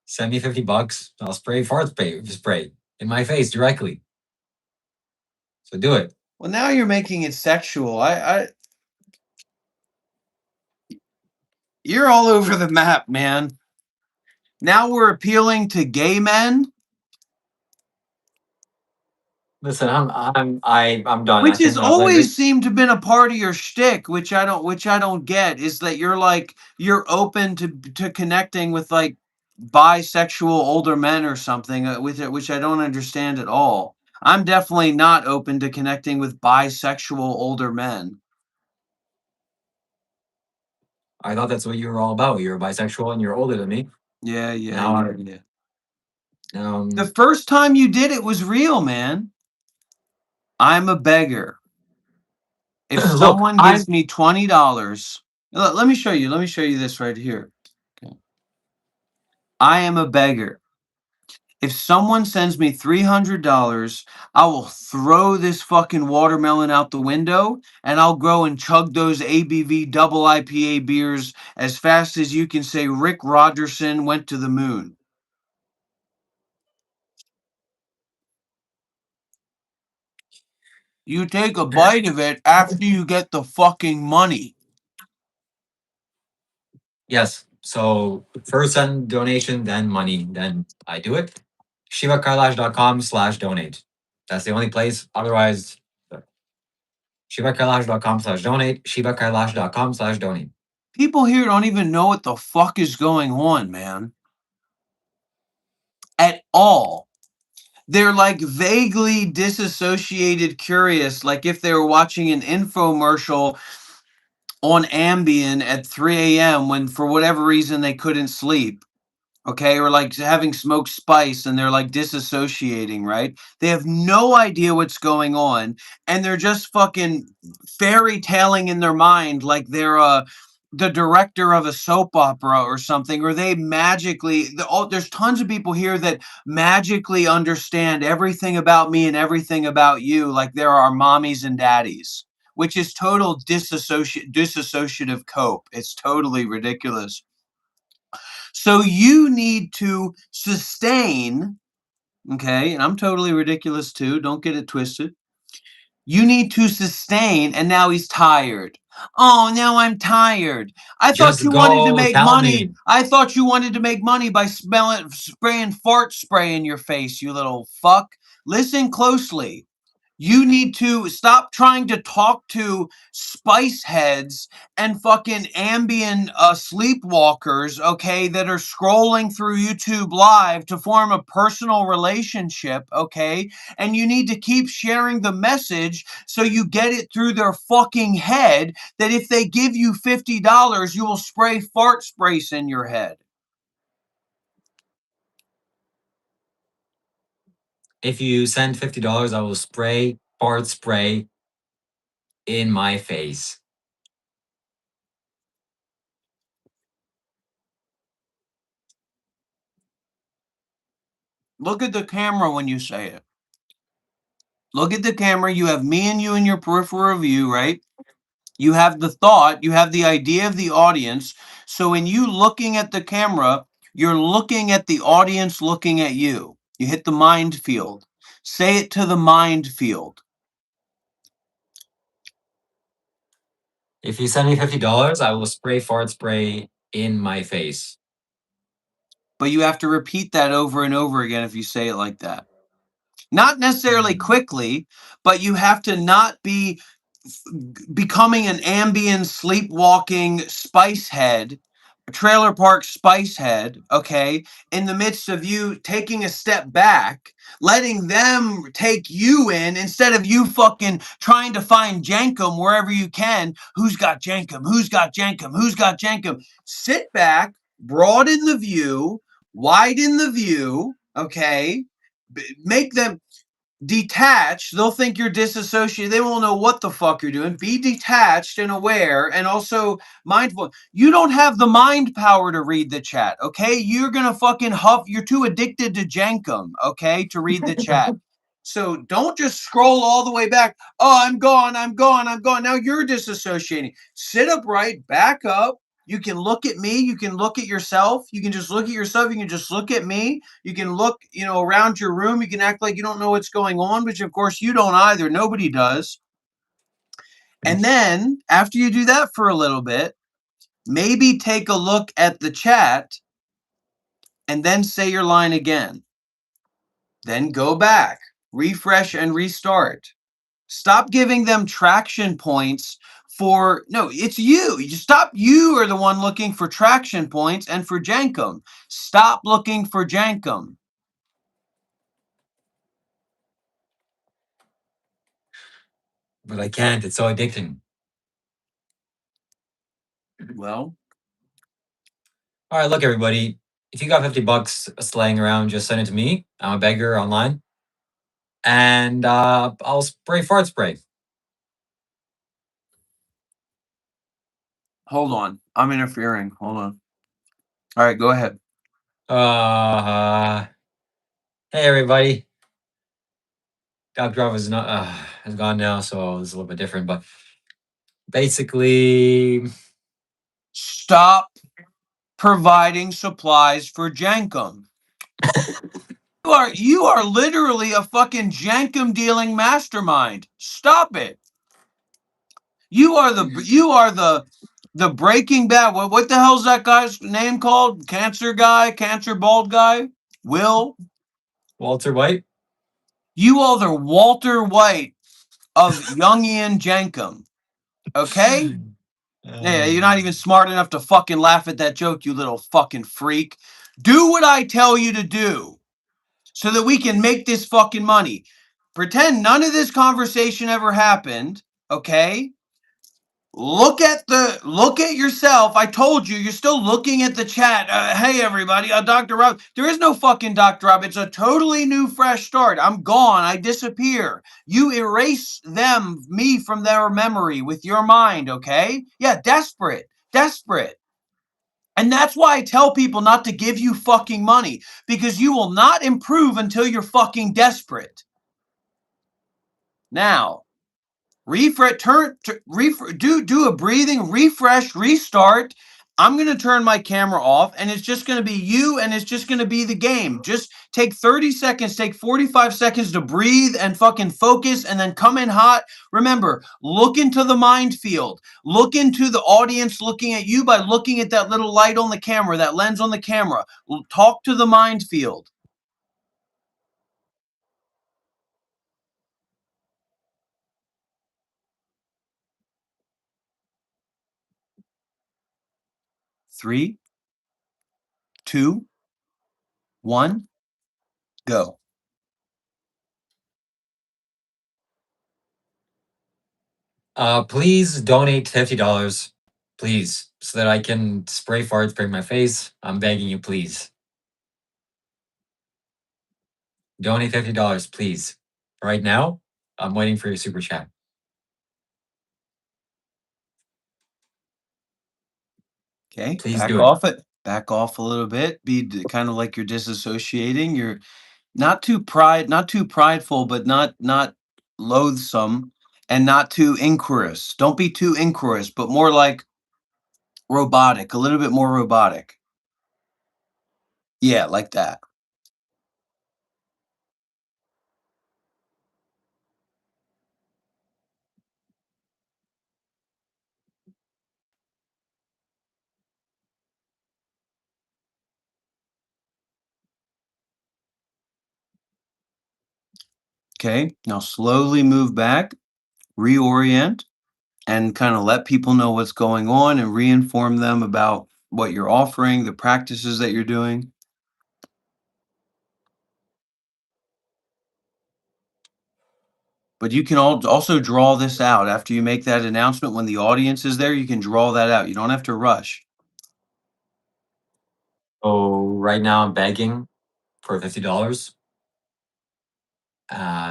Send me $50. I'll spray fart spray in my face directly. So do it. Well, now you're making it sexual. You're all over the map, man. Now we're appealing to gay men. Listen, I'm done. Which has always seemed to have been a part of your shtick, which I don't get, is that you're open to connecting with like bisexual older men or something, which I don't understand at all. I'm definitely not open to connecting with bisexual older men. I thought that's what you were all about. You're bisexual and you're older than me. Yeah. The first time you did it was real, man. I'm a beggar. If someone gives me $20, let me show you. Let me show you this right here. Okay. I am a beggar. If someone sends me $300, I will throw this fucking watermelon out the window and I'll go and chug those ABV double IPA beers as fast as you can say Rick Rogerson went to the moon. You take a bite of it after you get the fucking money. Yes. So first send donation, then money, then I do it. ShivaKailash.com/donate. That's the only place. Otherwise, ShivaKailash.com/donate. ShivaKailash.com/donate. People here don't even know what the fuck is going on, man. At all. They're like vaguely disassociated curious, like if they were watching an infomercial on Ambien at 3 a.m. when for whatever reason they couldn't sleep. Okay, or like having smoked spice and they're like disassociating, right? They have no idea what's going on and they're just fucking fairy tailing in their mind like they're the director of a soap opera or something, or they magically there's tons of people here that magically understand everything about me and everything about you like there are mommies and daddies, which is total dissociative cope. It's totally ridiculous. So you need to sustain, okay, and I'm totally ridiculous too, don't get it twisted. You need to sustain, and now he's tired. Oh, now I'm tired. I thought Just you wanted to go make tell money. me. I thought you wanted to make money by spraying fart spray in your face, you little fuck. Listen closely. You need to stop trying to talk to spice heads and fucking Ambien sleepwalkers, okay, that are scrolling through YouTube Live to form a personal relationship, okay? And you need to keep sharing the message so you get it through their fucking head that if they give you $50, you will spray fart sprays in your head. If you send $50, I will spray fart spray in my face. Look at the camera when you say it. Look at the camera. You have me and you in your peripheral view, right? You have the thought, you have the idea of the audience. So when you looking at the camera, you're looking at the audience looking at you. You hit the mind field. Say it to the mind field. If you send me $50, I will spray fart spray in my face. But you have to repeat that over and over again if you say it like that. Not necessarily quickly, but you have to not be becoming an Ambien sleepwalking spice head, trailer park spice head, okay, in the midst of you taking a step back, letting them take you in instead of you fucking trying to find Jankum wherever you can. Who's got Jankum? Who's got Jankum? Who's got Jankum? Sit back, broaden the view, widen the view, okay? Make them detached. They'll think you're disassociated. They won't know what the fuck you're doing. Be detached and aware and also mindful. You don't have the mind power to read the chat, okay? You're gonna fucking huff. You're too addicted to Jankum, okay, to read the chat. So don't just scroll all the way back. Oh, I'm gone. Now you're disassociating. Sit upright, back up. You can look at me. You can look at yourself. You can just look at yourself. You can just look at me. You can look, around your room. You can act like you don't know what's going on, which of course you don't either. Nobody does. And then after you do that for a little bit, maybe take a look at the chat and then say your line again. Then go back, refresh and restart. Stop giving them traction points no, it's you. You are the one looking for traction points and for Jankum. Stop looking for Jankum. But I can't. It's so addicting. Well. All right, look, everybody. If you got $50 slaying around, just send it to me. I'm a beggar online. And I'll spray fart spray. Hold on. I'm interfering. Hold on. All right, go ahead. Hey, everybody. Dr. Rob is has gone now, so it's a little bit different. But basically, stop providing supplies for Jankum. You are literally a fucking Jankum dealing mastermind. Stop it. You are the Breaking Bad. What the hell's that guy's name called? Cancer bald guy? Walter White? You are the Walter White of Jungian Jankum. Okay? Yeah, you're not even smart enough to fucking laugh at that joke, you little fucking freak. Do what I tell you to do so that we can make this fucking money. Pretend none of this conversation ever happened, okay? look at yourself. I told you, you're still looking at the chat. Hey everybody, Dr. Rob. There is no fucking Dr. Rob. It's a totally new, fresh start. I'm gone. I disappear. You erase me from their memory with your mind, okay? Yeah, desperate. And that's why I tell people not to give you fucking money, because you will not improve until you're fucking desperate. Now, refresh, do a breathing, refresh, restart. I'm going to turn my camera off, and it's just going to be you, and it's just going to be the game. Just take 30 seconds, take 45 seconds to breathe and fucking focus, and then come in hot. Remember, look into the mind field. Look into the audience looking at you by looking at that little light on the camera, that lens on the camera. Talk to the mind field. Three, 2, 1, go. Please donate $50, please, so that I can spray fart, spray my face. I'm begging you, please. Donate $50, please. Right now, I'm waiting for your super chat. Okay, Please back do it. off it. Back off a little bit. Be kind of like you're disassociating. You're not too prideful, but not loathsome, and not too inquirous. Don't be too inquirous, but more like robotic, a little bit more robotic. Yeah, like that. Okay, now slowly move back, reorient, and kind of let people know what's going on and reinform them about what you're offering, the practices that you're doing. But you can also draw this out after you make that announcement. When the audience is there, you can draw that out. You don't have to rush. So right now I'm begging for $50.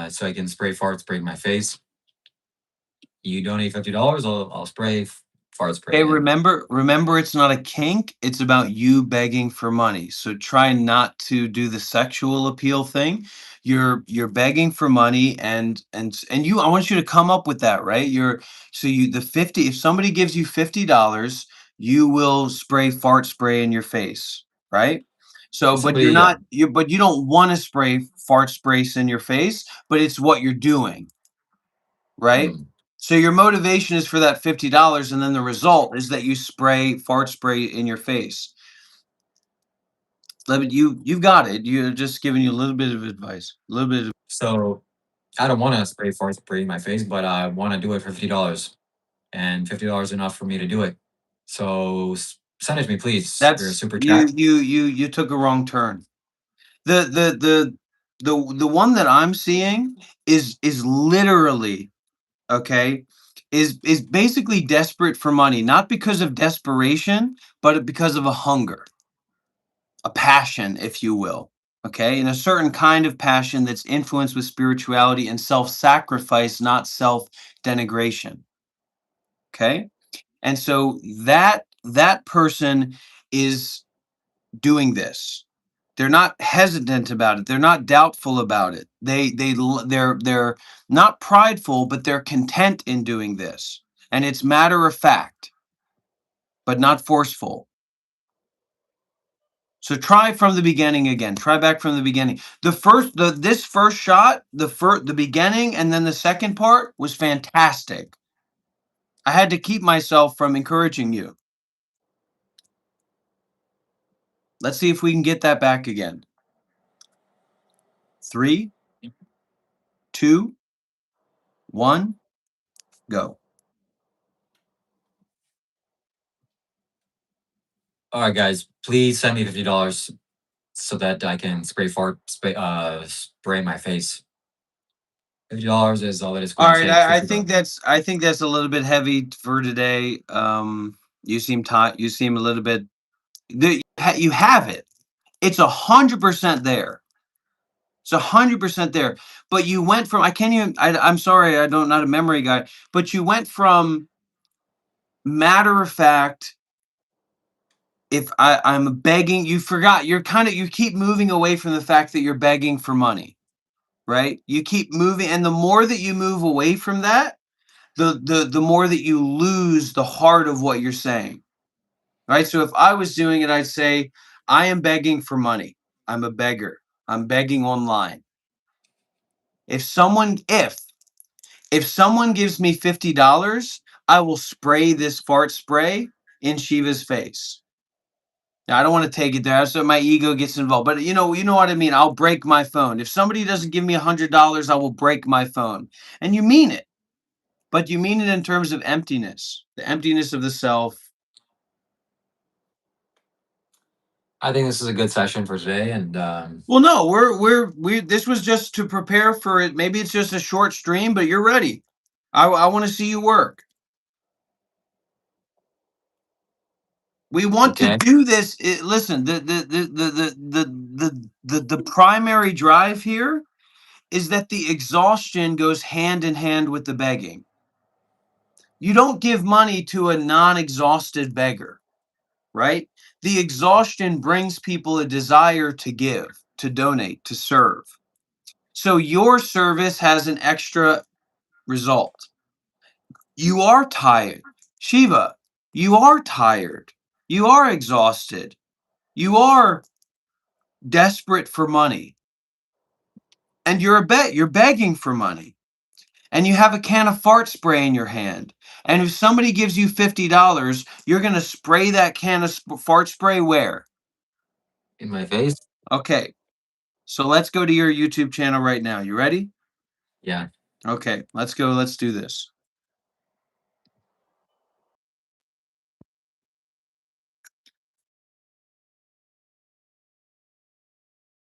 So I can spray fart, spray my face. You donate $50, I'll spray fart spray. Hey, again. remember, it's not a kink. It's about you begging for money. So try not to do the sexual appeal thing. You're begging for money, and you. I want you to come up with that, right? The 50. If somebody gives you $50, you will spray fart spray in your face, right? So, but you're not. But you don't want to spray fart sprays in your face. But it's what you're doing, right? So your motivation is for that $50, and then the result is that you spray fart spray in your face. You've got it. You're just giving you a little bit of advice. A little bit of So I don't want to spray fart spray in my face, but I want to do it for $50, and $50 is enough for me to do it. So send it to me, please. Your That's super chat. you took a wrong turn. The one that I'm seeing is literally, okay, is basically desperate for money, not because of desperation, but because of a hunger, a passion, if you will. Okay, and a certain kind of passion that's influenced with spirituality and self-sacrifice, not self-denigration. Okay, and so that person is doing this. They're not hesitant about it. They're not doubtful about it. They're not prideful, but they're content in doing this. And it's matter of fact, but not forceful. So try from the beginning again. Try back from the beginning. This first shot, the beginning, and then the second part was fantastic. I had to keep myself from encouraging you. Let's see if we can get that back again. 3, 2, 1, go. All right, guys, please send me $50 so that I can spray fart spray my face. $50 is all it is All going to right, take. I $50. think that's a little bit heavy for today. You seem you seem a little bit. You have it. It's 100% there. It's 100% there. But you went from I can't even. I'm sorry, I don't not a memory guy. But you went from matter of fact. If I'm begging, you forgot. You keep moving away from the fact that you're begging for money, right? You keep moving, and the more that you move away from that, the more that you lose the heart of what you're saying, right? So if I was doing it, I'd say, I am begging for money. I'm a beggar. I'm begging online. If someone gives me $50, I will spray this fart spray in Shiva's face. Now, I don't want to take it there, so my ego gets involved. But you know what I mean. I'll break my phone. If somebody doesn't give me $100, I will break my phone. And you mean it, but you mean it in terms of emptiness, the emptiness of the self. I think this is a good session for today, and Well, no, we're this was just to prepare for it. Maybe it's just a short stream, but you're ready. I want to see you work. We want to do this. Listen, the primary drive here is that the exhaustion goes hand in hand with the begging. You don't give money to a non-exhausted beggar, right? The exhaustion brings people a desire to give, to donate, to serve. So your service has an extra result. You are tired. Shiva, you are tired. You are exhausted. You are desperate for money. And you're begging for money. And you have a can of fart spray in your hand. And if somebody gives you $50, you're going to spray that can of fart spray where? in my face. Okay. So let's go to your YouTube channel right now. You ready? Yeah. Okay, let's go. Let's do this.